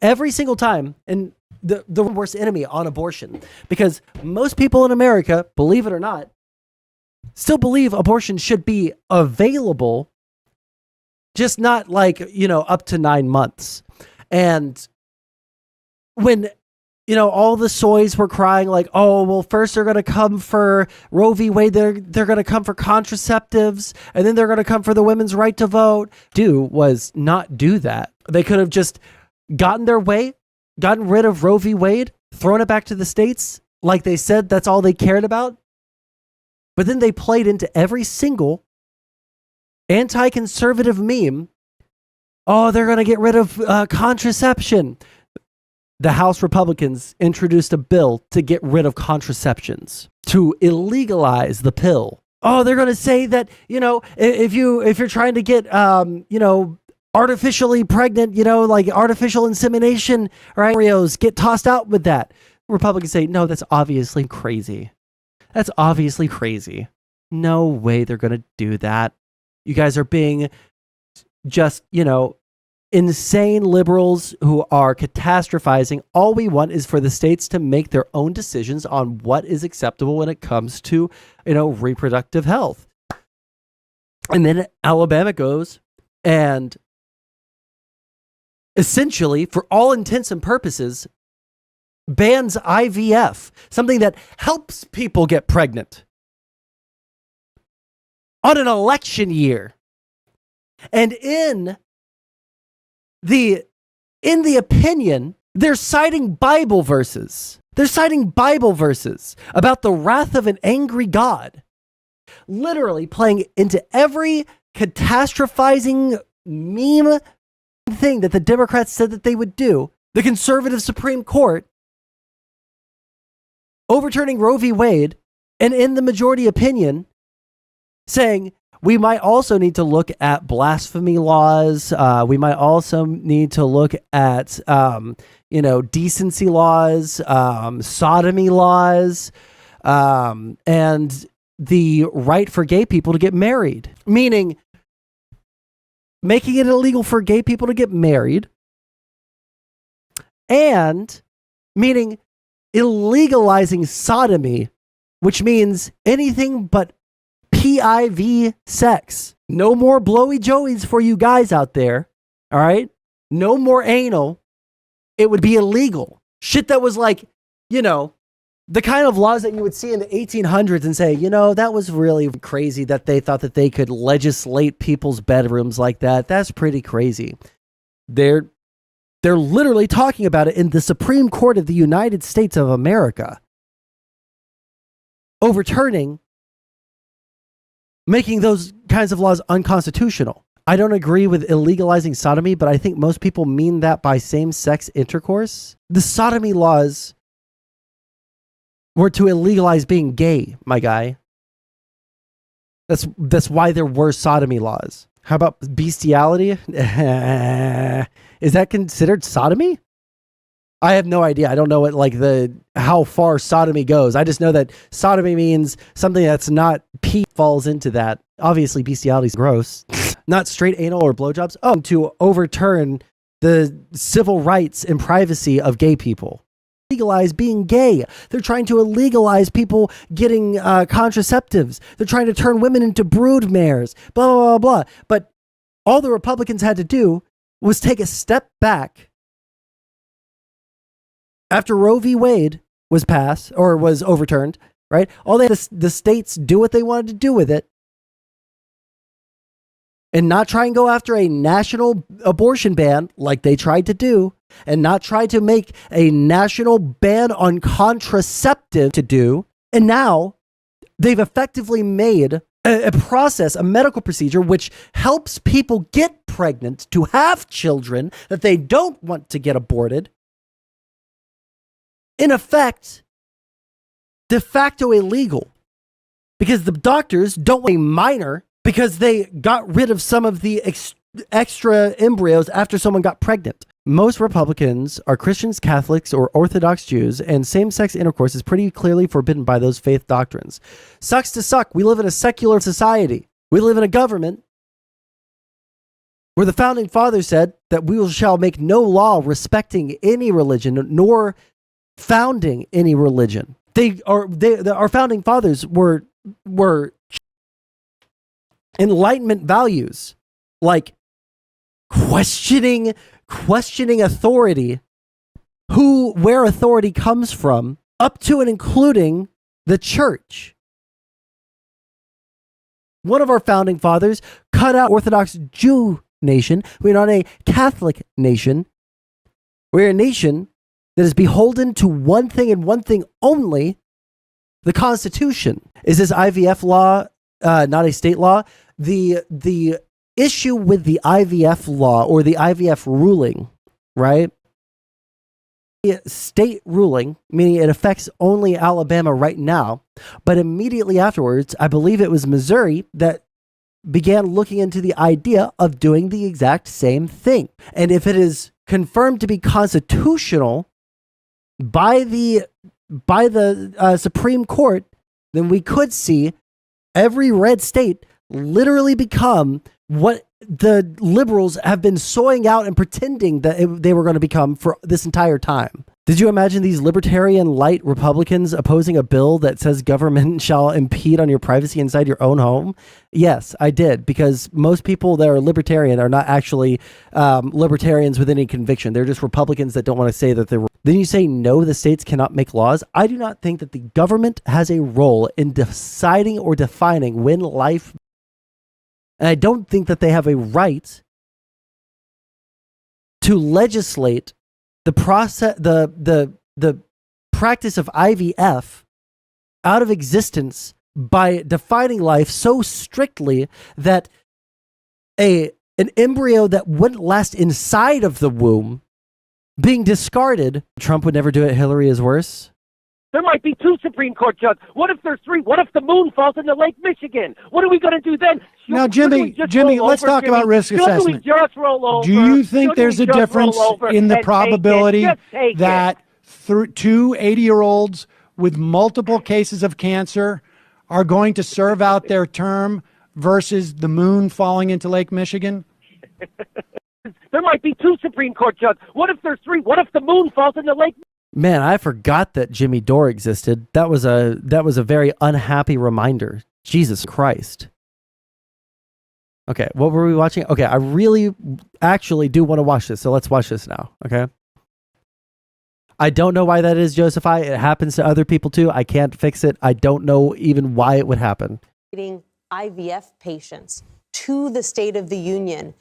Every single time, and the worst enemy on abortion, because most people in America, believe it or not, still believe abortion should be available, just not like, up to 9 months. And when, all the soys were crying like, oh, well, first they're going to come for Roe v. Wade. They're going to come for contraceptives, and then they're going to come for the women's right to vote. Was not do that. They could have just gotten their way, gotten rid of Roe v. Wade, thrown it back to the states like they said that's all they cared about. But then they played into every single anti-conservative meme. Oh, they're going to get rid of contraception. The House Republicans introduced a bill to get rid of contraceptions, to illegalize the pill. Oh, they're going to say that, if you're trying to get, artificially pregnant, like artificial insemination, right? Embryos get tossed out with that. Republicans say, no, that's obviously crazy. That's obviously crazy. No way they're going to do that. You guys are being just, insane liberals who are catastrophizing. All we want is for the states to make their own decisions on what is acceptable when it comes to, reproductive health. And then Alabama goes and essentially, for all intents and purposes, bans IVF, something that helps people get pregnant on an election year. And in the opinion, they're citing Bible verses. They're citing Bible verses about the wrath of an angry God, literally playing into every catastrophizing meme thing that the Democrats said that they would do. The conservative Supreme Court overturning Roe v. Wade, and in the majority opinion saying we might also need to look at blasphemy laws. We might also need to look at, decency laws, sodomy laws, and the right for gay people to get married. Meaning, making it illegal for gay people to get married, and meaning illegalizing sodomy, which means anything but PIV sex. No more blowy joeys for you guys out there. All right? No more anal. It would be illegal. Shit that was like, the kind of laws that you would see in the 1800s and say, that was really crazy that they thought that they could legislate people's bedrooms like that. That's pretty crazy. They're literally talking about it in the Supreme Court of the United States of America. Overturning, making those kinds of laws unconstitutional. I don't agree with illegalizing sodomy, but I think most people mean that by same-sex intercourse. The sodomy laws were to illegalize being gay, my guy. That's why there were sodomy laws. How about bestiality? Is that considered sodomy? I have no idea. I don't know what how far sodomy goes. I just know that sodomy means something that's not pee falls into that. Obviously, bestiality is gross. Not straight anal or blowjobs. Oh, to overturn the civil rights and privacy of gay people. Legalize being gay. They're trying to illegalize people getting contraceptives. They're trying to turn women into brood mares. Blah, blah, blah, blah. But all the Republicans had to do was take a step back after Roe v. Wade was passed or was overturned, right? All the states do what they wanted to do with it and not try and go after a national abortion ban like they tried to do, and not try to make a national ban on contraceptive to do. And now they've effectively made a process, a medical procedure, which helps people get pregnant to have children that they don't want to get aborted. In effect, de facto illegal, because the doctors don't want a minor because they got rid of some of the extra embryos after someone got pregnant. Most Republicans are Christians, Catholics, or Orthodox Jews, and same-sex intercourse is pretty clearly forbidden by those faith doctrines. Sucks to suck. We live in a secular society. We live in a government where the founding fathers said that we shall make no law respecting any religion, nor founding any religion. Our founding fathers were Enlightenment values, like questioning questioning authority, where authority comes from, up to and including the church. One of our founding fathers cut out Orthodox Jew nation. We're not a Catholic nation. We're a nation that is beholden to one thing and one thing only, the Constitution. Is this IVF law not a state law? The issue with the IVF law or the IVF ruling, right? State ruling, meaning it affects only Alabama right now, but immediately afterwards, I believe it was Missouri that began looking into the idea of doing the exact same thing. And if it is confirmed to be constitutional by the Supreme Court, then we could see every red state literally become what the liberals have been soying out and pretending that they were going to become for this entire time. Did you imagine these libertarian light Republicans opposing a bill that says government shall impede on your privacy inside your own home? Yes, I did, because most people that are libertarian are not actually libertarians with any conviction. They're just Republicans that don't want to say that they're... Then you say, no, the states cannot make laws. I do not think that the government has a role in deciding or defining when life... And I don't think that they have a right to legislate the process, the practice of IVF out of existence by defining life so strictly that an embryo that wouldn't last inside of the womb being discarded. Trump would never do it. Hillary is worse. There might be 2 Supreme Court judges. What if there's 3? What if the moon falls into Lake Michigan? What are we going to do then? Now, Jimmy, let's talk about risk assessment. Do you think there's a difference in the probability that 2 80-year-olds with multiple cases of cancer are going to serve out their term versus the moon falling into Lake Michigan? There might be 2 Supreme Court judges. What if there's 3? What if the moon falls into Lake Michigan? Man, I forgot that Jimmy Dore existed. That was a very unhappy reminder. Jesus Christ. Okay, what were we watching? Okay, I really actually do want to watch this, so let's watch this now, okay? I don't know why that is, Joseph. It happens to other people too. I can't fix it. I don't know even why it would happen. IVF patients to the State of the Union.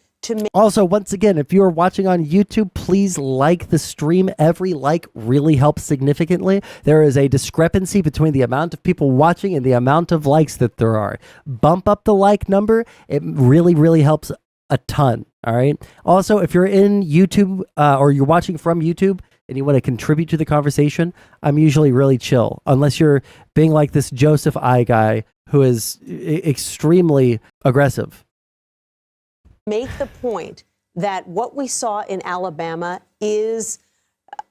Also, once again, if you're watching on YouTube, please like the stream. Every like really helps significantly. There is a discrepancy between the amount of people watching and the amount of likes that there are. Bump up the like number. It really, really helps a ton. All right. Also, if you're in YouTube or you're watching from YouTube and you want to contribute to the conversation, I'm usually really chill, unless you're being like this Joseph I guy who is extremely aggressive. Make the point that what we saw in Alabama is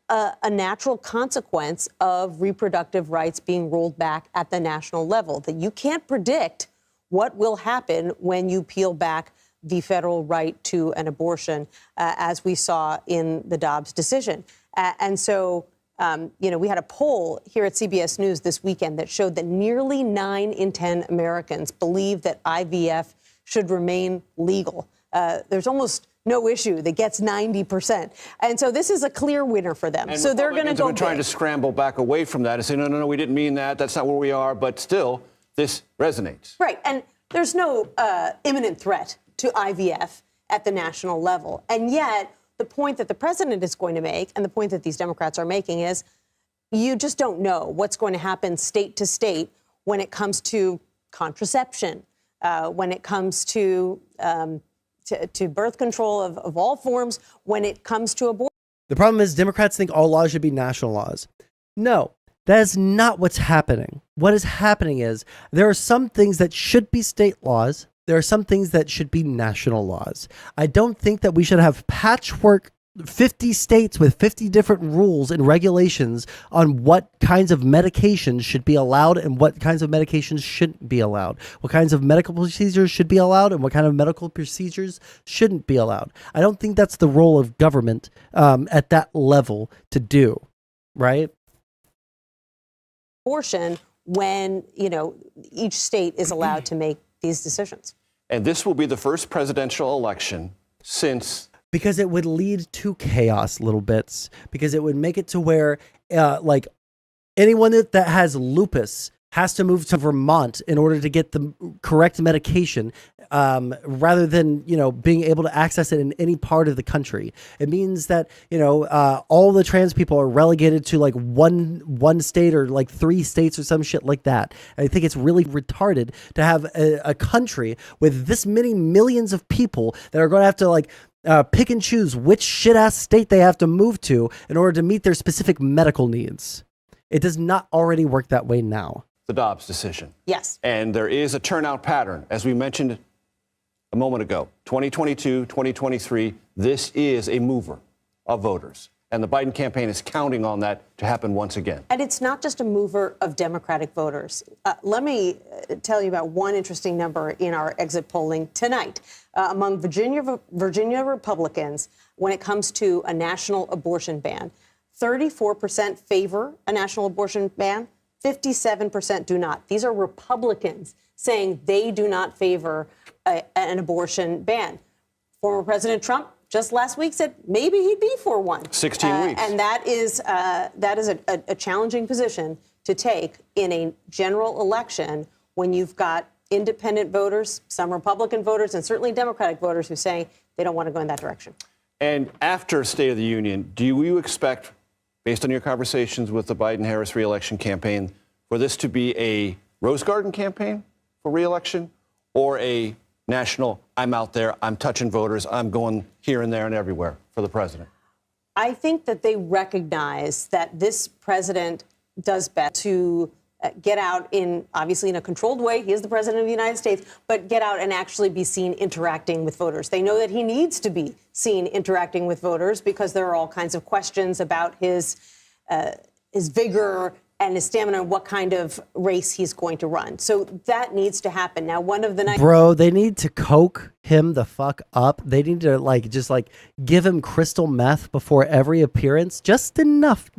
a natural consequence of reproductive rights being rolled back at the national level, that you can't predict what will happen when you peel back the federal right to an abortion, as we saw in the Dobbs decision. And so, we had a poll here at CBS News this weekend that showed that nearly 9 in 10 Americans believe that IVF should remain legal. There's almost no issue that gets 90%. And so this is a clear winner for them. And so they're going to go big. Trying to scramble back away from that and say, no, we didn't mean that. That's not where we are. But still, this resonates. Right. And there's no imminent threat to IVF at the national level. And yet the point that the president is going to make, and the point that these Democrats are making, is you just don't know what's going to happen state to state when it comes to contraception, when it comes to birth control of all forms, when it comes to abortion. The problem is Democrats think all laws should be national laws. No, that is not what's happening. What is happening is there are some things that should be state laws. There are some things that should be national laws. I don't think that we should have patchwork 50 states with 50 different rules and regulations on what kinds of medications should be allowed and what kinds of medications shouldn't be allowed, what kinds of medical procedures should be allowed and what kind of medical procedures shouldn't be allowed. I don't think that's the role of government at that level to do, right? Abortion when, each state is allowed to make these decisions. And this will be the first presidential election since Because it would lead to chaos, little bits. Because it would make it to where, like, anyone that has lupus has to move to Vermont in order to get the correct medication, rather than, you know, being able to access it in any part of the country. It means that, you know, all the trans people are relegated to like one state or like 3 states or some shit like that. I think it's really retarded to have a country with this many millions of people that are going to have to like pick and choose which shit ass state they have to move to in order to meet their specific medical needs. It does not already work that way now. The Dobbs decision. Yes. And there is a turnout pattern, as we mentioned a moment ago. 2022, 2023, this is a mover of voters. And the Biden campaign is counting on that to happen once again. And it's not just a mover of Democratic voters. Let me tell you about one interesting number in our exit polling tonight. Among Virginia Republicans, when it comes to a national abortion ban, 34% favor a national abortion ban, 57% do not. These are Republicans saying they do not favor an abortion ban. Former President Trump just last week said maybe he'd be for one. 16 weeks. And that is a challenging position to take in a general election when you've got independent voters, some Republican voters, and certainly Democratic voters who say they don't want to go in that direction. And after State of the Union, do you expect, based on your conversations with the Biden-Harris reelection campaign, for this to be a Rose Garden campaign for reelection or a national, I'm out there, I'm touching voters, I'm going here and there and everywhere for the president? I think that they recognize that this president does best to get out obviously in a controlled way. He is the president of the United States, but get out and actually be seen interacting with voters. They know that he needs to be seen interacting with voters because there are all kinds of questions about his vigor and his stamina and what kind of race he's going to run. So that needs to happen. Now, one of the Bro, they need to coke him the fuck up. They need to just give him crystal meth before every appearance. Just enough.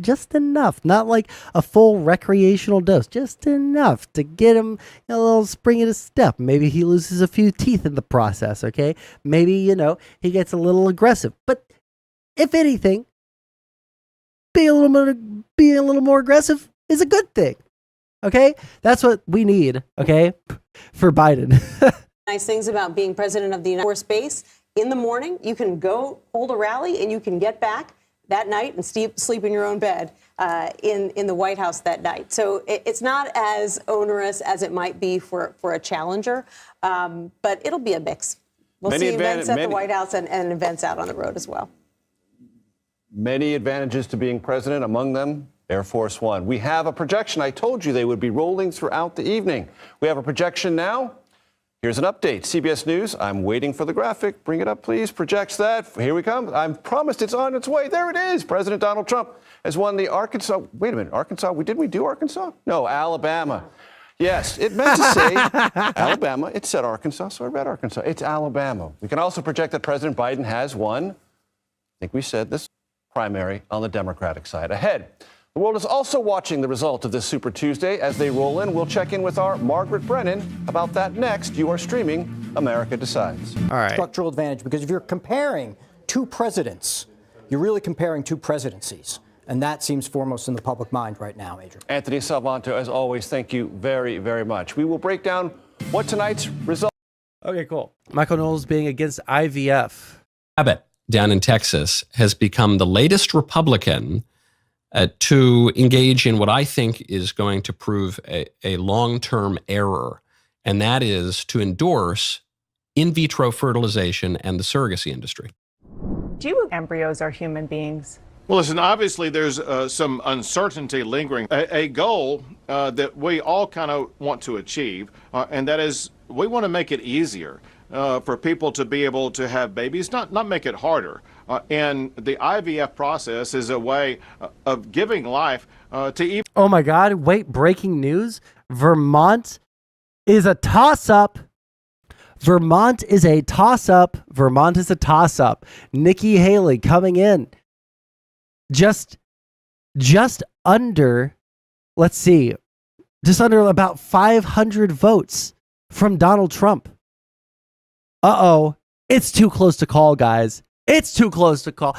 Not like a full recreational dose. Just enough to get him a little spring in his step. Maybe he loses a few teeth in the process, okay? Maybe, he gets a little aggressive. But if anything, being a little more aggressive is a good thing. Okay? That's what we need, okay? For Biden. Nice things about being president of the United States base. In the morning, you can go hold a rally and you can get back that night and sleep in your own bed in the White House that night. So it's not as onerous as it might be for a challenger, but it'll be a mix. We'll see events at the White House and events out on the road as well. Many advantages to being president, among them Air Force One. We have a projection. I told you they would be rolling throughout the evening. We have a projection now. Here's an update. CBS News, I'm waiting for the graphic. Bring it up, please. Projects that. Here we come. I'm promised it's on its way. There it is. President Donald Trump has won the Arkansas. Wait a minute. Arkansas. Didn't we do Arkansas? No, Alabama. Yes, it meant to say Alabama. It said Arkansas, so I read Arkansas. It's Alabama. We can also project that President Biden has won, I think we said this, primary on the Democratic side. Ahead. The world is also watching the result of this Super Tuesday. As they roll in, we'll check in with our Margaret Brennan about that next. You are streaming America Decides. All right. Structural advantage, because if you're comparing two presidents, you're really comparing two presidencies. And that seems foremost in the public mind right now, Adrian. Anthony Salvanto, as always, thank you very, very much. We will break down what tonight's result. Okay, cool. Michael Knowles being against IVF. Abbott down in Texas has become the latest Republican to engage in what I think is going to prove a long-term error, and that is to endorse in vitro fertilization and the surrogacy industry. Do you believe embryos are human beings? Well, listen, obviously there's some uncertainty lingering. A goal that we all kind of want to achieve, and that is we want to make it easier for people to be able to have babies, not make it harder. And the IVF process is a way of giving life to even... Oh my God, wait, breaking news. Vermont is a toss-up. Vermont is a toss-up. Nikki Haley coming in. Just under, let's see, just under about 500 votes from Donald Trump. Uh-oh, it's too close to call, guys. It's too close to call.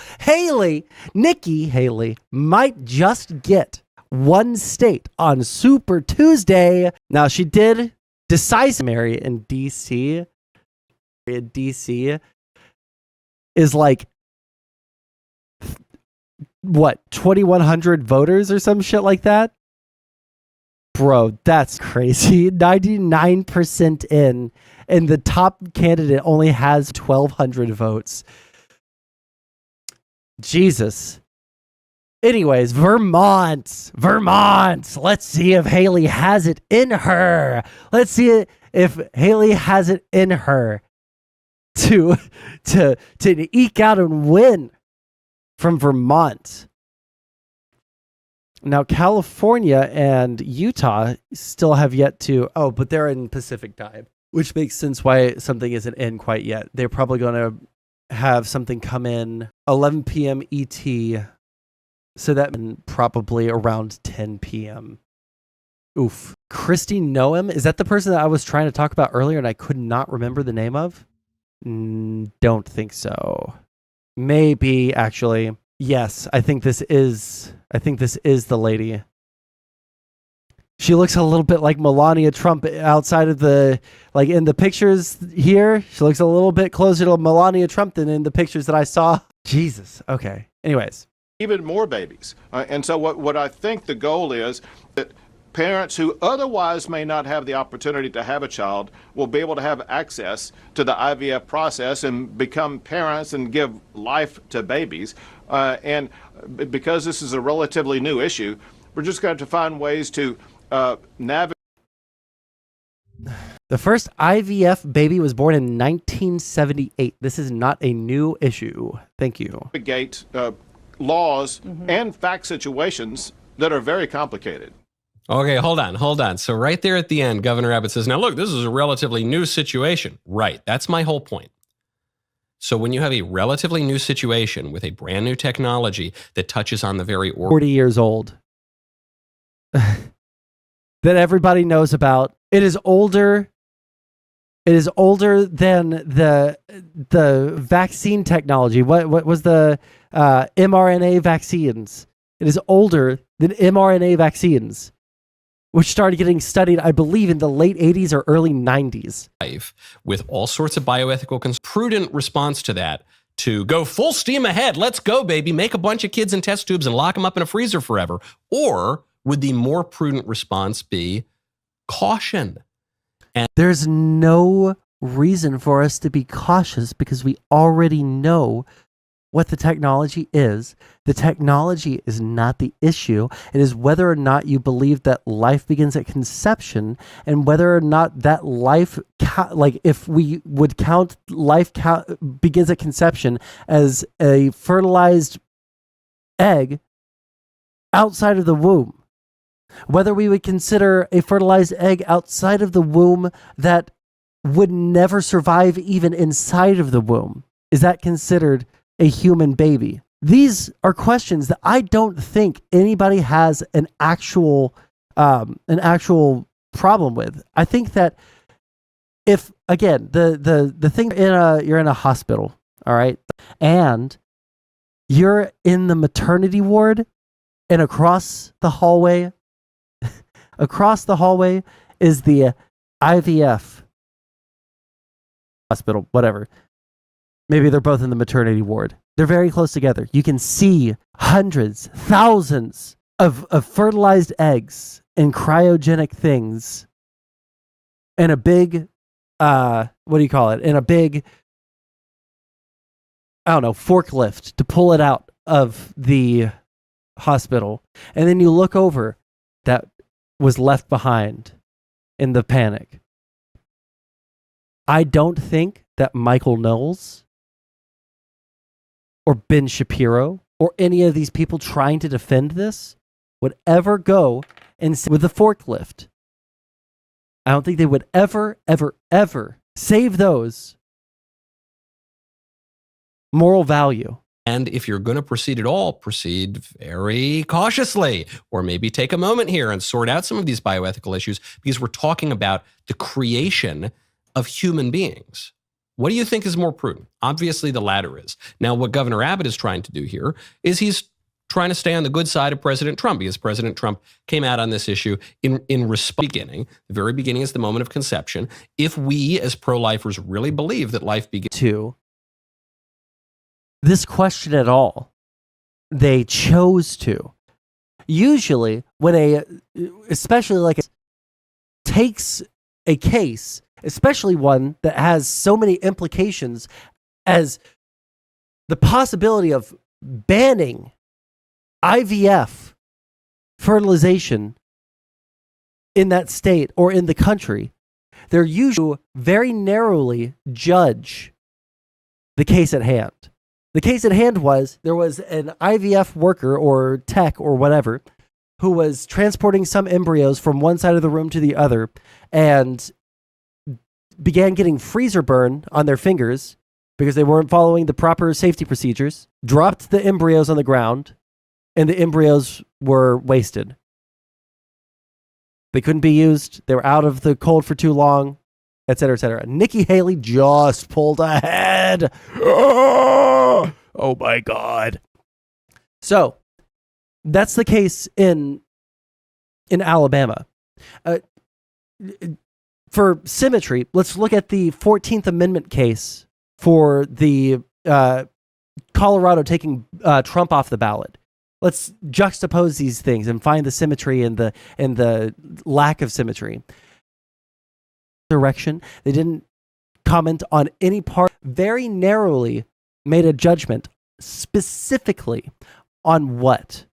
Nikki Haley might just get one state on Super Tuesday. Now, she did decisive marry in D.C. D.C. is like, what, 2,100 voters or some shit like that? Bro, that's crazy. 99% in, and the top candidate only has 1,200 votes. Jesus. Anyways, Vermont. Let's see if Haley has it in her. Let's see if Haley has it in her to eke out and win from Vermont. Now, California and Utah still have yet to... Oh, but they're in Pacific time, which makes sense why something isn't in quite yet. They're probably going to have something come in 11 p.m. ET, so that probably around 10 p.m. Oof. Kristi Noem, is that the person that I was trying to talk about earlier and I could not remember the name of? Don't think so. Maybe, actually. Yes, I think this is the lady. She looks a little bit like Melania Trump outside of the, like in the pictures here. She looks a little bit closer to Melania Trump than in the pictures that I saw. Jesus. Okay. Anyways. Even more babies. And so what I think the goal is that parents who otherwise may not have the opportunity to have a child will be able to have access to the IVF process and become parents and give life to babies. And because this is a relatively new issue, we're just going to find ways to navigate. The first IVF baby was born in 1978. This is not a new issue. Thank you. Navigate laws and fact situations that are very complicated. Okay, hold on. So right there at the end, Governor Abbott says, now look, this is a relatively new situation. Right, that's my whole point. So when you have a relatively new situation with a brand new technology that touches on the very 40 years old that everybody knows about, it is older than the vaccine technology. What was the mRNA vaccines? It is older than mRNA vaccines, which started getting studied, I believe, in the late 80s or early 90s. With all sorts of bioethical prudent response to that, to go full steam ahead, let's go, baby, make a bunch of kids in test tubes and lock them up in a freezer forever? Or would the more prudent response be caution? And there's no reason for us to be cautious because we already know what the technology is. The technology is not the issue. It is whether or not you believe that life begins at conception and whether or not that life, like if we would count life begins at conception as a fertilized egg outside of the womb. Whether we would consider a fertilized egg outside of the womb that would never survive even inside of the womb. Is that considered a human baby? These are questions that I don't think anybody has an actual problem with. I think that if, again, the thing you're in a hospital, all right, and you're in the maternity ward, and across the hallway is the IVF hospital, whatever. Maybe they're both in the maternity ward. They're very close together. You can see hundreds, thousands of fertilized eggs in cryogenic things in a big, what do you call it? In a big, I don't know, forklift to pull it out of the hospital. And then you look over, that was left behind in the panic. I don't think that Michael Knowles or Ben Shapiro or any of these people trying to defend this would ever go and with the forklift. I don't think they would ever save those moral value. And if you're going to proceed at all, proceed very cautiously, or maybe take a moment here and sort out some of these bioethical issues, because we're talking about the creation of human beings. What do you think is more prudent? Obviously, the latter is. Now, what Governor Abbott is trying to do here is he's trying to stay on the good side of President Trump, because President Trump came out on this issue in beginning. The very beginning is the moment of conception. If we as pro-lifers really believe that life begins to this question at all, they chose to. Usually, when especially like takes a case, especially one that has so many implications as the possibility of banning IVF fertilization in that state or in the country, they're usually very narrowly judge the case at hand. The case at hand was there was an IVF worker or tech or whatever who was transporting some embryos from one side of the room to the other and began getting freezer burn on their fingers because they weren't following the proper safety procedures, dropped the embryos on the ground, and the embryos were wasted. They couldn't be used. They were out of the cold for too long, et cetera, et cetera. Nikki Haley just pulled ahead. Oh my God. So that's the case in Alabama. For symmetry, let's look at the 14th Amendment case for the Colorado taking Trump off the ballot. Let's juxtapose these things and find the symmetry and the lack of symmetry. Direction. They didn't comment on any part. Very narrowly made a judgment specifically on what?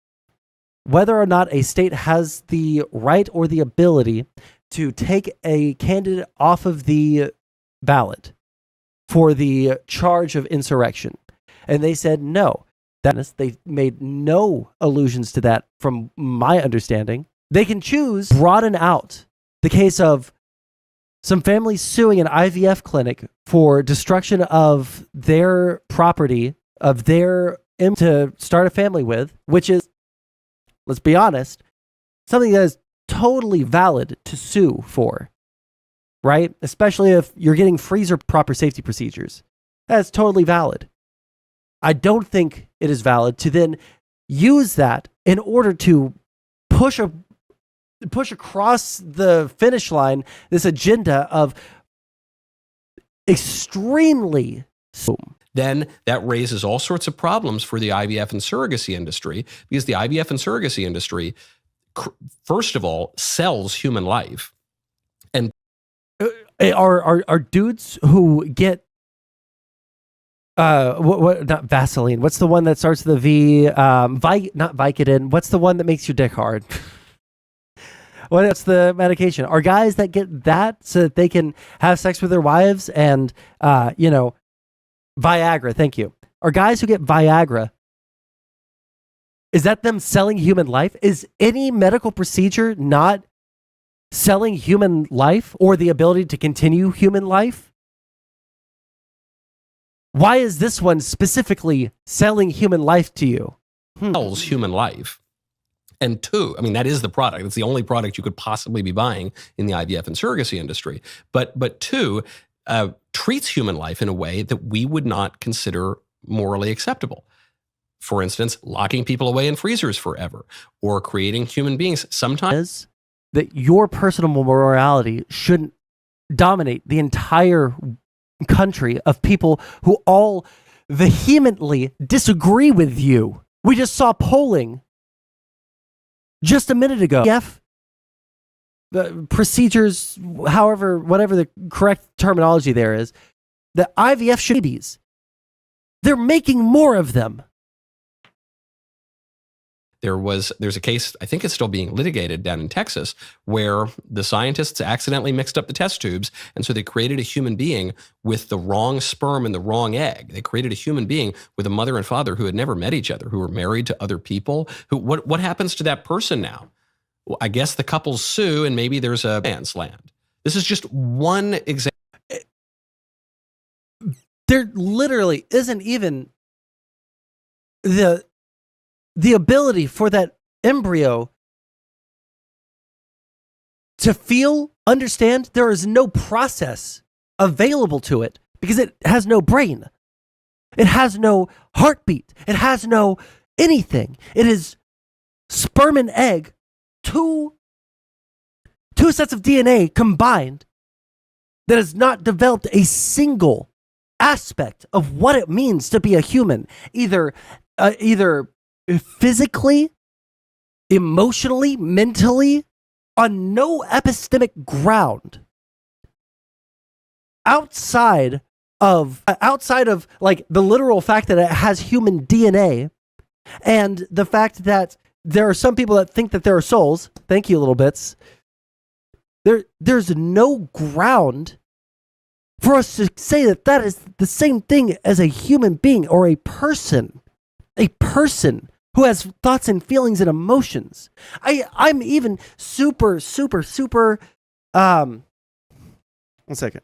Whether or not a state has the right or the ability to take a candidate off of the ballot for the charge of insurrection. And they said no. They made no allusions to that from my understanding. They can choose broaden out the case of some families suing an IVF clinic for destruction of their property, of their to start a family with, which is, let's be honest, something that is totally valid to sue for, right? Especially if you're getting freezer proper safety procedures. That's totally valid. I don't think it is valid to then use that in order to push across the finish line this agenda of extremely. Then that raises all sorts of problems for the IVF and surrogacy industry, because the IVF and surrogacy industry, first of all, sells human life. And are dudes who get not Vaseline? What's the one that starts with a V? Not Vicodin. What's the one that makes your dick hard? What's the medication? Are guys that get that so that they can have sex with their wives and Viagra? Thank you. Are guys who get Viagra, is that them selling human life? Is any medical procedure not selling human life or the ability to continue human life? Why is this one specifically selling human life to you? Sells human life. And two, I mean, that is the product. It's the only product you could possibly be buying in the IVF and surrogacy industry. But two, treats human life in a way that we would not consider morally acceptable. For instance, locking people away in freezers forever, or creating human beings. Sometimes that your personal morality shouldn't dominate the entire country of people who all vehemently disagree with you. We just saw polling just a minute ago. The procedures, whatever the correct terminology there is, the IVF babies, they're making more of them. There's a case, I think it's still being litigated down in Texas, where the scientists accidentally mixed up the test tubes, and so they created a human being with the wrong sperm and the wrong egg. They created a human being with a mother and father who had never met each other, who were married to other people. What happens to that person now? Well, I guess the couples sue, and maybe there's a man's land. This is just one example. There literally isn't even the ability for that embryo to feel, understand. There is no process available to it because it has no brain. It has no heartbeat. It has no anything. It is sperm and egg, two sets of DNA combined that has not developed a single aspect of what it means to be a human, either physically, emotionally, mentally, on no epistemic ground outside of like the literal fact that it has human DNA and the fact that there are some people that think that there are souls. Thank you, little bits. There's no ground for us to say that that is the same thing as a human being or a person who has thoughts and feelings and emotions. I'm even super 1 second.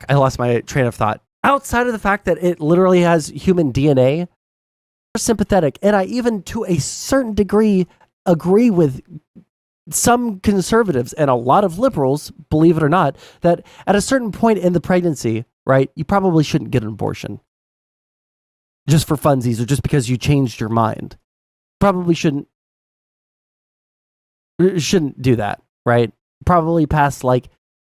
I lost my train of thought. Outside of the fact that it literally has human DNA, I'm sympathetic, and I even to a certain degree agree with some conservatives and a lot of liberals, believe it or not, that at a certain point in the pregnancy, right, you probably shouldn't get an abortion. Just for funsies or just because you changed your mind. Probably shouldn't do that, right? Probably past like,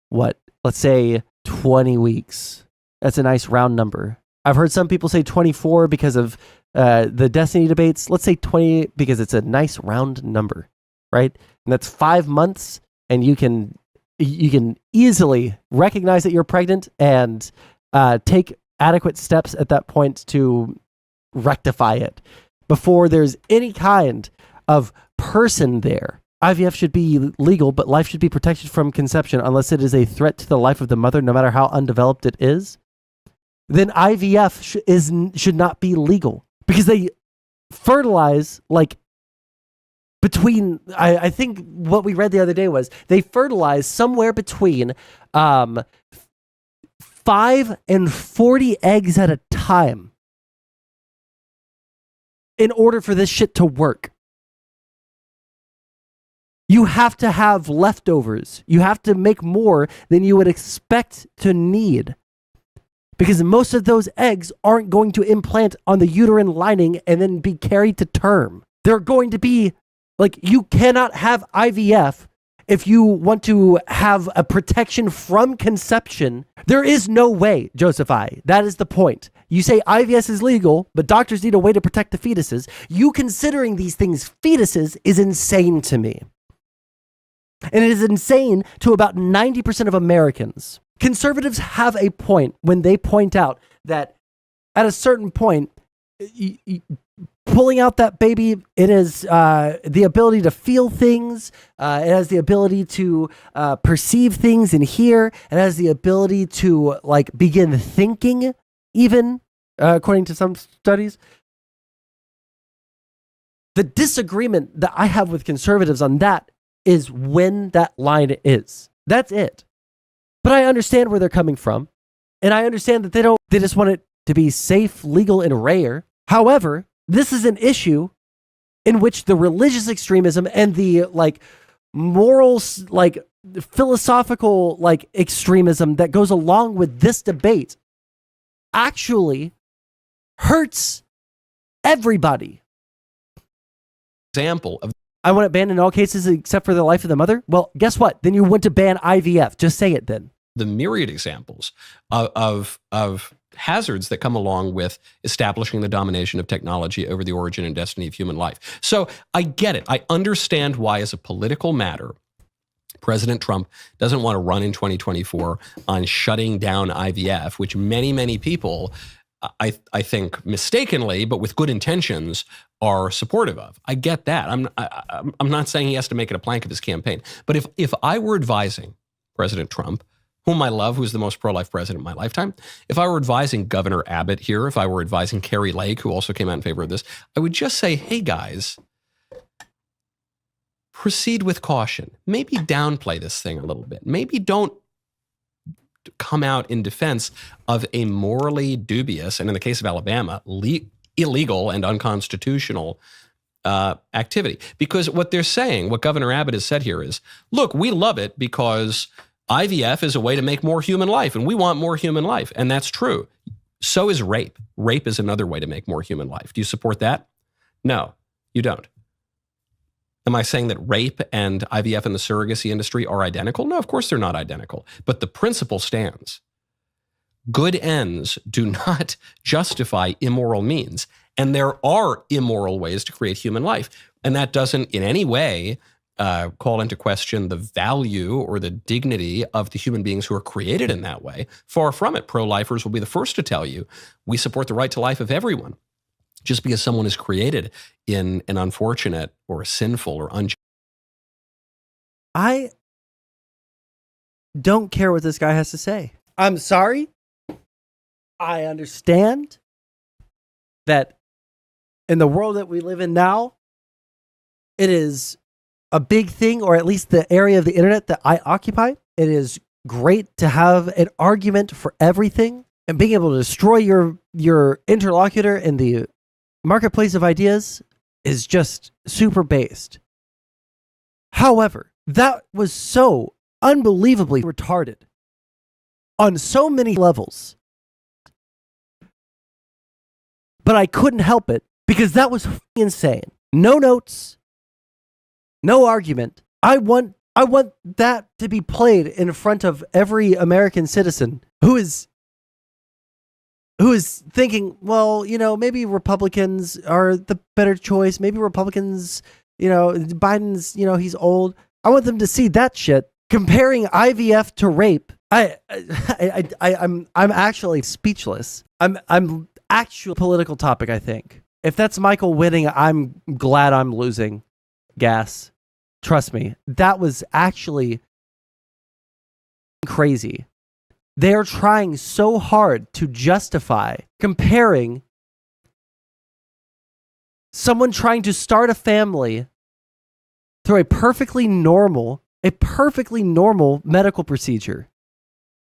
what, let's say 20 weeks. That's a nice round number. I've heard some people say 24 because of the Destiny debates. Let's say 20 because it's a nice round number, right? And that's 5 months, and you can easily recognize that you're pregnant and take adequate steps at that point to rectify it before there's any kind of person there. IVF should be legal, but life should be protected from conception unless it is a threat to the life of the mother, no matter how undeveloped it is. Then IVF should not be legal because they fertilize like between, I think what we read the other day was they fertilize somewhere between 5 and 40 eggs at a time in order for this shit to work. You have to have leftovers. You have to make more than you would expect to need. Because most of those eggs aren't going to implant on the uterine lining and then be carried to term. They're going to be, like, you cannot have IVF if you want to have a protection from conception. There is no way, Joseph I. That is the point. You say IVF is legal, but doctors need a way to protect the fetuses. You considering these things fetuses is insane to me. And it is insane to about 90% of Americans. Conservatives have a point when they point out that at a certain point, pulling out that baby, it is the ability to feel things. It has the ability to perceive things and hear. It has the ability to like begin thinking, even according to some studies. The disagreement that I have with conservatives on that is when that line is. That's it. But I understand where they're coming from. And I understand that they just want it to be safe, legal, and rare. However, this is an issue in which the religious extremism and the like moral, like philosophical, like extremism that goes along with this debate actually hurts everybody. Example of I want it banned in all cases except for the life of the mother. Well, guess what? Then you want to ban IVF. Just say it then. The myriad examples of hazards that come along with establishing the domination of technology over the origin and destiny of human life. So I get it. I understand why, as a political matter, President Trump doesn't want to run in 2024 on shutting down IVF, which many, many people, I think mistakenly, but with good intentions, are supportive of. I get that. I'm not saying he has to make it a plank of his campaign. But if I were advising President Trump, whom I love, who's the most pro-life president in my lifetime, if I were advising Governor Abbott here, if I were advising Kari Lake, who also came out in favor of this, I would just say, hey guys, proceed with caution. Maybe downplay this thing a little bit. Maybe don't come out in defense of a morally dubious, and in the case of Alabama, illegal and unconstitutional activity. Because what they're saying, what Governor Abbott has said here is, look, we love it because IVF is a way to make more human life, and we want more human life, and that's true. So is rape. Rape is another way to make more human life. Do you support that? No, you don't. Am I saying that rape and IVF in the surrogacy industry are identical? No, of course they're not identical. But the principle stands. Good ends do not justify immoral means. And there are immoral ways to create human life. And that doesn't in any way call into question the value or the dignity of the human beings who are created in that way. Far from it. Pro-lifers will be the first to tell you, we support the right to life of everyone. Just because someone is created in an unfortunate or a sinful or unjust. I don't care what this guy has to say. I'm sorry. I understand that in the world that we live in now, it is a big thing, or at least the area of the internet that I occupy. It is great to have an argument for everything, and being able to destroy your interlocutor in the marketplace of ideas is just super based. However, that was so unbelievably retarded on so many levels. But I couldn't help it because that was insane. No notes, no argument. I want that to be played in front of every American citizen who is thinking, well, maybe Republicans are the better choice. Maybe Republicans, Biden's, he's old. I want them to see that shit. Comparing IVF to rape. I'm actually speechless. I'm actual political topic, I think. If that's Michael winning, I'm glad I'm losing gas. Trust me. That was actually crazy. They're trying so hard to justify comparing someone trying to start a family through a perfectly normal medical procedure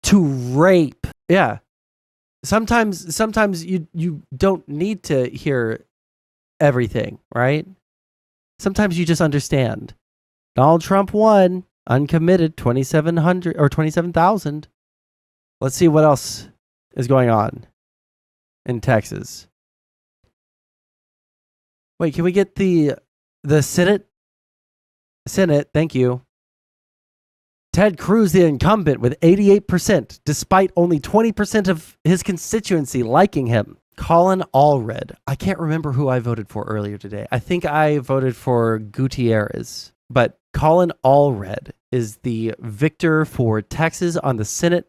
to rape. Yeah. Sometimes you don't need to hear everything, right? Sometimes you just understand. Donald Trump won, uncommitted, 2,700 or 27,000. Let's see what else is going on in Texas. Wait, can we get the Senate? Senate, thank you. Ted Cruz, the incumbent, with 88%, despite only 20% of his constituency liking him. Colin Allred. I can't remember who I voted for earlier today. I think I voted for Gutierrez. But Colin Allred is the victor for Texas on the Senate.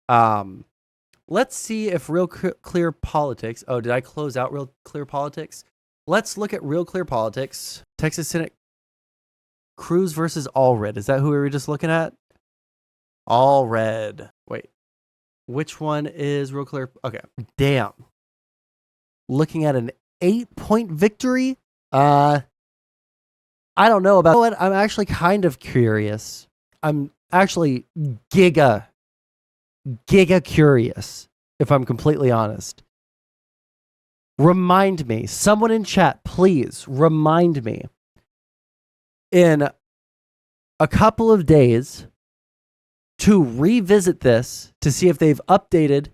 Let's see if Real Clear Politics. Oh, did I close out Real Clear Politics? Let's look at Real Clear Politics. Texas Senate. Cruz versus Allred. Is that who we were just looking at? Allred. Wait. Which one is Real Clear? Okay. Damn. Looking at an 8-point victory? I don't know about what. I'm actually kind of curious. I'm actually giga curious, if I'm completely honest. Remind me. Someone in chat, please remind me. In a couple of days to revisit this to see if they've updated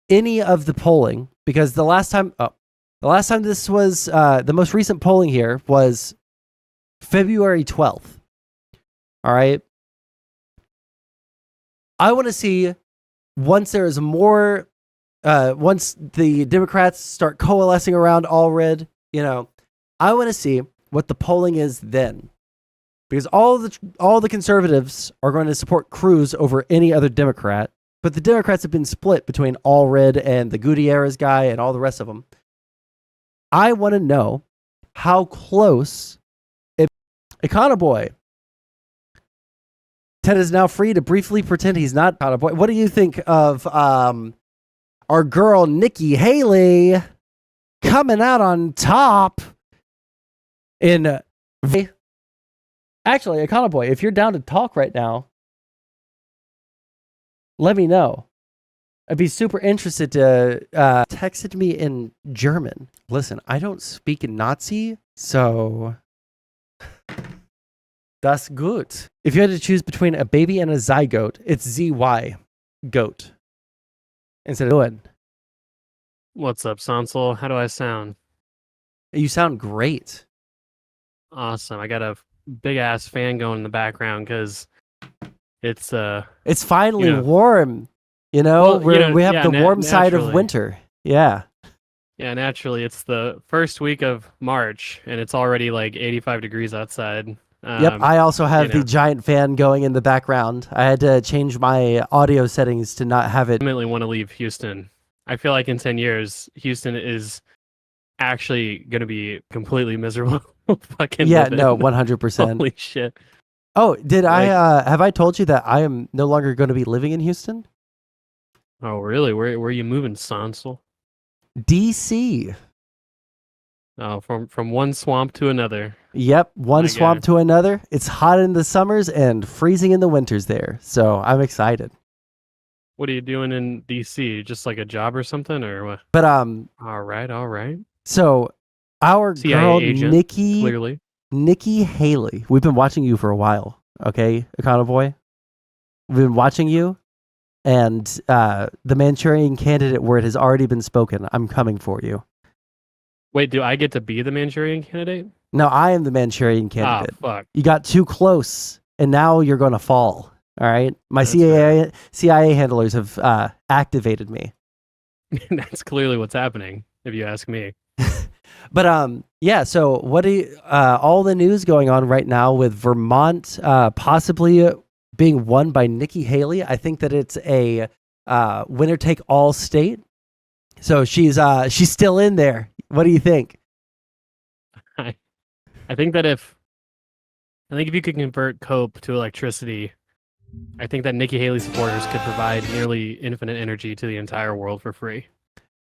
any of the polling, because the last time this was the most recent polling here was February 12th. All right. I want to see once there is more, once the Democrats start coalescing around Allred, I want to see what the polling is then, because all the conservatives are going to support Cruz over any other Democrat, but the Democrats have been split between Allred and the Gutierrez guy and all the rest of them. I want to know how close. Econoboi. Ted is now free to briefly pretend he's not Econoboi. What do you think of our girl Nikki Haley coming out on top? Actually, Econoboi, if you're down to talk right now, let me know. I'd be super interested to text it to me in German. Listen, I don't speak Nazi, so That's good. If you had to choose between a baby and a zygote, it's ZY, goat. Instead of good. What's up, Sondsol? How do I sound? You sound great. Awesome. I got a big ass fan going in the background because it's finally warm. You know, Well, we have the warm side of naturally. winter. Yeah. Yeah, naturally, it's the first week of March, and it's already like 85 degrees outside. Yep. I also have the giant fan going in the background. I had to change my audio settings to not have it. I ultimately want to leave Houston. I feel like in 10 years, Houston is actually going to be completely miserable. Fucking Yeah, live no, in. 100%. Holy shit. Oh, have I told you that I am no longer going to be living in Houston? Oh, really? Where are you moving, Sondsol? DC. Oh, from one swamp to another. Yep, one swamp to another. It's hot in the summers and freezing in the winters there. So I'm excited. What are you doing in DC? Just like a job or something, or what? But all right. So our CIA girl agent, Nikki, clearly. Nikki Haley. We've been watching you for a while. Okay, Econoboi. We've been watching you, and the Manchurian Candidate word has already been spoken. I'm coming for you. Wait, do I get to be the Manchurian Candidate? No, I am the Manchurian Candidate. Fuck. You got too close, and now you're going to fall. All right, my CIA handlers have activated me. That's clearly what's happening, if you ask me. But yeah. So what do you, all the news going on right now with Vermont possibly being won by Nikki Haley? I think that it's a winner take all state. So she's still in there. What do you think? I think if you could convert coke to electricity, I think that Nikki Haley supporters could provide nearly infinite energy to the entire world for free.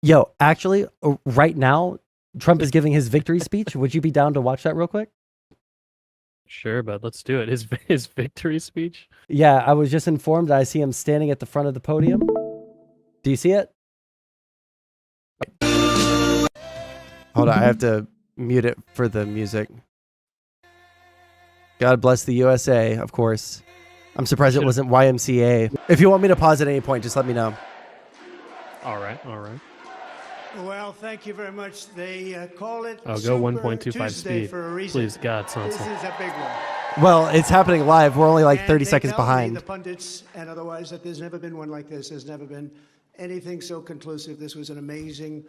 Yo, actually, right now, Trump is giving his victory speech. Would you be down to watch that real quick? Sure, but let's do it. His victory speech? Yeah, I was just informed that I see him standing at the front of the podium. Do you see it? Hold on, I have to mute it for the music. God bless the USA, of course. I'm surprised it wasn't YMCA. If you want me to pause at any point, just let me know. All right. Well, thank you very much. They call it I'll go Super 1.25 Tuesday speed. for a reason. Please, God, This Sondsol. is a big one. Well, it's happening live. We're only like 30 they seconds tell me, behind. the pundits and otherwise, that there's never been one like this. There's never been anything so conclusive. This was an amazing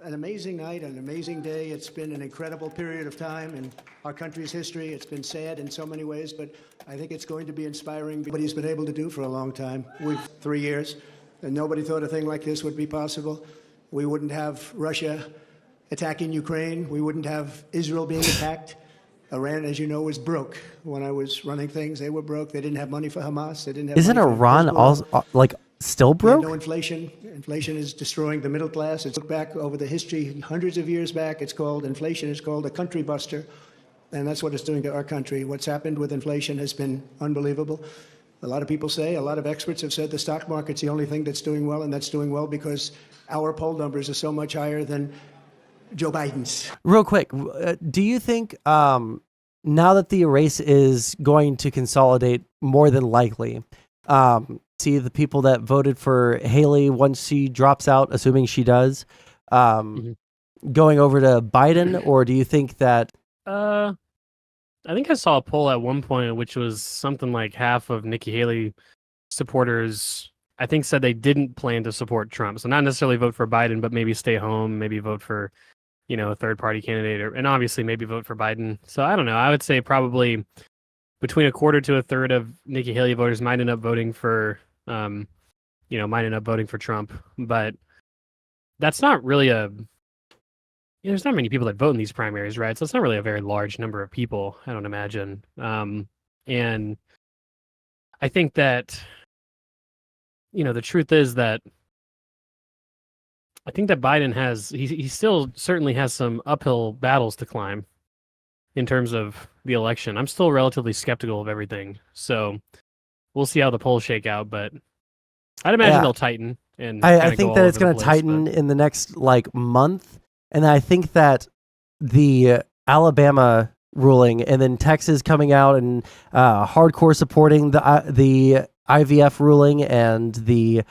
night, an amazing day. It's been an incredible period of time in our country's history. It's been sad in so many ways, but I think it's going to be inspiring. What he's been able to do for a long time. We've 3 years, and nobody thought a thing like this would be possible. We wouldn't have Russia attacking Ukraine. We wouldn't have Israel being attacked. Iran, as you know, was broke. When I was running things, they were broke. They didn't have money for Hamas. They didn't have Isn't money for Iran Hezbollah. also still We had broke? no inflation. Inflation is destroying the middle class. It's looked back over the history, hundreds of years back. Inflation is called a country buster. And that's what it's doing to our country. What's happened with inflation has been unbelievable. A lot of people say, a lot of experts have said the stock market's the only thing that's doing well, and that's doing well because our poll numbers are so much higher than Joe Biden's. Real quick, do you think now that the race is going to consolidate more than likely, see the people that voted for Haley once she drops out, assuming she does, going over to Biden, or do you think that? I think I saw a poll at one point, which was something like half of Nikki Haley supporters, I think, said they didn't plan to support Trump. So not necessarily vote for Biden, but maybe stay home, maybe vote for, a third party candidate, and obviously maybe vote for Biden. So I don't know. I would say probably between a quarter to a third of Nikki Haley voters might end up voting for, Trump. But that's not really there's not many people that vote in these primaries, right? So it's not really a very large number of people, I don't imagine. And I think that, the truth is that I think that Biden he still certainly has some uphill battles to climb in terms of the election. I'm still relatively skeptical of everything. So we'll see how the polls shake out, but I'd imagine they'll tighten. And I think that it's going to tighten in the next month. And I think that the Alabama ruling, and then Texas coming out and hardcore supporting the IVF ruling and the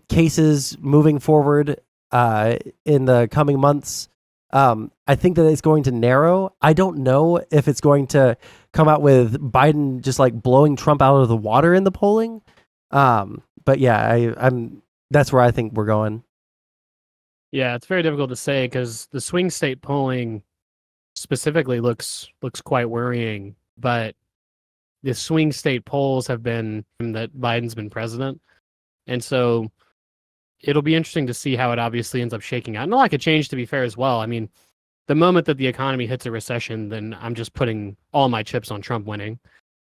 cases moving forward in the coming months. I think that it's going to narrow. I don't know if it's going to come out with Biden just like blowing Trump out of the water in the polling. But yeah, that's where I think we're going. Yeah, it's very difficult to say because the swing state polling specifically looks quite worrying, but the swing state polls have been that Biden's been president. And so it'll be interesting to see how it obviously ends up shaking out. And a lot could change, to be fair, as well. I mean, the moment that the economy hits a recession, then I'm just putting all my chips on Trump winning.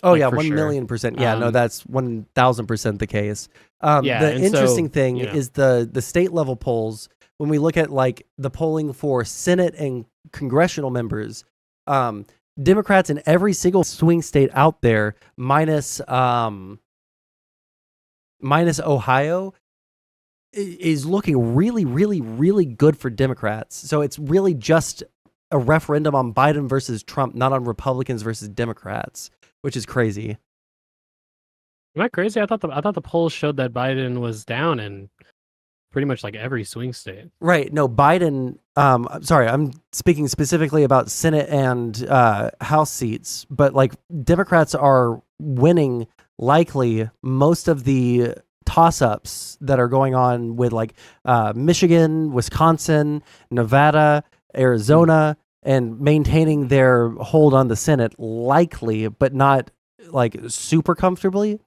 Oh, like, yeah, for 1,000,000%. Yeah, no, that's 1,000% the case. Yeah, the and interesting so, thing you know. is the state level polls. When we look at like the polling for Senate and congressional members, Democrats in every single swing state out there, minus Ohio, is looking really, really, really good for Democrats. So it's really just a referendum on Biden versus Trump, not on Republicans versus Democrats, which is crazy. Am I crazy? I thought the polls showed that Biden was down in pretty much like every swing state. Right. No, Biden. Sorry, I'm speaking specifically about Senate and House seats, but like Democrats are winning likely most of the toss-ups that are going on with like Michigan, Wisconsin, Nevada, Arizona, and maintaining their hold on the Senate likely, but not like super comfortably.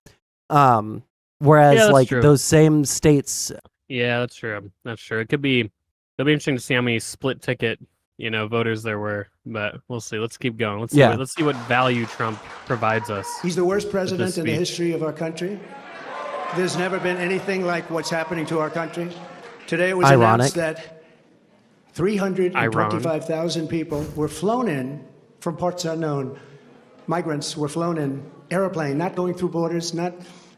Whereas Yeah, like true. those same states. Yeah, that's true. That's true. It'll be interesting to see how many split ticket, voters there were, but we'll see. Let's keep going. Let's see what value Trump provides us. He's the worst president in the speech. history of our country. There's never been anything like what's happening to our country. Today it was announced that 325,000 people were flown in from parts unknown. Migrants were flown in airplane, not going through borders, not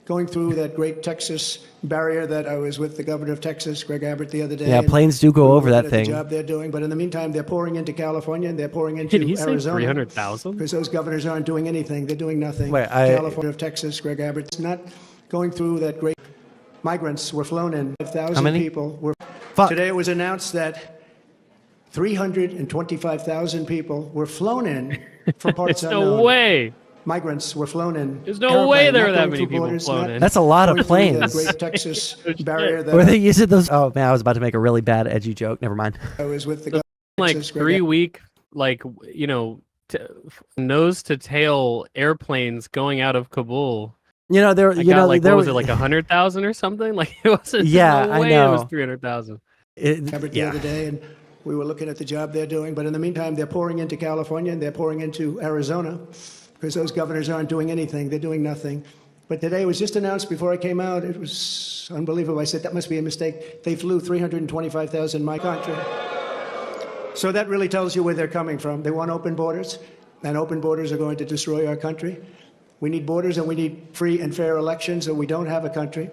going through that great Texas barrier that I was with the governor of Texas, Greg Abbott, the other day. Yeah, planes do go over that thing. The job they're doing, but in the meantime, they're pouring into California and they're pouring into Did he say Arizona. 300,000? Because those governors aren't doing anything. They're doing nothing. Wait, California of Texas, Greg Abbott, not going through that great. Migrants were flown in. 5,000 people were. Today it was announced that 325,000 people were flown in from parts There's unknown. no way. Migrants were flown in. There's no way there were that not going many through people borders, flown not in. That's a lot of going through the planes. great Texas barrier Were that they using those? Oh man, I was about to make a really bad edgy joke. Never mind. I was with the governor of Like Texas, Greg 3 Abbott. week, nose to tail airplanes going out of Kabul. There. I You got know, like there what was was it, like 100,000 or something? Like it wasn't. Yeah, no I way it was know. 300,000. Abbott the other day, and we were looking at the job they're doing. But in the meantime, they're pouring into California and they're pouring into Arizona because those governors aren't doing anything. They're doing nothing. But today it was just announced before I came out. It was unbelievable. I said, that must be a mistake. They flew 325,000 my country. So that really tells you where they're coming from. They want open borders, and open borders are going to destroy our country. We need borders and we need free and fair elections, or we don't have a country.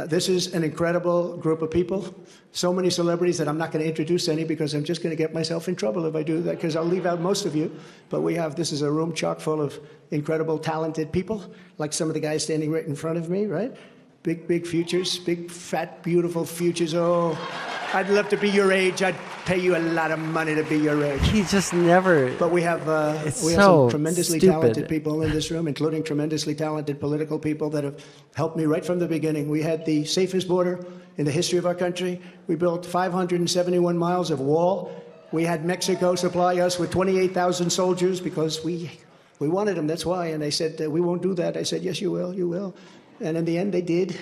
This is an incredible group of people. So many celebrities that I'm not going to introduce any because I'm just going to get myself in trouble if I do that, because I'll leave out most of you. But this is a room chock full of incredible, talented people, like some of the guys standing right in front of me, right? Big, big futures, big, fat, beautiful futures. Oh, I'd love to be your age. I'd pay you a lot of money to be your age. He just never. But we have It's some so tremendously stupid. talented people in this room, including tremendously talented political people that have helped me right from the beginning. We had the safest border in the history of our country. We built 571 miles of wall. We had Mexico supply us with 28,000 soldiers because we wanted them. That's why. And they said, we won't do that. I said, yes, you will. You will. And in the end, they did.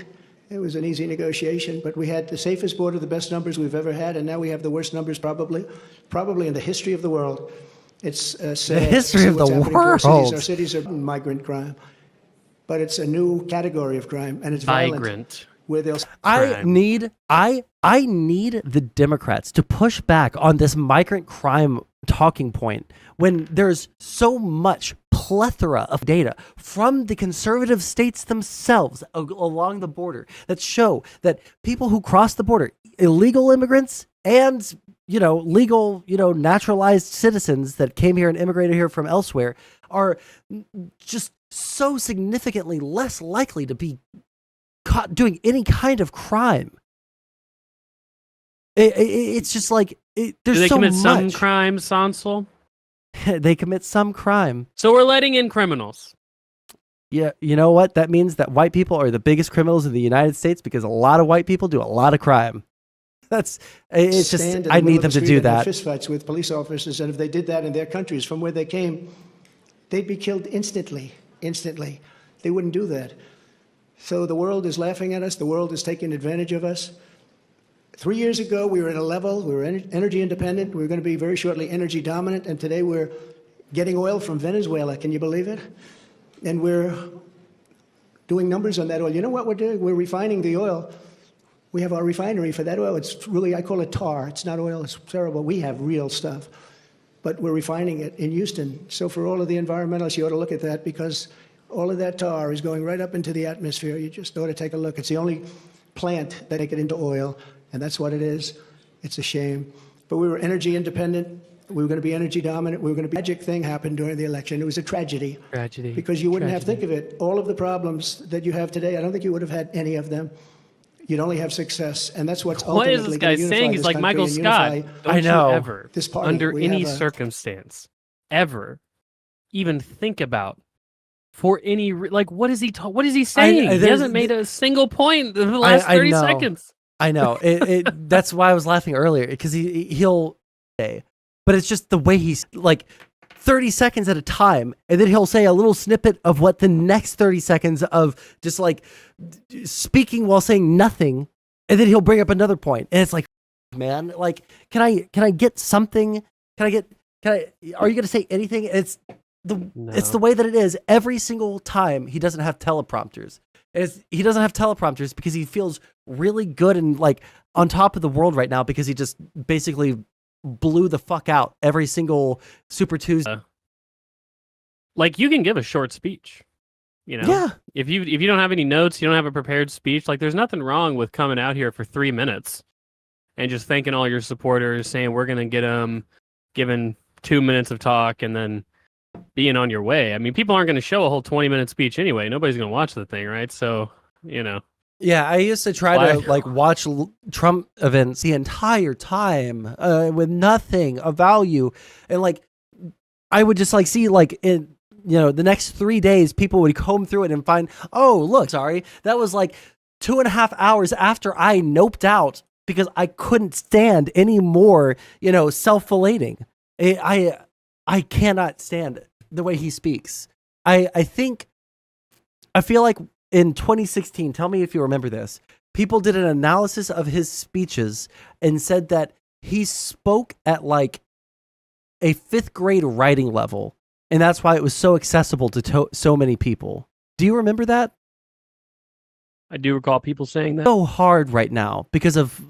It was an easy negotiation, but we had the safest border, the best numbers we've ever had, and now we have the worst numbers probably in the history of the world. It's sad. The history of the world. Our cities are migrant crime, but it's a new category of crime, and it's violent. Migrant. Where they'll I need the Democrats to push back on this migrant crime talking point when there's so much plethora of data from the conservative states themselves along the border that show that people who cross the border, illegal immigrants and legal, naturalized citizens that came here and immigrated here from elsewhere are just so significantly less likely to be caught doing any kind of crime. It's just like there's so much. Do they commit some crime, Sondsol? They commit some crime. So we're letting in criminals. Yeah, you know what? That means that white people are the biggest criminals in the United States because a lot of white people do a lot of crime. It's just, I need them to do that. Fist fights with police officers, and if they did that in their countries from where they came, they'd be killed instantly. Instantly. They wouldn't do that. So the world is laughing at us. The world is taking advantage of us. 3 years ago, we were at a level, we were energy independent. We were going to be very shortly energy dominant. And today we're getting oil from Venezuela. Can you believe it? And we're doing numbers on that oil. You know what we're doing? We're refining the oil. We have our refinery for that oil. It's really, I call it tar. It's not oil. It's terrible. We have real stuff. But we're refining it in Houston. So for all of the environmentalists, you ought to look at that because all of that tar is going right up into the atmosphere. You just ought to take a look. It's the only plant that make it into oil. And that's what it is. It's a shame. But we were energy independent. We were going to be energy dominant. We were going to be. Magic thing happened during the election. It was a tragedy. Tragedy. Because you wouldn't have, think of it, all of the problems that you have today, I don't think you would have had any of them. You'd only have success. And that's what's what ultimately is this guy saying? He's like Michael Scott. Don't you ever, under any circumstance, ever even think about for any, like, what is he saying? He hasn't made a single point in the last 30 seconds. I know. That's why I was laughing earlier, because he'll say, but it's just the way he's like 30 seconds at a time, and then he'll say a little snippet of what the next 30 seconds of just like speaking while saying nothing, and then he'll bring up another point, and it's like, man, like, can I get something? Are you going to say anything? It's the way that it is every single time. He doesn't have teleprompters. He doesn't have teleprompters because he feels really good and like on top of the world right now because he just basically blew the fuck out every single Super Tuesday. Like, you can give a short speech, Yeah. If you don't have any notes, you don't have a prepared speech. Like, there's nothing wrong with coming out here for 3 minutes and just thanking all your supporters, saying we're gonna get them, giving 2 minutes of talk, and then being on your way. I mean, people aren't going to show a whole 20-minute speech anyway. Nobody's going to watch the thing, right? So, Yeah, I used to try to like watch Trump events the entire time with nothing of value, and like I would just like see like in the next 3 days people would comb through it and find, oh look, sorry, that was like 2.5 hours after I noped out because I couldn't stand any more self-filleting. I cannot stand the way he speaks. I feel like in 2016, tell me if you remember this, people did an analysis of his speeches and said that he spoke at like a 5th grade writing level, and that's why it was so accessible to so many people. Do you remember that? I do recall people saying that. So hard right now because of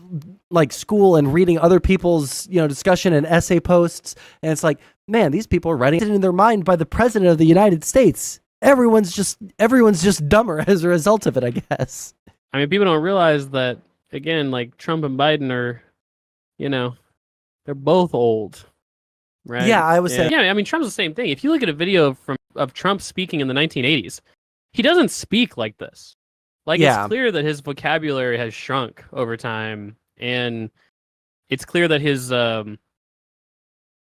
like school and reading other people's discussion and essay posts, and it's like, man, these people are writing it in their mind by the president of the United States. Everyone's just dumber as a result of it, I guess. I mean, people don't realize that, again, like Trump and Biden are, they're both old, right? Yeah, I was saying. Yeah, I mean, Trump's the same thing. If you look at a video of Trump speaking in the 1980s, he doesn't speak like this. Like, It's clear that his vocabulary has shrunk over time, and it's clear that his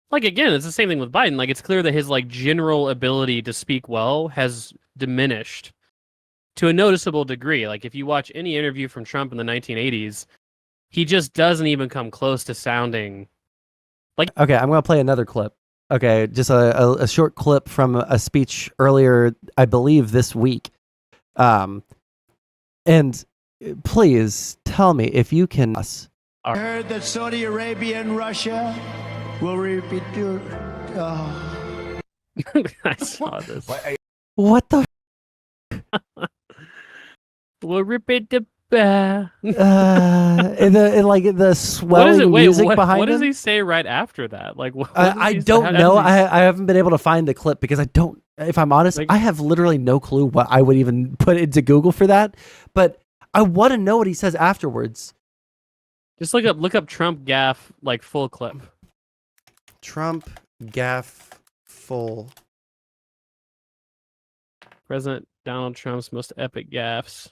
like, again, it's the same thing with Biden. Like, it's clear that his like general ability to speak well has diminished to a noticeable degree. Like, if you watch any interview from Trump in the 1980s, he just doesn't even come close to sounding like. Okay, I'm gonna play another clip. Okay, just a short clip from a speech earlier, I believe, this week. And please tell me if you can. I heard that Saudi Arabia and Russia will repeat your. I saw this. What the? We'll repeat the. In like the swelling music behind what him. What does he say right after that? Like, I don't know. I haven't been able to find the clip because I don't. If I'm honest, I have literally no clue what I would even put into Google for that. But I want to know what he says afterwards. Just look up Trump gaffe, like full clip. Trump gaffe full. President Donald Trump's most epic gaffes.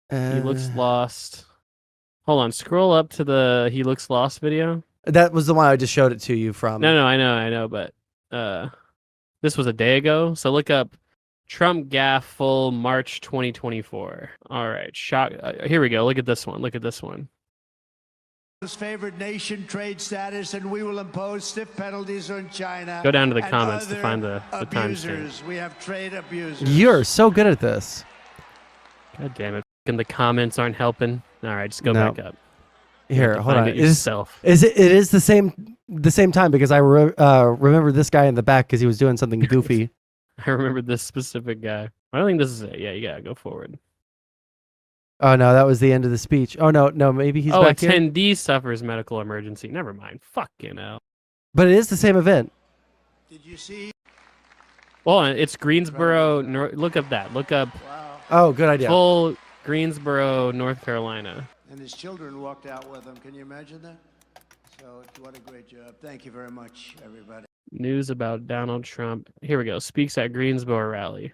He looks lost. Hold on, scroll up to the he looks lost video. That was the one I just showed it to you from. No, I know, but this was a day ago. So look up Trump gaffe full March 2024. All right, shock. Here we go. Look at this one. Favored nation trade status, and we will impose stiff penalties on China. Go down to the comments to find the timestamp. We have trade abusers. You're so good at this. God damn it! And the comments aren't helping. All right, just go back up. Here, hold on. It yourself. It is the same time because I remember this guy in the back because he was doing something goofy. I remember this specific guy. I don't think this is it. Yeah, you gotta go forward. Oh no, that was the end of the speech. Oh no, maybe he's back here. Attendee suffers medical emergency. Never mind. Fucking hell. But it is the same event. Did you see? Well, it's Greensboro. Look up that. Look up. Wow. Oh, good idea. Full Greensboro, North Carolina. And his children walked out with him. Can you imagine that? So what a great job. Thank you very much, everybody. News about Donald Trump. Here we go. Speaks at Greensboro rally.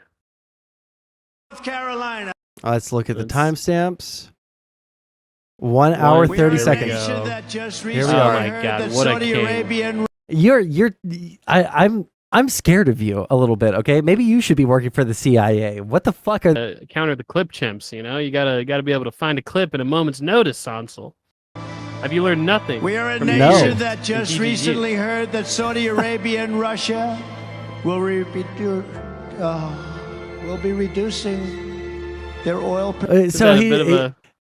North Carolina. Let's look at the timestamps. 1 hour 30 seconds. Here we are. Oh my God! What a king. I'm scared of you a little bit. Okay, maybe you should be working for the CIA. What the fuck are counter the clip chimps? You know, you gotta be able to find a clip at a moment's notice, Sondsol. Have you learned nothing? We are a nation that just recently heard that Saudi Arabia and Russia will be reducing their oil. So he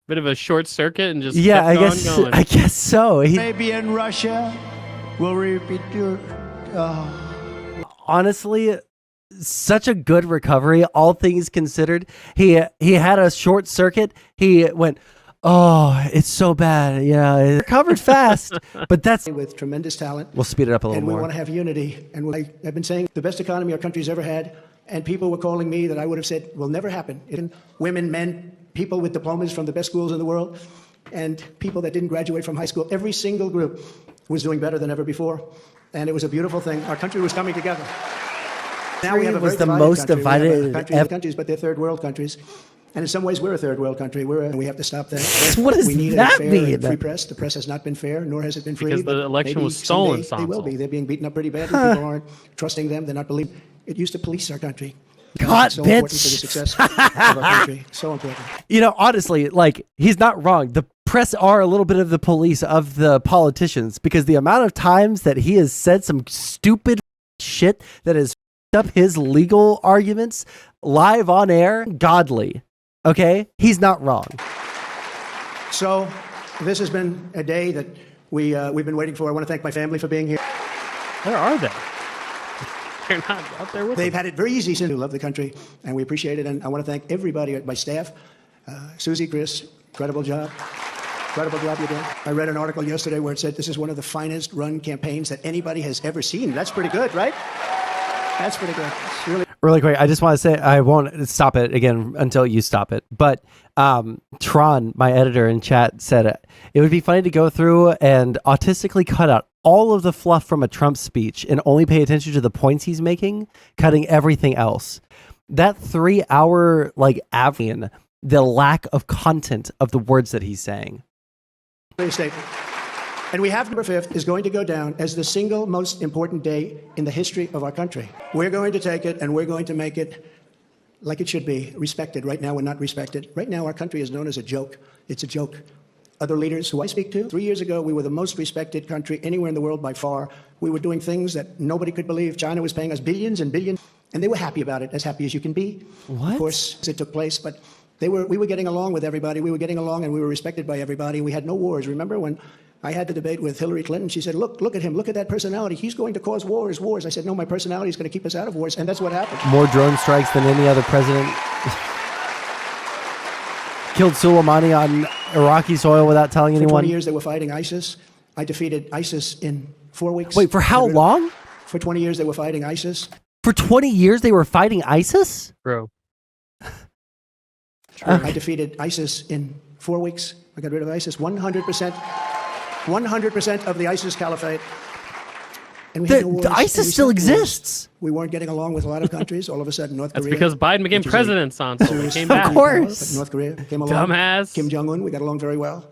bit of a short circuit and just yeah, kept going. I guess so. Arabia and Russia will reduce. Honestly, such a good recovery, all things considered. He had a short circuit. He went, oh, it's so bad. Yeah, it recovered fast. But that's with tremendous talent. We'll speed it up a little more. And we more. want to have unity. And I've been saying the best economy our country's ever had. And people were calling me that I would have said will never happen. Women, men, people with diplomas from the best schools in the world, and people that didn't graduate from high school. Every single group was doing better than ever before. And it was a beautiful thing. Our country was coming together. Now we have a very the most divided countries, but they're third world countries. And in some ways, we're a third world country. We have to stop that. What does we need that a fair mean? and free press. The press has not been fair, nor has it been free. Because the election maybe was stolen, someday they will be. They're being beaten up pretty badly. People aren't trusting them. They're not believing. It used to police our country. God, so bitch. important for the success of our country. So important. You know, honestly, like, he's not wrong. The press are a little bit of the police of the politicians because the amount of times that he has said some stupid shit that has up his legal arguments live on air, godly. Okay? He's not wrong. So this has been a day that we've been waiting for. I want to thank my family for being here. Where are they? They're not out there with They've them. had it very easy since we love the country, and we appreciate it. And I want to thank everybody at my staff. Susie, Chris, incredible job. Incredible job you're doing. I read an article yesterday where it said this is one of the finest run campaigns that anybody has ever seen. That's pretty good, right? That's pretty good. It's really quick, I just want to say I won't stop it again until you stop it. But Tron, my editor in chat, said it would be funny to go through and autistically cut out all of the fluff from a Trump speech and only pay attention to the points he's making, cutting everything else. That 3 hour avian, the lack of content of the words that he's saying. Statement. And we have November 5th is going to go down as the single most important day in the history of our country. We're going to take it and we're going to make it like it should be, respected. Right now, we're not respected. Right now, our country is known as a joke. It's a joke. Other leaders who I speak to, 3 years ago, we were the most respected country anywhere in the world by far. We were doing things that nobody could believe. China was paying us billions and billions, and they were happy about it, as happy as you can be. What? Of course, it took place, but we were getting along with everybody. We were getting along, and we were respected by everybody. We had no wars. Remember when I had the debate with Hillary Clinton? She said, look at him. Look at that personality. He's going to cause wars. I said, no, my personality is going to keep us out of wars, and that's what happened. More drone strikes than any other president. Killed Soleimani on Iraqi soil without telling anyone. For 20 years, they were fighting ISIS. I defeated ISIS in 4 weeks. Wait, for how long? For 20 years, they were fighting ISIS. For 20 years, they were fighting ISIS? Bro. I defeated ISIS in 4 weeks. I got rid of ISIS 100%. 100% of the ISIS caliphate. And we had no wars, the and ISIS we still stopped wars. exists. We weren't getting along with a lot of countries. All of a sudden, North That's Korea. because Biden became which is a president, Sondsol. He serious came nuclear back. Of course. power, but North Korea came along. Dumbass. Kim Jong-un, we got along very well.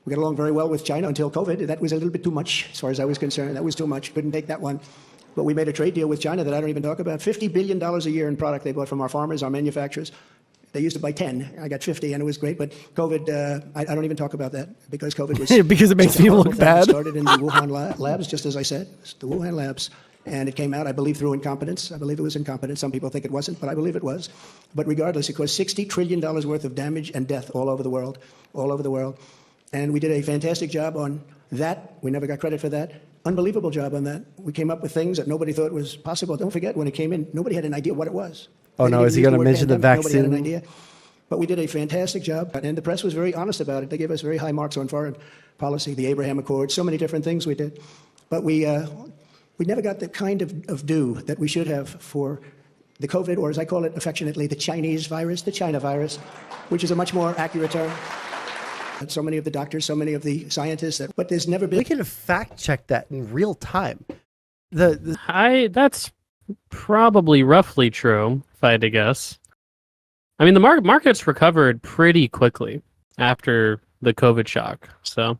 We got along very well with China until COVID. That was a little bit too much, as far as I was concerned. That was too much. Couldn't take that one. But we made a trade deal with China that I don't even talk about. $50 billion a year in product they bought from our farmers, our manufacturers. They used to buy 10. I got 50, and it was great. But COVID, I don't even talk about that because COVID was because it makes such a people horrible look thing. It bad. started in the Wuhan labs, just as I said, it's the Wuhan labs. And it came out, I believe, through incompetence. I believe it was incompetence. Some people think it wasn't, but I believe it was. But regardless, it caused $60 trillion worth of damage and death all over the world, all over the world. And we did a fantastic job on that. We never got credit for that. Unbelievable job on that. We came up with things that nobody thought was possible. Don't forget, when it came in, nobody had an idea what it was. Oh, They no, didn't is he use going to word mention the pandemic. Nobody had an vaccine? idea. But we did a fantastic job, and the press was very honest about it. They gave us very high marks on foreign policy, the Abraham Accords, so many different things we did. But we never got the kind of due that we should have for the COVID, or as I call it affectionately, the Chinese virus, the China virus, which is a much more accurate term. And so many of the doctors, so many of the scientists, but there's never been. We can fact check that in real time. That's probably roughly true, if I had to guess. I mean, the markets recovered pretty quickly after the COVID shock. So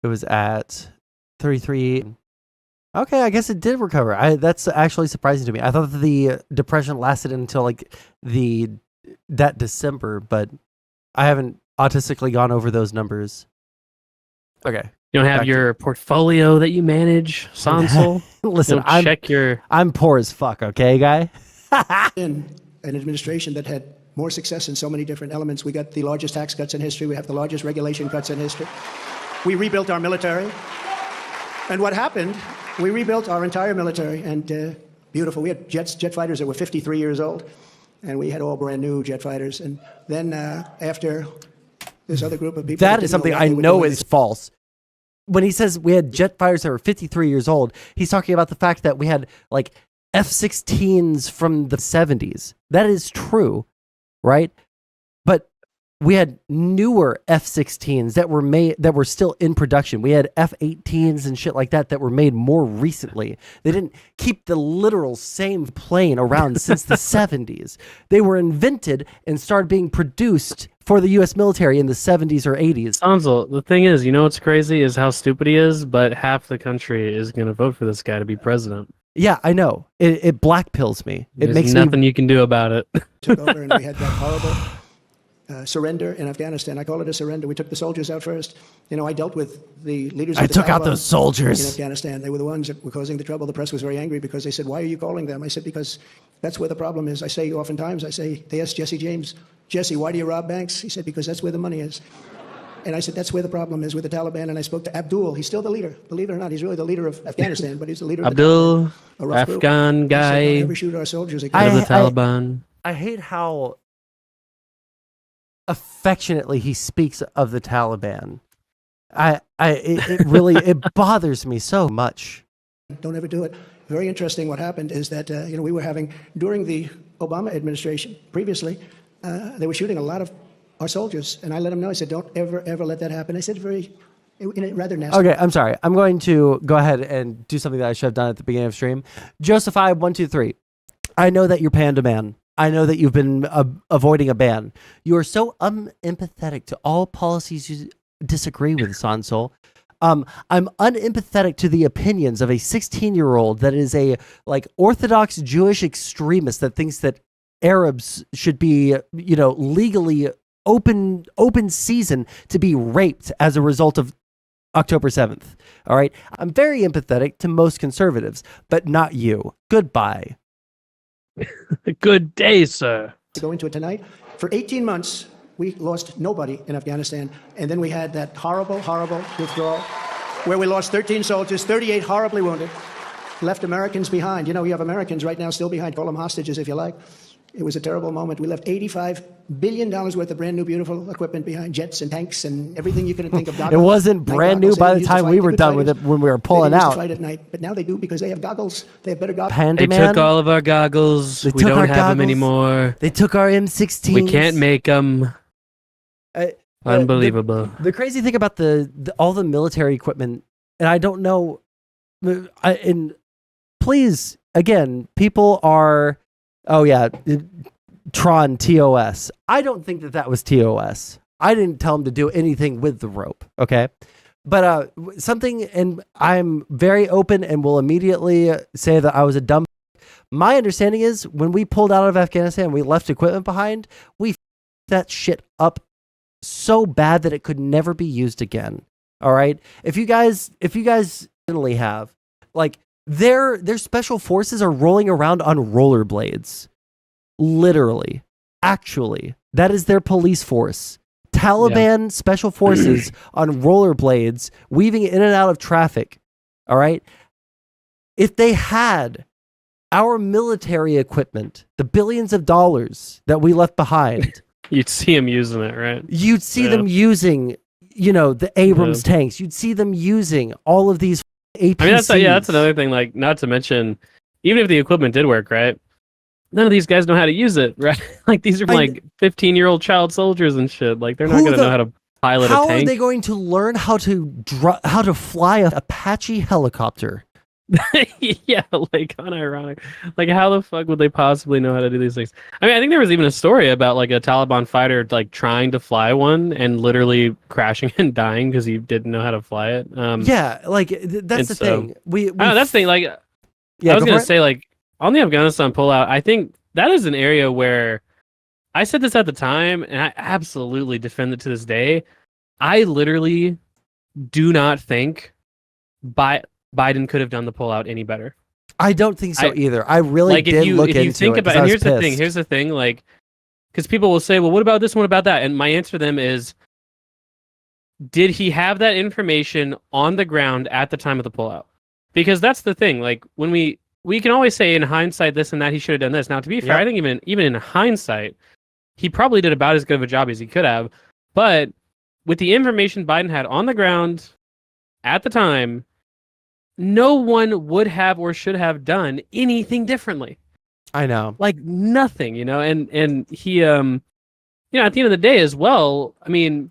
it was at 33. Okay, I guess it did recover. That's actually surprising to me. I thought that the depression lasted until like that December, but I haven't autistically gone over those numbers. Okay. You don't have your portfolio that you manage, Sondsol? Listen, I'm I'm poor as fuck, okay, guy? In an administration that had more success in so many different elements. We got the largest tax cuts in history. We have the largest regulation cuts in history. We rebuilt our military. And what happened, we rebuilt our entire military, and beautiful. We had jet fighters that were 53 years old, and we had all brand new jet fighters. And then after this other group of people... That is something I know is false. When he says we had jet fighters that were 53 years old, he's talking about the fact that we had like F-16s from the 70s. That is true, right? But we had newer F-16s that were still in production. We had F-18s and shit like that were made more recently. They didn't keep the literal same plane around since the 70s. They were invented and started being produced for the U.S. military in the 70s or 80s. Sondsol, the thing is, you know what's crazy is how stupid he is, but half the country is going to vote for this guy to be president. Yeah, I know. It black pills me. There's nothing you can do about it. Took over, and we had that horrible surrender in Afghanistan. I call it a surrender. We took the soldiers out first. You know, I dealt with the leaders of I the took out Taliban those soldiers in Afghanistan. They were the ones that were causing the trouble. The press was very angry because they said, "Why are you calling them?" I said, "Because that's where the problem is." I say oftentimes, they asked Jesse James, "Jesse, why do you rob banks?" He said, "Because that's where the money is." And I said, that's where the problem is with the Taliban. And I spoke to Abdul. He's still the leader. Believe it or not, he's really the leader of Afghanistan, but he's the leader of the Abdul, Taliban. Afghan guy. He said, "Don't ever shoot our soldiers Of the Taliban. I hate how affectionately he speaks of the Taliban. It really bothers me so much. Don't ever do it. Very interesting. What happened is that we were having during the Obama administration previously, they were shooting a lot of our soldiers, and I let them know. I said, "Don't ever let that happen." I said rather nasty. Okay, I'm sorry. I'm going to go ahead and do something that I should have done at the beginning of stream. Joseph I 123. I know that you're Panda Man. I know that you've been avoiding a ban. You are so unempathetic to all policies you disagree with, Sondsol. I'm unempathetic to the opinions of a 16-year-old that is a Orthodox Jewish extremist that thinks that Arabs should be, legally open season to be raped as a result of October 7th. All right. I'm very empathetic to most conservatives, but not you. Goodbye. Good day, sir. To go into it tonight, for 18 months, we lost nobody in Afghanistan. And then we had that horrible, horrible withdrawal where we lost 13 soldiers, 38 horribly wounded, left Americans behind. You have Americans right now still behind. Call them hostages if you like. It was a terrible moment. We left $85 billion worth of brand new, beautiful equipment behind, jets and tanks and everything you can think of. It wasn't brand new by the time we were done with it when we were pulling they out. To fight at night, but now they do because they have goggles. They have better goggles. They took all of our goggles. We don't have them anymore. They took our M16s. We can't make them. Unbelievable. The crazy thing about all the military equipment, and I don't know, and please, again, people are, oh yeah, Tron TOS. I don't think that was TOS. I didn't tell him to do anything with the rope, okay? But something, and I'm very open and will immediately say that I was a dumb. My understanding is when we pulled out of Afghanistan, we left equipment behind, we f***ed that shit up so bad that it could never be used again. All right? If you guys definitely have, like, their special forces are rolling around on rollerblades. Literally. Actually. That is their police force. Taliban special forces on rollerblades, weaving in and out of traffic. All right? If they had our military equipment, the billions of dollars that we left behind, you'd see them using it, right? You'd see them using, the Abrams tanks. You'd see them using all of these APCs. I mean, that's another thing. Like, not to mention, even if the equipment did work, right? None of these guys know how to use it, right? Like, these are 15-year-old child soldiers and shit. Like, they're not going to know how to pilot a tank. How are they going to learn how to fly a Apache helicopter? Yeah, like, unironic. Like, how the fuck would they possibly know how to do these things? I mean, I think there was even a story about, like, a Taliban fighter, like, trying to fly one and literally crashing and dying because he didn't know how to fly it. Yeah, like, that's the thing. That's the thing. Like, I was going to say, like, on the Afghanistan pullout, I think that is an area where I said this at the time, and I absolutely defend it to this day. I literally do not think Biden could have done the pullout any better. I don't think so either. I really did look into it. If you think about, and here's the thing, like, because people will say, well, what about this one, about that? And my answer to them is, did he have that information on the ground at the time of the pullout? Because that's the thing. Like, when we can always say in hindsight this and that, he should have done this. Now, to be fair, I think even in hindsight, he probably did about as good of a job as he could have. But with the information Biden had on the ground at the time, no one would have or should have done anything differently. I know. Like, nothing, and he, at the end of the day as well, I mean,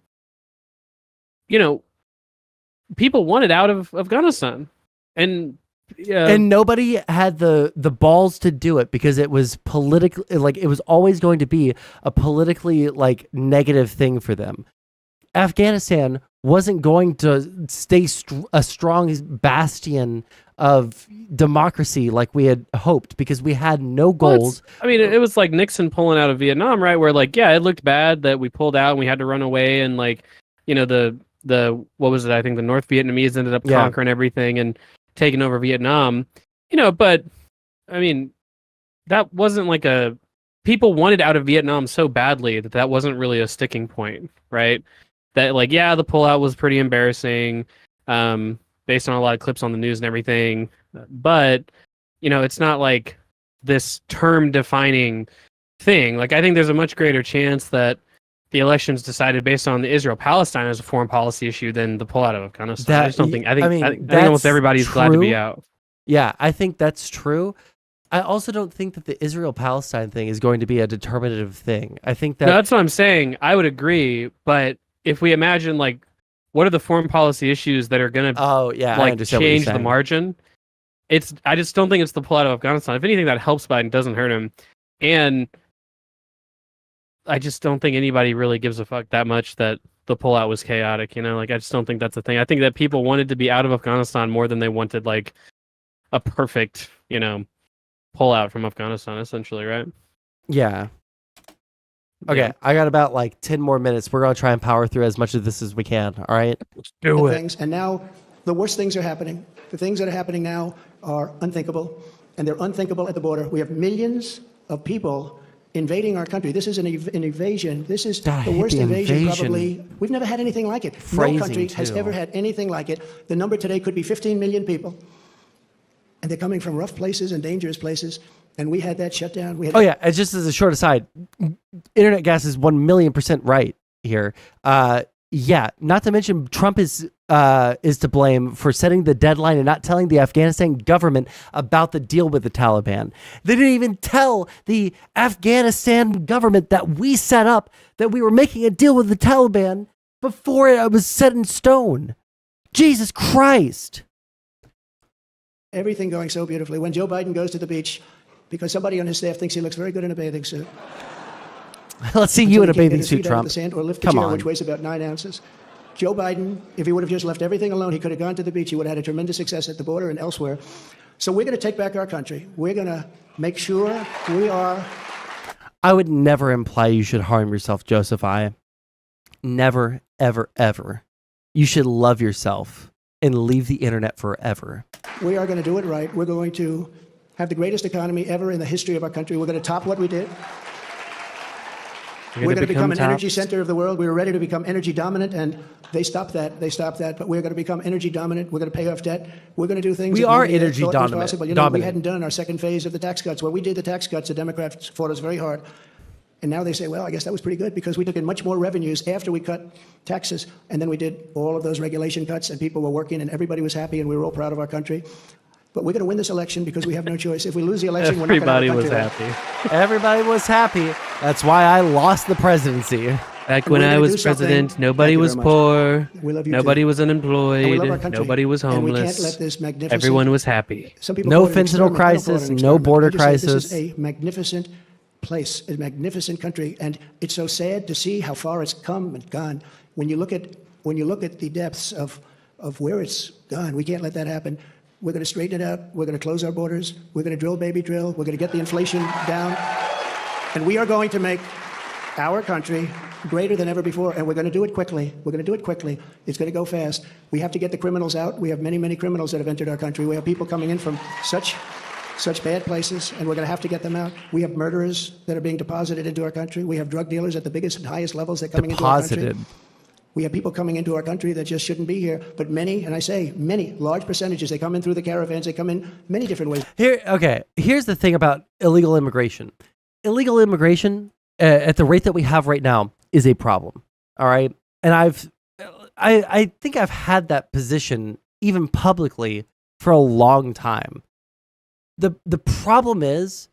people wanted out of Afghanistan, and nobody had the balls to do it because it was politically, like, it was always going to be a politically, like, negative thing for them. Afghanistan wasn't going to stay a strong bastion of democracy like we had hoped because we had no goals. It was like Nixon pulling out of Vietnam, right? Where, like, yeah, it looked bad that we pulled out and we had to run away, and, like, the what was it? I think the North Vietnamese ended up conquering everything and taking over Vietnam. But I mean, that wasn't like people wanted out of Vietnam so badly that wasn't really a sticking point, right? That, like, yeah, the pullout was pretty embarrassing, based on a lot of clips on the news and everything. But, it's not like this term-defining thing. Like, I think there's a much greater chance that the election's decided based on the Israel-Palestine as a foreign policy issue than the pullout of Afghanistan. I just don't think. I think almost everybody's glad to be out. Yeah, I think that's true. I also don't think that the Israel-Palestine thing is going to be a determinative thing. I think that... No, that's what I'm saying. I would agree, but if we imagine, like, what are the foreign policy issues that are going to change the margin? I just don't think it's the pullout of Afghanistan. If anything, that helps Biden, doesn't hurt him. And I just don't think anybody really gives a fuck that much that the pullout was chaotic. Like, I just don't think that's a thing. I think that people wanted to be out of Afghanistan more than they wanted, like, a perfect, pullout from Afghanistan, essentially, right? Yeah. Okay, I got about, like, 10 more minutes. We're going to try and power through as much of this as we can, all right? Let's do it. Things, and now the worst things are happening. The things that are happening now are unthinkable, and they're unthinkable at the border. We have millions of people invading our country. This is an invasion. This is the worst invasion probably. We've never had anything like it. No country has ever had anything like it. The number today could be 15 million people, and they're coming from rough places and dangerous places. And we had that shut down. And just as a short aside, internet gas is 1,000,000% right here. Not to mention Trump is to blame for setting the deadline and not telling the Afghanistan government about the deal with the Taliban. They didn't even tell the Afghanistan government that we set up that we were making a deal with the Taliban before it was set in stone. Jesus Christ. Everything going so beautifully. When Joe Biden goes to the beach, because somebody on his staff thinks he looks very good in a bathing suit. Let's see you in a bathing suit, Trump. Or lift the Come chair, on. which weighs about 9 ounces. Joe Biden, if he would have just left everything alone, he could have gone to the beach. He would have had a tremendous success at the border and elsewhere. So we're going to take back our country. We're going to make sure we are. I would never imply you should harm yourself, Joseph. Never, ever, ever. You should love yourself and leave the internet forever. We are going to do it right. We're going to have the greatest economy ever in the history of our country. We're going to top what we did. We're going to become an energy center of the world. We were ready to become energy dominant, and they stopped that. But we're going to become energy dominant. We're going to pay off debt. We're going to do things. We that are nobody energy thought was dominant. possible. You know, we hadn't done our second phase of the tax cuts. When we did the tax cuts, the Democrats fought us very hard. And now they say, well, I guess that was pretty good because we took in much more revenues after we cut taxes. And then we did all of those regulation cuts, and people were working, and everybody was happy, and we were all proud of our country. But we're going to win this election because we have no choice. If we lose the election, we're not going to have a country. Everybody was happy. Everybody was happy. That's why I lost the presidency. Back when I was president, nobody was poor. Nobody was unemployed. Nobody was And we can't homeless. let this magnificent. Everyone was happy. Some people No call it an fentanyl experiment. I don't call it crisis, an no experiment. border I just say crisis. This is a magnificent place, a magnificent country, and it's so sad to see how far it's come and gone. When you look at the depths of where it's gone, we can't let that happen. We're going to straighten it out. We're going to close our borders. We're going to drill, baby, drill. We're going to get the inflation down, and we are going to make our country greater than ever before, and we're going to do it quickly. We're going to do it quickly. It's going to go fast. We have to get the criminals out. We have many, many criminals that have entered our country. We have people coming in from such bad places, and we're going to have to get them out. We have murderers that are being deposited into our country. We have drug dealers at the biggest and highest levels that are coming into our country. We have people coming into our country that just shouldn't be here. But many, and I say many, large percentages, they come in through the caravans. They come in many different ways. Here's the thing about illegal immigration. Illegal immigration, at the rate that we have right now, is a problem. All right, and I think I've had that position even publicly for a long time. The problem is,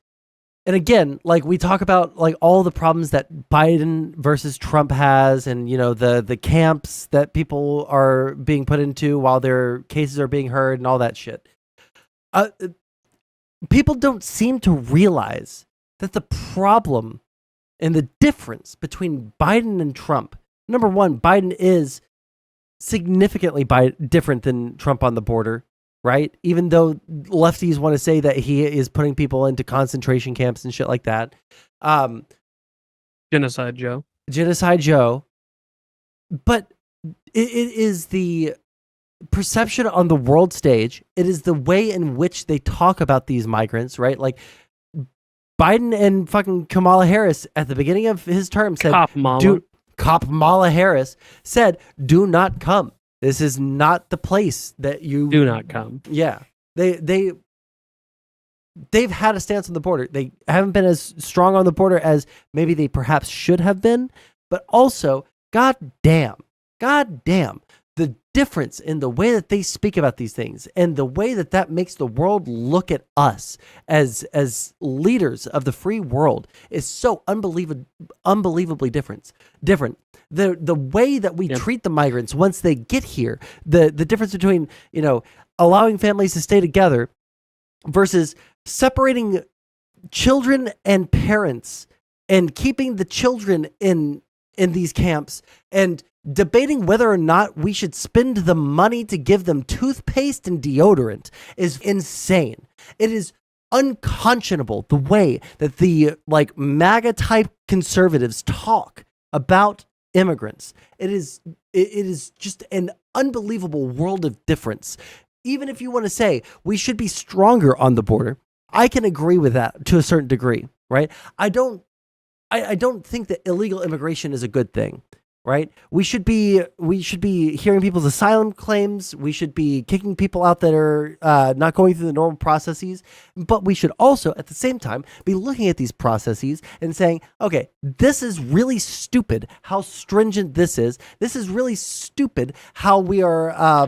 and again, like we talk about like all the problems that Biden versus Trump has, and you know the camps that people are being put into while their cases are being heard and all that shit. People don't seem to realize that the problem and the difference between Biden and Trump. Number one, Biden is significantly different than Trump on the border. Right? Even though lefties want to say that he is putting people into concentration camps and shit like that. Genocide Joe. Genocide Joe. But it is the perception on the world stage. It is the way in which they talk about these migrants, right? Like Biden and fucking Kamala Harris at the beginning of his term said, Kamala Harris said, do not come. This is not the place that you do not come. Yeah. They've had a stance on the border. They haven't been as strong on the border as maybe they perhaps should have been, but also, god damn, the difference in the way that they speak about these things and the way that makes the world look at us as leaders of the free world is so unbelievably different. The way that we treat the migrants once they get here, the difference between, you know, allowing families to stay together versus separating children and parents and keeping the children in these camps and debating whether or not we should spend the money to give them toothpaste and deodorant is insane. It is unconscionable the way that the like MAGA type conservatives talk about immigrants. It is just an unbelievable world of difference. Even if you want to say we should be stronger on the border, I can agree with that to a certain degree, right? I don't think that illegal immigration is a good thing, right? We should be hearing people's asylum claims. We should be kicking people out that are not going through the normal processes. But we should also, at the same time, be looking at these processes and saying, okay, this is really stupid how stringent this is. This is really stupid how we are,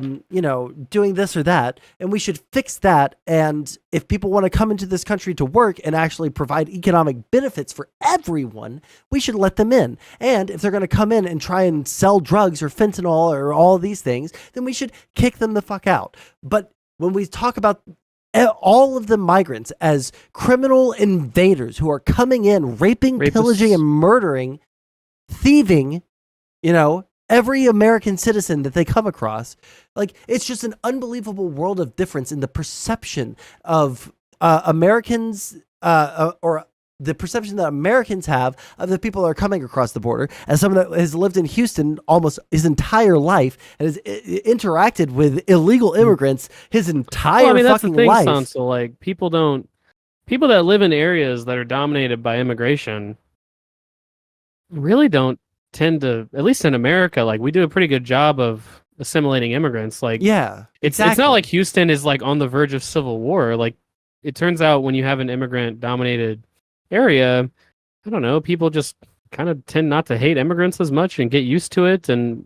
doing this or that. And we should fix that. And if people want to come into this country to work and actually provide economic benefits for everyone, we should let them in. And if they're going to come in and try and sell drugs or fentanyl or all these things, then we should kick them the fuck out. But when we talk about all of the migrants as criminal invaders who are coming in, raping, pillaging, and murdering, thieving, every American citizen that they come across, like, it's just an unbelievable world of difference in the perception of Americans, or the perception that Americans have of the people that are coming across the border. As someone that has lived in Houston almost his entire life and has interacted with illegal immigrants his entire that's the fucking thing, life. Sondsol, like, people that live in areas that are dominated by immigration really don't tend to, at least in America, like, we do a pretty good job of assimilating immigrants. Like, yeah, it's not like Houston is like on the verge of civil war. Like, it turns out when you have an immigrant dominated area, I don't know, people just kind of tend not to hate immigrants as much and get used to it. And,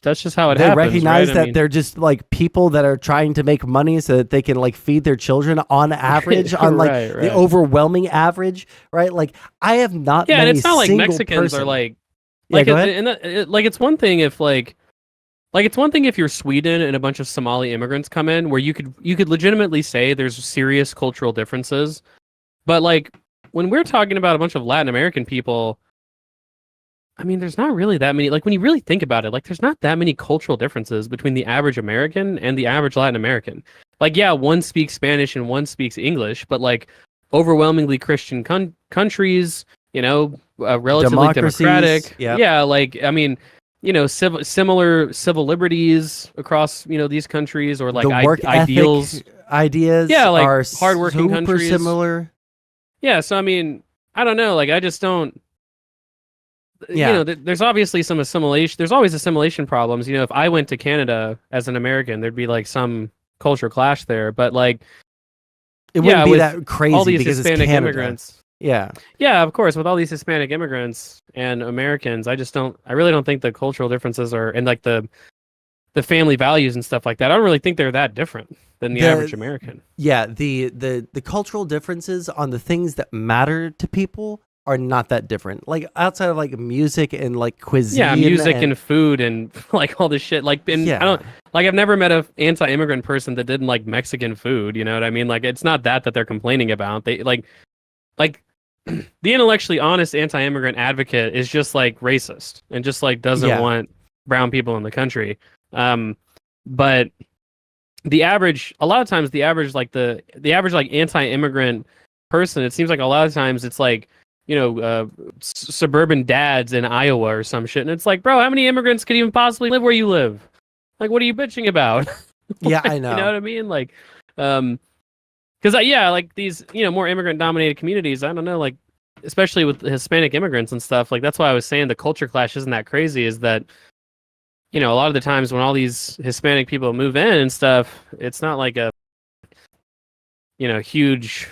that's just how it happens. They recognize right? that they're just like people that are trying to make money so that they can like feed their children on average, on like the overwhelming average, right? Like, I have not met and it's not like single Mexicans person. are like go ahead. It's one thing if it's one thing if you're Sweden and a bunch of Somali immigrants come in where you could legitimately say there's serious cultural differences. But like when we're talking about a bunch of Latin American people, I mean, there's not really that many. Like, when you really think about it, like, there's not that many cultural differences between the average American and the average Latin American. Like, yeah, one speaks Spanish and one speaks English, but like overwhelmingly Christian countries, relatively democratic. Yeah, like, I mean, similar civil liberties across these countries, or like the work ideals, ideas, like are hardworking super countries, similar. Yeah, so I mean, I don't know, like, I just don't. Yeah. There's obviously some assimilation. There's always assimilation problems. If I went to Canada as an American, there'd be like some culture clash there. But like, it wouldn't be that crazy all these because Hispanic it's Canada. immigrants. Yeah, of course. With all these Hispanic immigrants and Americans, I really don't think the cultural differences are, and like the family values and stuff like that. I don't really think they're that different than the average American. Yeah, the cultural differences on the things that matter to people are not that different. Like, outside of like music and like cuisine. Yeah, music and food and like all this shit. Like, I've never met a anti-immigrant person that didn't like Mexican food. You know what I mean? Like, it's not that they're complaining about. They like the intellectually honest anti-immigrant advocate is just like racist and just like doesn't want brown people in the country. But a lot of times the average like anti-immigrant person, it seems like a lot of times it's like, suburban dads in Iowa or some shit. And it's like, bro, how many immigrants could even possibly live where you live? Like, what are you bitching about? Yeah, I know. You know what I mean? Like, because like these, more immigrant dominated communities, I don't know, like, especially with Hispanic immigrants and stuff, like, that's why I was saying the culture clash isn't that crazy, is that, a lot of the times when all these Hispanic people move in and stuff, it's not like a, huge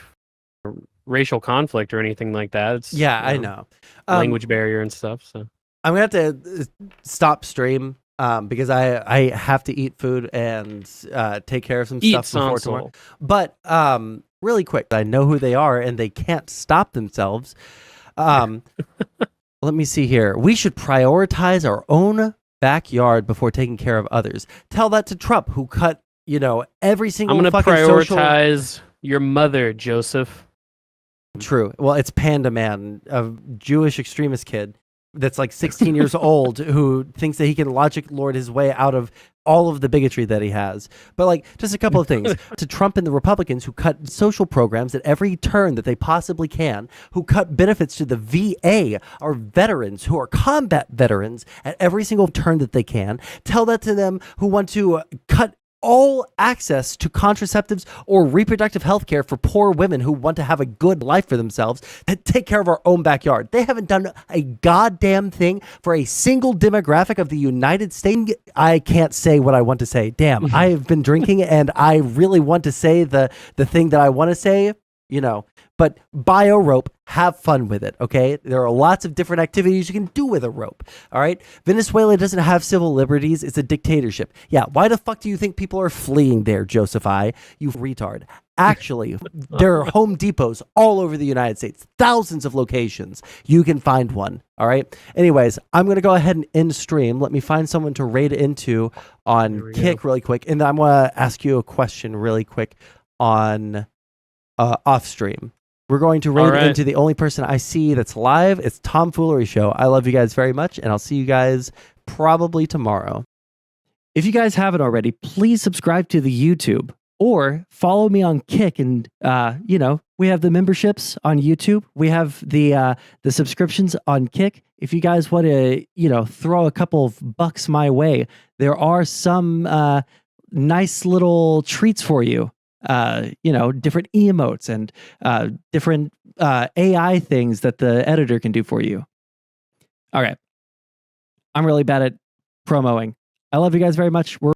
racial conflict or anything like that. It's, I know. Language barrier and stuff. So I'm gonna have to stop stream because I have to eat food and take care of some stuff before tomorrow. But really quick, I know who they are and they can't stop themselves. Let me see here. We should prioritize our own backyard before taking care of others. Tell that to Trump, who cut every single. I'm gonna fucking prioritize your mother, Joseph. True. Well, it's Panda Man, a Jewish extremist kid that's like 16 years old who thinks that he can logic lord his way out of all of the bigotry that he has. But like, just a couple of things to Trump and the Republicans who cut social programs at every turn that they possibly can, who cut benefits to the VA, our veterans who are combat veterans at every single turn that they can. Tell that to them who want to cut all access to contraceptives or reproductive health care for poor women who want to have a good life for themselves, and take care of our own backyard. They haven't done a goddamn thing for a single demographic of the United States. I can't say what I want to say. Damn, I have been drinking and I really want to say the thing that I want to say, But buy a rope, have fun with it, okay? There are lots of different activities you can do with a rope, all right? Venezuela doesn't have civil liberties. It's a dictatorship. Yeah, why the fuck do you think people are fleeing there, Joseph I? You retard. Actually, there are Home Depots all over the United States, thousands of locations. You can find one, all right? Anyways, I'm going to go ahead and end stream. Let me find someone to raid into on Kick really quick, and then I'm going to ask you a question really quick on off stream. We're going to raid into the only person I see that's live. It's Tomfoolery Show. I love you guys very much, and I'll see you guys probably tomorrow. If you guys haven't already, please subscribe to the YouTube or follow me on Kick. And, we have the memberships on YouTube. We have the subscriptions on Kick. If you guys want to, throw a couple of bucks my way, there are some nice little treats for you. Different emotes and different AI things that the editor can do for you. All right. I'm really bad at promoing. I love you guys very much.